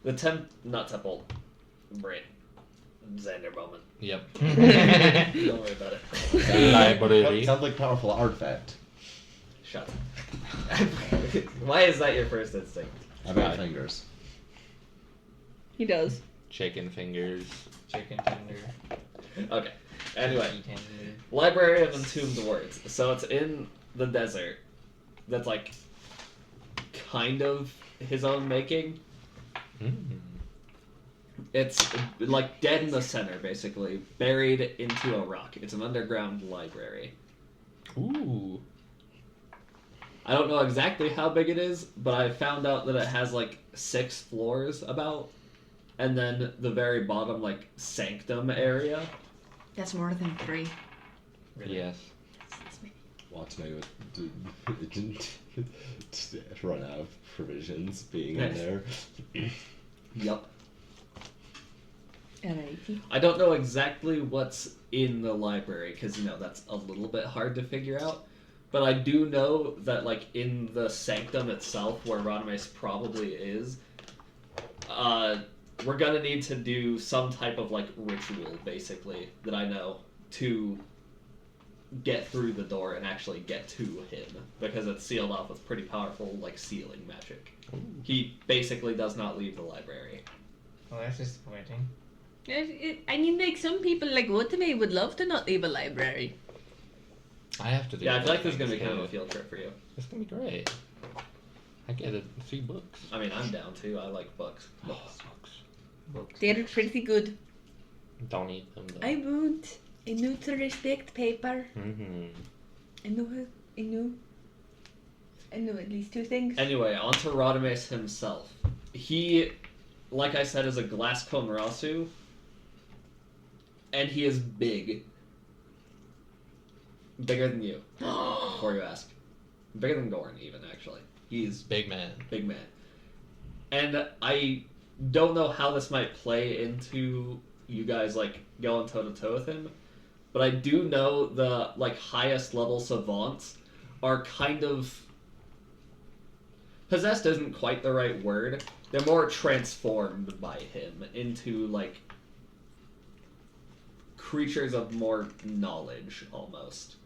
the not temple, brain, Xander moment. Yep. Don't worry about it. Library. Sounds like powerful artifact. Shut up. Why is that your first instinct? I have fingers. He does. Chicken fingers. Chicken tender. Okay. Anyway, Tea tender. Library of Entombed Words. So it's in the desert that's like kind of his own making. It's like dead in the center, basically, buried into a rock. It's an underground library. Ooh. I don't know exactly how big it is, but I found out that it has like 6 floors about, and then the very bottom like sanctum area. That's more than 3. Yes. Watame didn't run out of provisions being in there. Yup. Alrighty. I don't know exactly what's in the library because that's a little bit hard to figure out. But I do know that like in the sanctum itself, where Rodimus probably is, we're gonna need to do some type of like ritual, basically, that I know to get through the door and actually get to him, because it's sealed off with pretty powerful like sealing magic. He basically does not leave the library. Well, that's disappointing. I mean, like, some people like Watame would love to not leave a library. I have to do Yeah, I feel like this is things gonna be kind of a too. field trip for you. It's gonna be great. I get to see books. I mean, I'm down too. I like books. Books. They're pretty good. Don't eat them though. I won't. I know to respect paper. Mm-hmm. I know at least 2 things. Anyway, on to Rodimus himself. He, like I said, is a glass cone Rasu, and he is big. Bigger than you, before you ask. Bigger than Gorn, even, actually. He's Big man. big man. And I don't know how this might play into you guys, like, going toe-to-toe with him, but I do know the, like, highest level savants are kind of... Possessed isn't quite the right word. They're more transformed by him into, like, creatures of more knowledge, almost.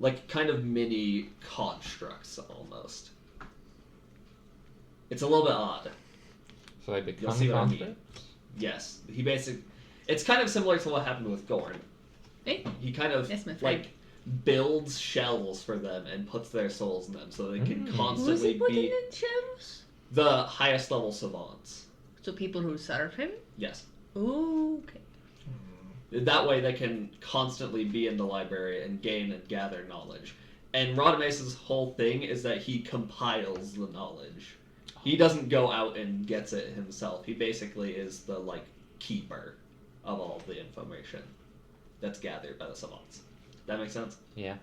Like, kind of mini constructs, almost. It's a little bit odd. So they You'll become see what I mean. constructs? Yes. He basically... It's kind of similar to what happened with Gorn. Hey, He kind of, that's my friend. like, builds shells for them and puts their souls in them so they can Who's he constantly putting be in shells? the highest level savants. So people who serve him? Yes. Ooh, okay. That way they can constantly be in the library and gain and gather knowledge. And Rodimus's whole thing is that he compiles the knowledge. He doesn't go out and gets it himself. He basically is the, like, keeper of all the information that's gathered by the savants. That makes sense? Yeah.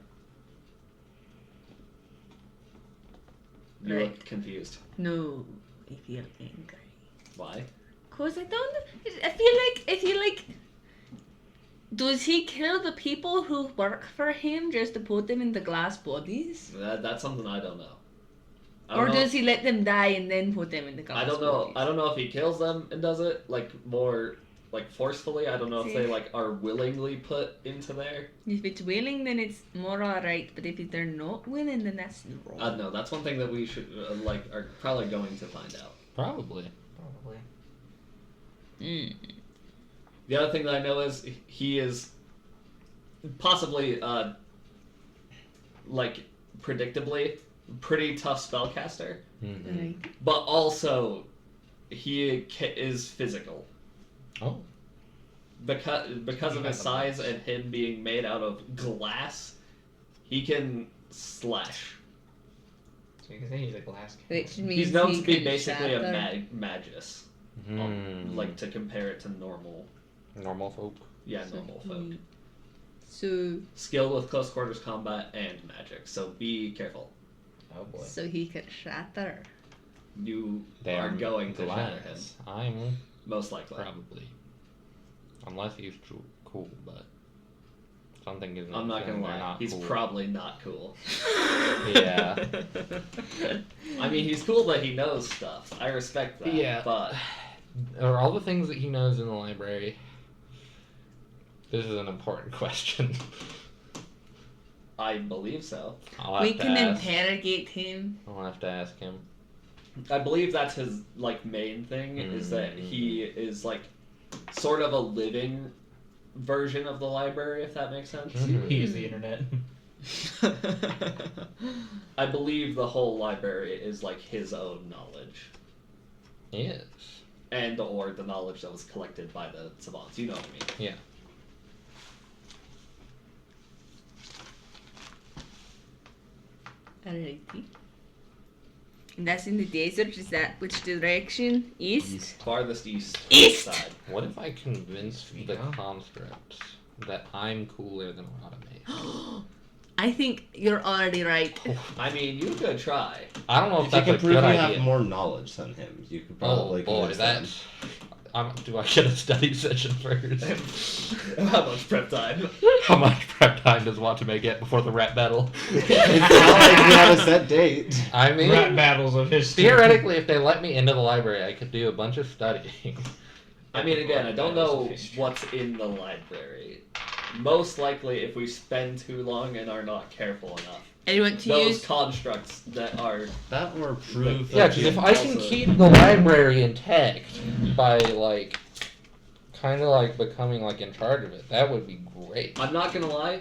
You Right. look confused. No, I feel angry. Why? Cause I don't. I feel like. Does he kill the people who work for him just to put them in the glass bodies, That's something I don't know. I or don't know. does he let them die and then put them in the glass? I don't know. Bodies? I don't know if he kills them and does it like more like forcefully. I don't know if they See. like are willingly put into there. If it's willing, then it's more alright. But if they're not willing, then that's wrong. I don't know. That's one thing that we should are probably going to find out. Probably. Probably. The other thing that I know is he is possibly like predictably pretty tough spellcaster, Mm-hmm. Right. but also he is physical. Oh. Because of his size and him being made out of glass, he can slash. So you can say he's a glass cat. Which means He's known he to be can basically a shatter. magus, Hmm. like to compare it to normal Normal folk. normal folk. So Skilled with close quarters combat and magic, so be careful. Oh boy. so he can shatter. You They are going to glass. shatter him, I'm most likely. probably. Unless he's cool, but something is. I'm not gonna they're lie, not he's cool. probably not cool. Yeah. I mean, he's cool that he knows stuff. I respect that. Yeah. But Are all the things that he knows in the library? This is an important question. I believe so. I'll have We to can ask. interrogate him. I'll have to ask him. I believe that's his like main thing is that he is like sort of a living version of the library, if that makes sense. Mhm. He is the internet. I believe the whole library is like his own knowledge. Yes. And or the knowledge that was collected by the savants. You know what I mean? Yeah. Alrighty. And that's in the desert. Is that which direction? East? Farthest east. East! Side. What if I convince the constructs that I'm cooler than Watame? I think you're already right. I mean, you could try. I don't know if If you that's can a prove good you idea. have more knowledge than him, you could Oh probably boy, convince them. that's. Do I get a study session first? How much prep time? How much prep time does Watame get before the rap battle? It's not like we have a set date. I mean, Rap battles of history. theoretically, if they let me into the library, I could do a bunch of studying. I mean, again, I don't know what's in the library. Most likely, if we spend too long and are not careful enough, And you want to those use constructs that are That or prove Yeah, that because you if I can also- keep the library intact by like, kind of like becoming like in charge of it, that would be great. I'm not gonna lie.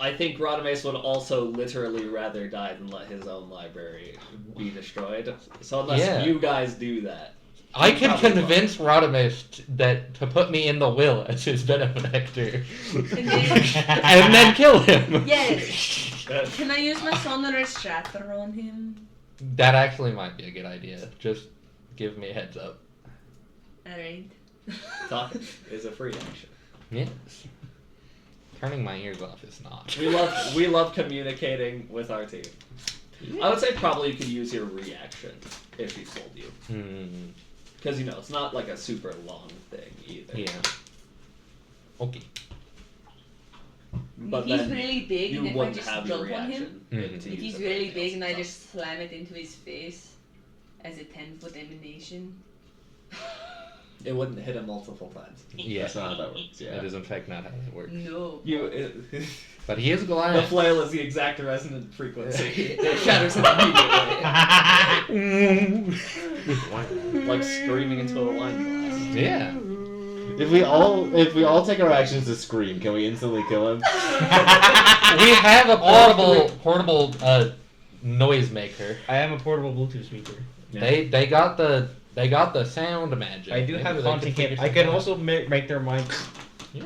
I think Radames would also literally rather die than let his own library be destroyed. So unless Yeah. you guys do that, I can Probably convince Radames that to put me in the will as his benefactor, and then kill him. Yes. Can I use my sonorous shatter on him? That actually might be a good idea. Just give me a heads up. Alright. talk is a free action. Yes. Turning my ears off is not. We love communicating with our team. I would say probably you could use your reaction if he told you, Hmm. because you know it's not like a super long thing either. Yeah. Okay. But He's then really big, you and if I wouldn't just have your jump on him, reaction. Mhm. to if use he's it really for anything big and I else. just slam it into his face as a 10-foot emanation. It wouldn't hit him multiple times. Yeah. That's not how that works, yeah. That is in fact not how it works. No. But he is The Goliath. flail is the exact resonant frequency. It shatters him immediately. Like screaming into a wine glass. Yeah. If we all take our actions to scream, can we instantly kill him? We have a portable noisemaker. I am a portable Bluetooth speaker. They got the sound magic. I do Maybe have they could haunting figure cap. I can something also make their mind. Yeah.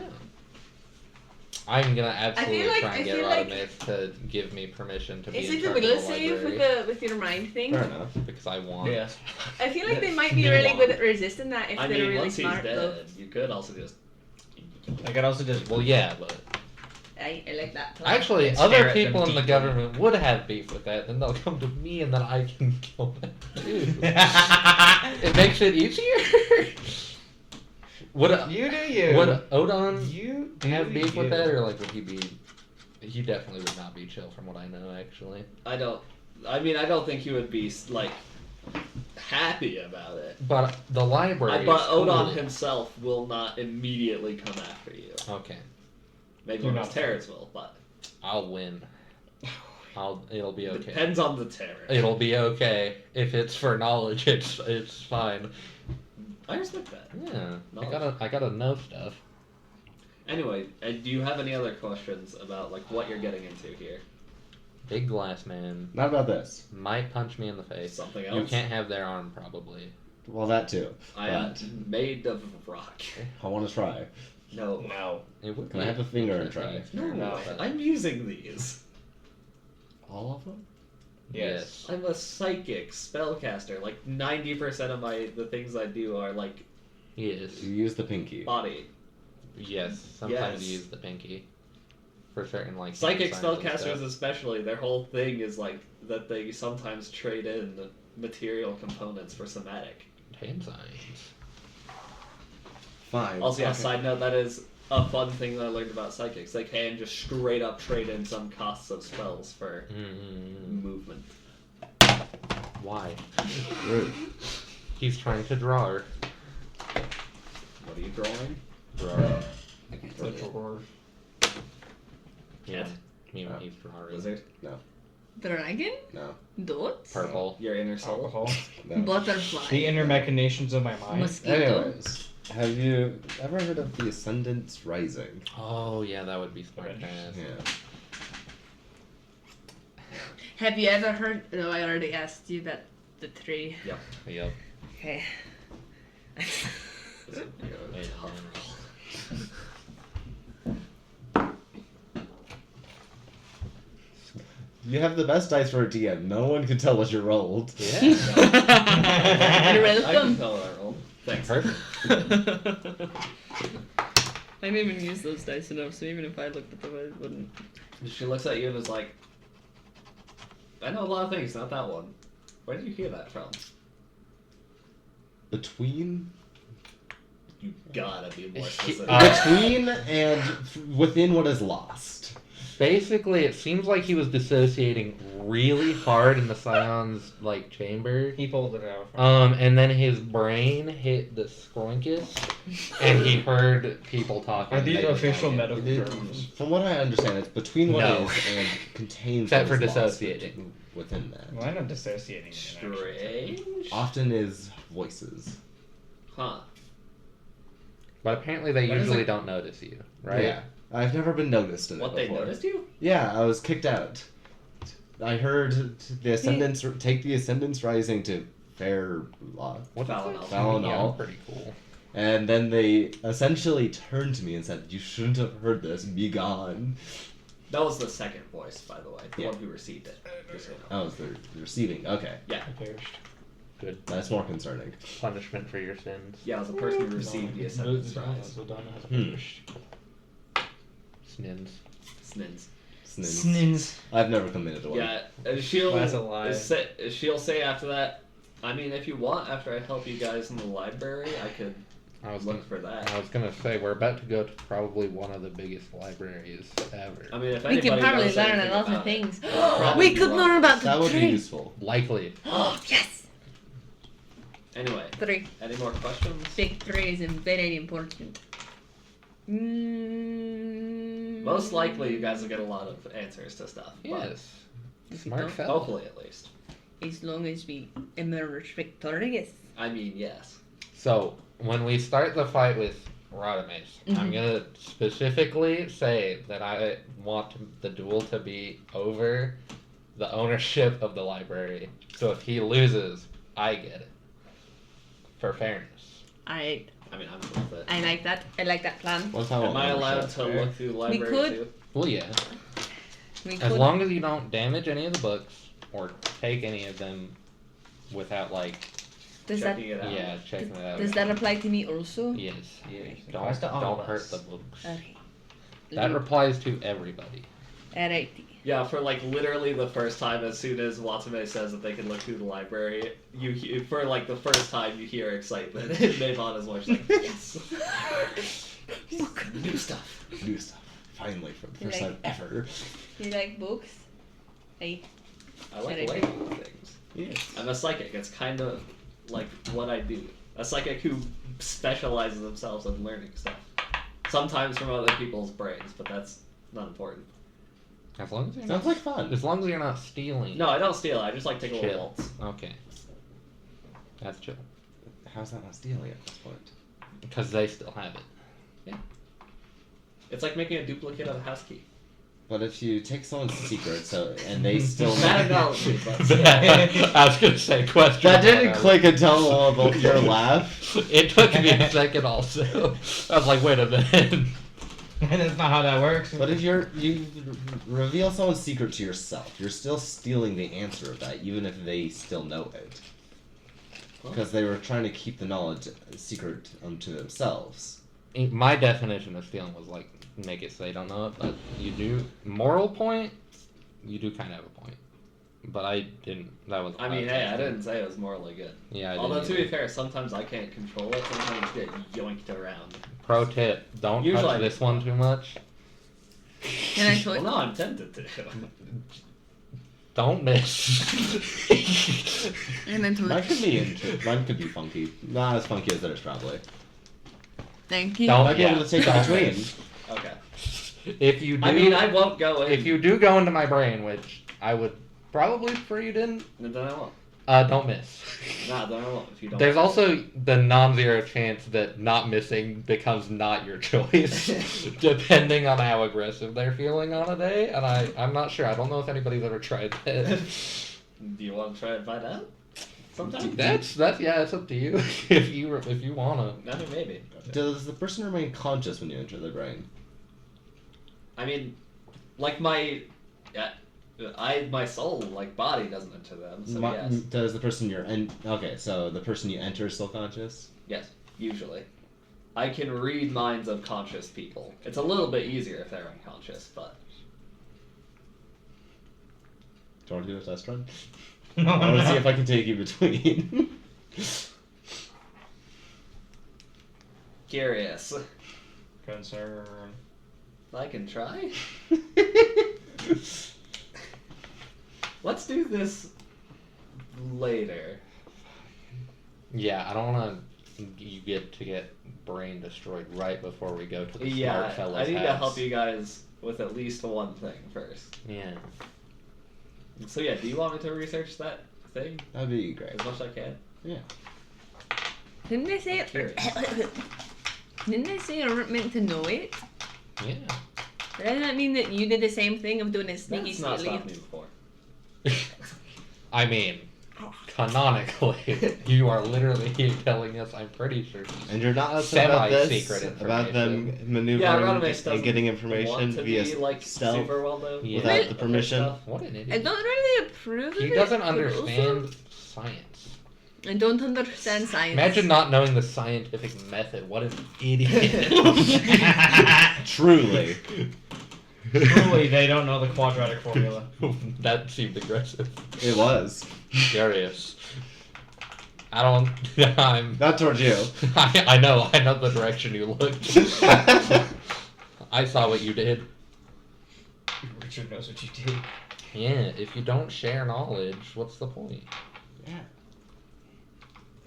I'm gonna absolutely like- try I and get feel like- Radames to give me permission to be Is in it the charge of will the save library with your mind thing? Fair enough. because I want. Yes. I feel like they might be You really want. good at resisting that if I they're mean, really once he's smart, though. dead, you could also just. I can also just. Well, yeah, but I like that plan. actually, Stare other at them people in the deeply. government would have beef with that. Then they'll come to me, and then I can kill them too. It makes it easier. Would You do you. would Odon You have beef with you. that, or like would he be? He definitely would not be chill, from what I know. Actually, I don't think he would be like happy about it. but the library. But is cool. Odon himself will not immediately come after you. Okay, Maybe You're one of his not terrors will, but I'll win. It'll be okay. depends on the terror. It'll be okay if it's for knowledge. It's fine. I respect that. Yeah, Knowledge. I gotta know stuff. Anyway, do you have any other questions about like what you're getting into here? Big glass man Not about this. might punch me in the face. Something You else? can't have their arm, probably. Well, that too. I am made of rock. I want to try. No. No. It would Can be I have a finger and interesting try? if No, but- I'm using these. All of them? Yes. I'm a psychic spellcaster. Like 90% of the things I do are like Yes. You use the pinky. body. Yes. Sometimes Yes. you use the pinky. For certain like Psychic hand signs and spellcasters stuff. especially, their whole thing is like that they sometimes trade in material components for somatic. Hand signs. Fine. Also, yeah, okay. side note, that is a fun thing that I learned about psychics. They can just straight up trade in some costs of spells for movement. Why? Rude. He's trying to draw her. What are you drawing? Draw her. The drawer. Yeah. Cat? Me when Oh. he's drawing. Wizard? Dragon? No. Dots? Purple. Your inner soul? Alcohol. No. Butterfly? The inner machinations of my mind. Mosquito? Anyways, have you ever heard of the Ascendant's Rising? Oh yeah, that would be smart. Okay. Pass. Yeah. Have you ever heard? No, I already asked you about the tree. Yep. Okay. You have the best dice for a DM. No one can tell what you rolled. Yeah. You're I can welcome. tell I rolled. Thanks. Perfect. I didn't even use those dice enough, so even if I looked at them, I wouldn't. She looks at you and is like, I know a lot of things, not that one. Where did you hear that from? Between You gotta be more specific. between and within what is lost. Basically, it seems like he was dissociating really hard in the Scion's like chamber. He pulled it out. And then his brain hit the scroinkus, and he heard people talking. Are these They- official medical It- terms? From what I understand, it's between what No. is and contains Except what for is lost dissociating. within that. Well, I'm not dissociating. Strange? Often is voices. Huh. But apparently, they What is usually it? don't notice you, right? Yeah. I've never been noticed in What, it they before. noticed you? Yeah, I was kicked out. I heard the Ascendants take the Ascendants Rising to fair law. What is Valinor. it? Valinor. Yeah, pretty cool. And then they essentially turned to me and said, "You shouldn't have heard this. Be gone." That was the second voice, by the way. The Yeah. one who received it. Just so you know. Oh, it's the receiving. Okay, Yeah. Good that's more concerning. punishment for your sins. Yeah, it was the person who received the Ascendant's Rise. Snins. Snins. Snins. Snins. I've never committed to one. Yeah, and she'll That's a lie. she'll say after that, I mean, if you want, after I help you guys in the library, I could I was look for that. I was gonna say we're about to go to probably one of the biggest libraries ever. I mean, if We can anybody probably knows learn a anything lot of about it, things. it'll probably We be could wrong. learn about the That would be tree. useful. Likely. Yes. Anyway, 3. any more questions? Big 3 is very important. Most likely, you guys will get a lot of answers to stuff. but Yes. If you Smart don't- fella. Hopefully, at least. As long as we emerge victorious. I mean, yes. So when we start the fight with Radames, I'm Mhm. gonna specifically say that I want the duel to be over the ownership of the library. So if he loses, I get it. For fairness. I I mean, I'm with it. I like that. I like that plan. What if I want Am I allowed ownership? to look through the library could. too? Well, yeah. We As could. long as you don't damage any of the books or take any of them without like Does that Checking it out. yeah checking it out. does that apply to me also? Yes. Yes. Don't Applies to all don't of hurt us. the books. Okay. That applies to everybody. Alrighty. Yeah, for like literally the first time, as soon as Watame says that they can look through the library, for like the first time you hear excitement. And Mavon is watching like, yes, new stuff. New stuff. Finally, for the first Like- time ever. You like books? Hey. I like Should I learning things. Yes. I'm a psychic. It's kind of like what I do. A psychic who specializes themselves in learning stuff. Sometimes from other people's brains, but that's not important. As long as you're Sounds not, like fun. as long as you're not stealing. No, I don't steal. I just like take a little Chill. waltz. Okay. That's chill. How's that not stealing at this point? Because they still have it. It's like making a duplicate of a house key. But if you take someone's secret, and they still Bad analogy, but I was gonna say question. that didn't click until both your laugh. It took me a second also. I was like, wait a minute. And that's not how that works. But if you reveal someone's secret to yourself, you're still stealing the answer of that, even if they still know it. Because they were trying to keep the knowledge secret unto themselves. My definition of stealing was like make it so they don't know it, but you do moral point. You do kind of have a point, but I didn't. That was. I mean, hey, I didn't say it was morally good. Yeah. Although to be fair, sometimes I can't control it. Sometimes I get yoinked around. Pro tip: don't Usually touch I- this one too much. Can I Well, toy? no, I'm tempted to. Don't miss. And then Mine toy. could be mine could be funky. Not as funky as theirs, probably. Thank you. Don't- Might be able to take don't it between. miss. Okay. If you do, I mean, I won't go in. if you do go into my brain, which I would probably prefer you didn't, then I won't. Don't miss. Nah, no, if you don't. There's also the non-zero chance that not missing becomes not your choice, depending on how aggressive they're feeling on a day. And I'm not sure. I don't know if anybody's ever tried that. Do you want to try and find out? Sometime? That's yeah. It's up to you if you wanna. I mean, maybe. Does the person remain conscious when you enter their brain? I mean, like my soul, like body, doesn't enter them. So yes. Does the person okay? So the person you enter is still conscious? Yes, usually. I can read minds of conscious people. It's a little bit easier if they're unconscious, but. Do you want to do a test run? I want to see if I can take you between. Curious. Concern. I can try. Let's do this later. Yeah, I don't want you get brain destroyed right before we go to the Yeah, smart fella's I need to house. help you guys with at least one thing first. Yeah. So yeah, do you want me to research that thing That'd be great. as much as I can? Yeah. Didn't they say Didn't they say you weren't meant to know it? Yeah. Doesn't that mean that you did the same thing of doing a sneaky That's not sneaky? stopped me before. I mean, canonically, you are literally telling us. I'm pretty sure. And you're not upset about this? Semi-secret About them information. maneuvering Yeah, Rodimus and getting want information to via be like stealth super well known Yeah. without the with permission? stuff. What an I idiot. don't really approve of He it. doesn't but also- understand science. I don't understand science. Imagine not knowing the scientific method. What an idiot. Truly. Truly, they don't know the quadratic formula. That seemed aggressive. It was. Curious. I don't. I'm. Not towards you. I know the direction you looked. I saw what you did. Richard knows what you did. Yeah, if you don't share knowledge, what's the point? Yeah.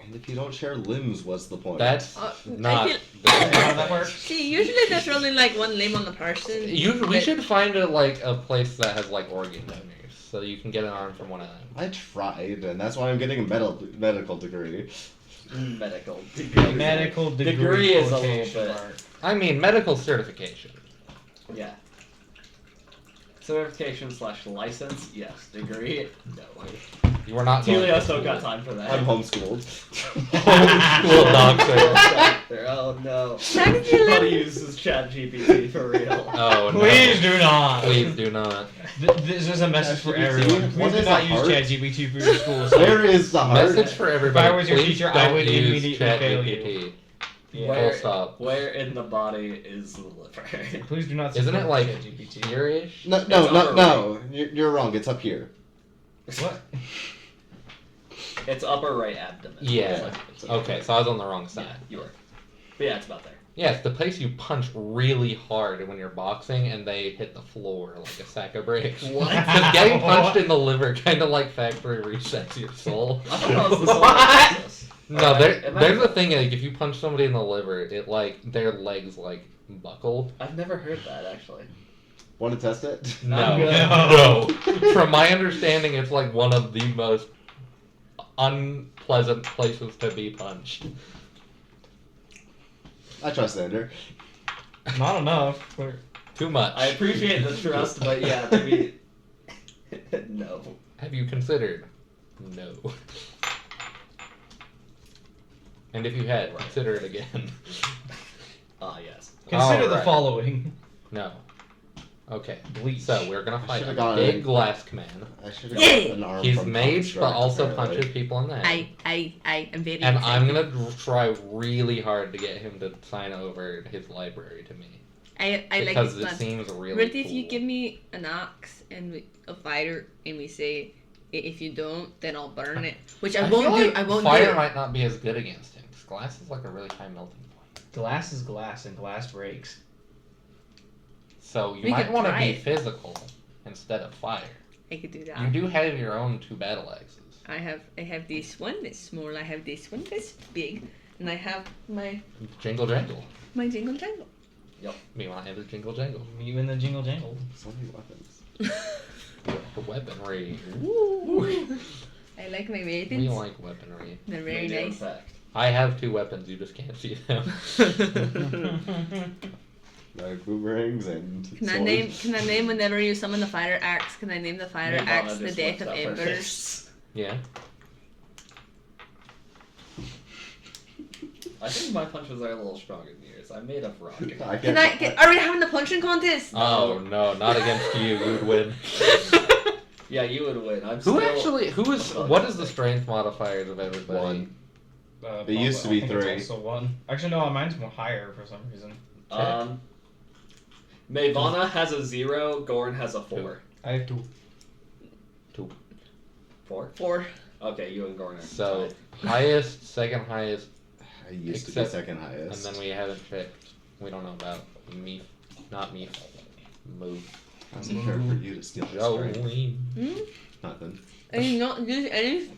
And if you don't share limbs, what's the point? That's I not. feel- How that works? See, usually there's only like one limb on the person. We but- should find a place that has like organ donors, so you can get an arm from one of them. I tried, and that's why I'm getting a medical degree. Medical degree. Medical Degree is a little quotation bit. mark. I mean, medical certification. Yeah. Certification / license, yes. Degree, no. You are not. going to Telios school. don't got time for that. I'm homeschooled. Homeschool doctor. Oh no. Thank you, How to Lynn. use this chat GPT for real. Oh no. Please do not. Please do not. This is a message for ChatGPT? everyone. What Please do is not the use heart? ChatGPT for your school assignment. Where is the heart? Message for everybody. If I was your please teacher, I don't would use immediately fail you. ChatGPT. Yeah. Full stop. Where in the body is the liver? Please do not. Isn't it support like ChatGPT. here-ish? No, no. You're wrong. It's up here. What? It's upper right abdomen. Yeah. It's Okay, so I was on the wrong side. Yeah, you were. But yeah, it's about there. Yeah, it's the place you punch really hard when you're boxing and they hit the floor like a sack of bricks. What? Because getting punched in the liver kind of like factory resets your soul. I thought that was the solar plexus. No, Am I- there's a thing like if you punch somebody in the liver, it like their legs like buckle. I've never heard that actually. Want to test it? No, good. no. From my understanding, it's like one of the most unpleasant places to be punched. I trust Xander. Not enough. But Too much. I appreciate the trust, but yeah, maybe no. Have you considered? No. And if you had, consider it again. Ah, yes. consider the Alright. following. No. Okay. Bleach. So we're gonna fight should've a gone big in. glass man. I should have Yeah. got an arm He's from mage, but Construct, also apparently. punches people in the head. I am very And excited. I'm gonna try really hard to get him to sign over his library to me. I like Because this it plan. seems really What cool. if you give me an axe and a fire and we say, if you don't, then I'll burn it. Which I feel won't do. like I won't fire do. might not be as good against him, because glass is like a really high melting point. Glass is glass, and glass breaks. So you We might could want to try be it. physical instead of fire. I could do that. You do have your own 2 battle axes. I have this one that's small. I have this one that's big, and I have my Jingle jangle. jingle jangle. Me want to have the jingle jangle. You in the jingle jangle. So many weapons. The weaponry. I like my We weapons. like weaponry. They're very We do, in nice. fact. I have 2 weapons, you just can't see them. Like boomerangs and Can I swords. name whenever you summon the fire axe? Can I name the fire Nirvana axe the just deck lifts of up her embers? fists. Yeah. I think my punches are a little stronger than yours. I'm made of rock. Are we having a punching contest? Oh no, not against you. You would win. Yeah, you would win. I'm Who still... actually? Who is? What is the strength modifiers of everybody? 1. It used to be I think 3. It's also 1. Actually, no, mine's more higher for some reason. Myfra has a 0, Gorn has a 4. I have 2. 4? 4. Okay, you and Gorn are So tied. highest, second highest, I used to be Except- second highest. and then we haven't checked. We don't know about me, not me. Move. How's it fair for you to steal my strength? Jolene. Nothing. I did not use any.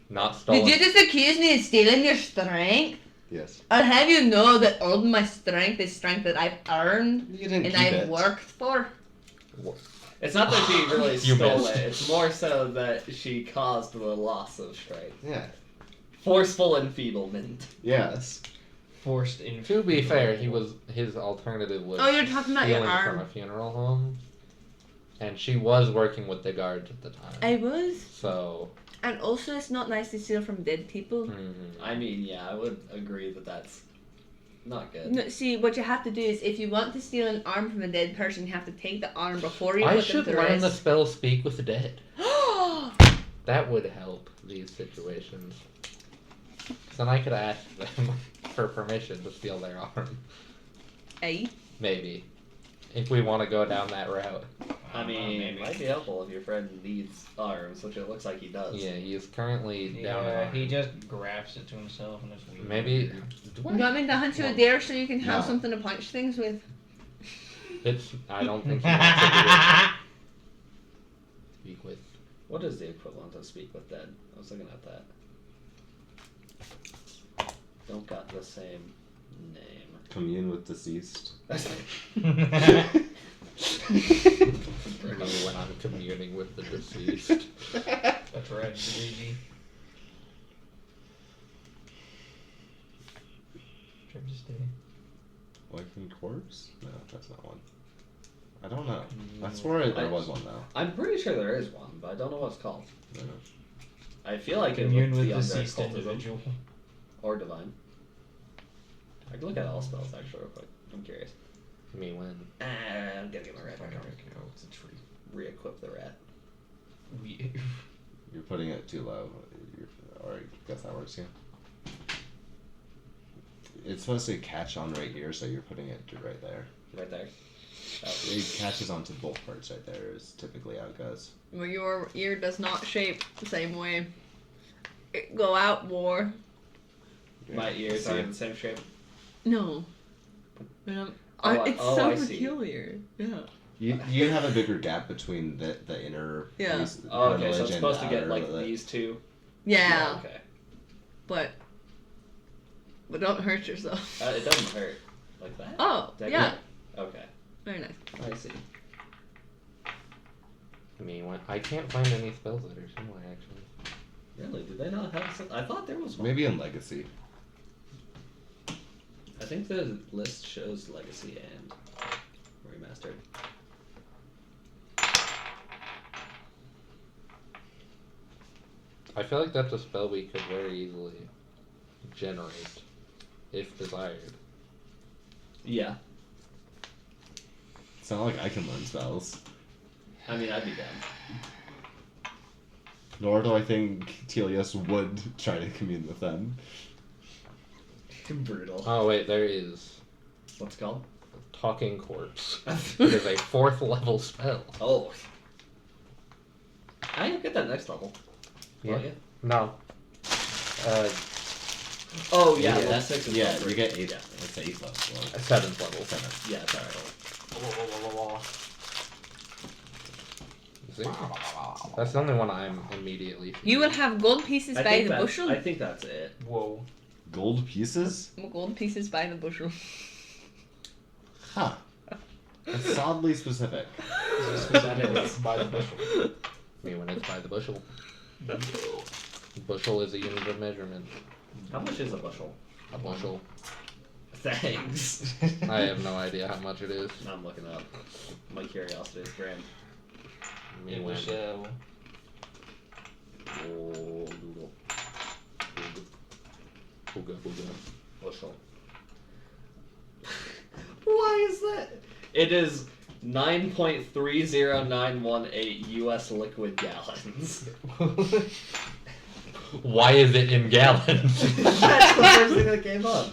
Not stolen. Did you just accuse me of stealing your strength? Yes. I'll have you know that all my strength is strength that I've earned You didn't and keep I've it. worked for. It's not that she really You stole missed. it. It's more so that she caused the loss of strength. Yeah. Forceful enfeeblement. Yes. Forced in. To be fair, his alternative was Oh, you're talking about your stealing from arm. a funeral home, and she was working with the guards at the time. I was. So. And also, it's not nice to steal from dead people. mhm. I mean, yeah, I would agree that that's not good. No, see, what you have to do is, if you want to steal an arm from a dead person, you have to take the arm before you I put should them to learn the rest. spell Speak with the Dead. That would help these situations. 'Cause then I could ask them for permission to steal their arm. Aye. Maybe. If we want to go down that route. I mean, it might be helpful if your friend needs arms, which it looks like he does. Yeah, he is currently down Yeah, in he just grabs it to himself and it's weird. Maybe. You want me to hunt you a dare so you can have No. something to punch things with? It's. I don't think he wants to speak with. What is the equivalent of speak with dead? I was looking at that. Don't got the same name. Commune with deceased. When I'm communing with the deceased. That's right, baby. Try to stay. Life and Corpse? No, that's not one. I don't know. I swore there was one though. I'm pretty sure there is one, but I don't know what it's called. I don't know. I feel like it Commune would with be under deceased occultism individual. or divine. I can look at all spells actually real quick. I'm curious. Me when? I'm gonna get my rat back on. Oh, it's a tree. Re-equip the rat. You're putting it too low. Or I guess that works, yeah. It's supposed to catch on right here, so you're putting it right there. Right there. Oh. It catches onto both parts right there is typically how it goes. Well, your ear does not shape the same way. It go out more. My ears are in the same shape. No. It's I so see. peculiar. Yeah. You have a bigger gap between the inner Yeah. piece, Oh, okay, so cartilage it's and supposed to get outer like lip. these two. Yeah. Okay. But don't hurt yourself. It doesn't hurt. Like that? Oh, Did I yeah. get it? Okay. Very nice. I see. Me when? I can't find any spells that are similar actually. Really? Did they not have some? I thought there was one. Maybe in Legacy. I think the list shows Legacy and Remastered. I feel like that's a spell we could very easily generate, if desired. Yeah. It's not like I can learn spells. I mean, I'd be down. Nor do I think Telios would try to commune with them. Brutal. Oh wait, there is What's it called? Talking Corpse. It is a 4th level spell. Oh. I get that next level. Yeah. Oh, yeah. No. Oh, yeah, You level get- 6 is yeah, level you 3. get 8. Yeah, It's 8 level. 7th level. 7. yeah it's alright. See? That's the only one I'm immediately. You will have gold pieces I by think the that's- bushel. I think that's it. Whoa. Gold pieces? Gold pieces by the bushel. Huh. That's oddly specific. That is. By the bushel. Me when it's by the bushel. Bushel is a unit of measurement. How much is a bushel? A bushel. Thanks. I have no idea how much it is. I'm looking up. My curiosity is grand. Me It when. was Oh, Google. Ooga. Bushel. Why is that? It is 9.30918 U.S. liquid gallons. Why is it in gallons? That's the first thing that came up.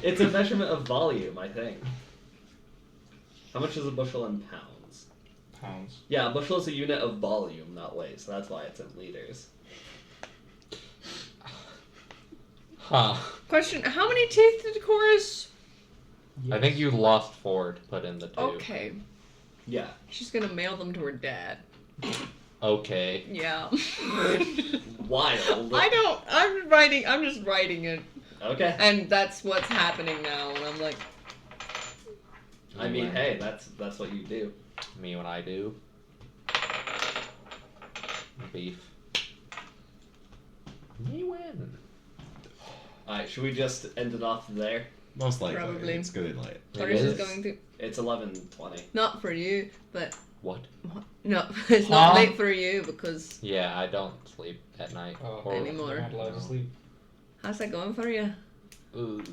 It's a measurement of volume, I think. How much is a bushel in pounds? pounds. Yeah, a bushel is a unit of volume, not weight, so that's why it's in liters. Huh. Question: how many teeth did Chorus? I think you lost 4 to put in the 2. Okay, Yeah. she's gonna mail them to her dad. Okay. Yeah. Wild. I'm just writing it, Okay. and that's what's happening now. And I'm like, I mean, hey, that's what you do. Me when I do. Beef. Me when. Alright, should we just end it off there? Most likely. Probably. It's good in light. Chorus It is is? going to. It's 11:20. Not for you, but What? no, it's not Huh? late for you because Yeah, I don't sleep at night. Oh, Or anymore. You're not allowed to sleep. how's that going for you? Ooh.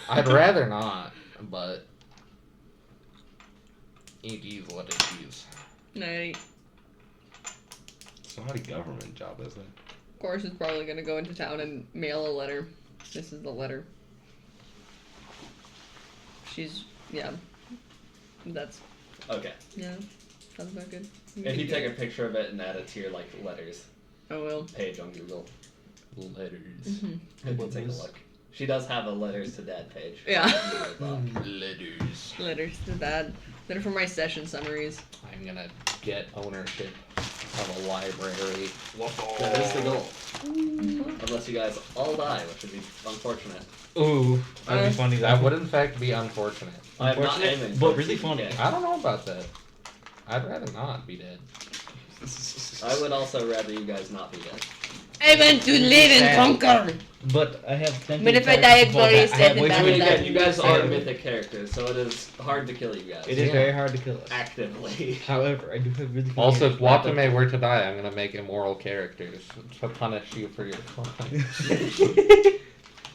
I'd rather not, but it is what it is. No, It's not a government job, is it? Chorus is probably gonna go into town and mail a letter. This is the letter. That's Okay. sounds about good. If you take a picture of it and add it to your letters I will. page on Google, Letters. we'll take a look. She does have a letters to dad page. Yeah. Letters. Letters to dad. They're for my session summaries. I'm gonna get ownership of a library. That is the goal. Unless you guys all die, which would be unfortunate. Ooh, that'd be funny. That would in fact be unfortunate. I am not Unfortunate, aiming, but for really it to funny. be I don't know about that. I'd rather not be dead. I would also rather you guys not be dead. I want to live and conquer. But I have plenty. But of if I characters die before glorious that. I have death way in I too mean, many battle, again, you guys are characters. mythic characters, so it is hard to kill you guys. It is Yeah. very hard to kill us. Actively. However, I do have really. funny Also, if characters. Watame were to die, I'm gonna make immoral characters to punish you for your crimes.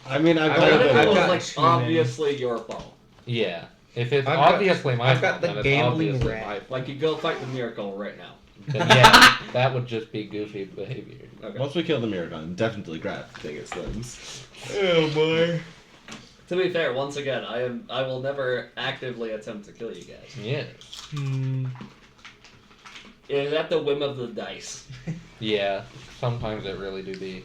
I mean, I've I've got got- It I've was got like too many. obviously your fault. Yeah. If it's I've got- obviously my I've got fault, the then it's gambling obviously rat. my fault. Like you go fight the miracle right now. Then yeah, that would just be goofy behavior. Okay. Once we kill the Miragon, definitely grab its limbs. Oh boy. To be fair, once again, I will never actively attempt to kill you guys. Yes. It is at the whim of the dice. Yeah. Sometimes it really do be.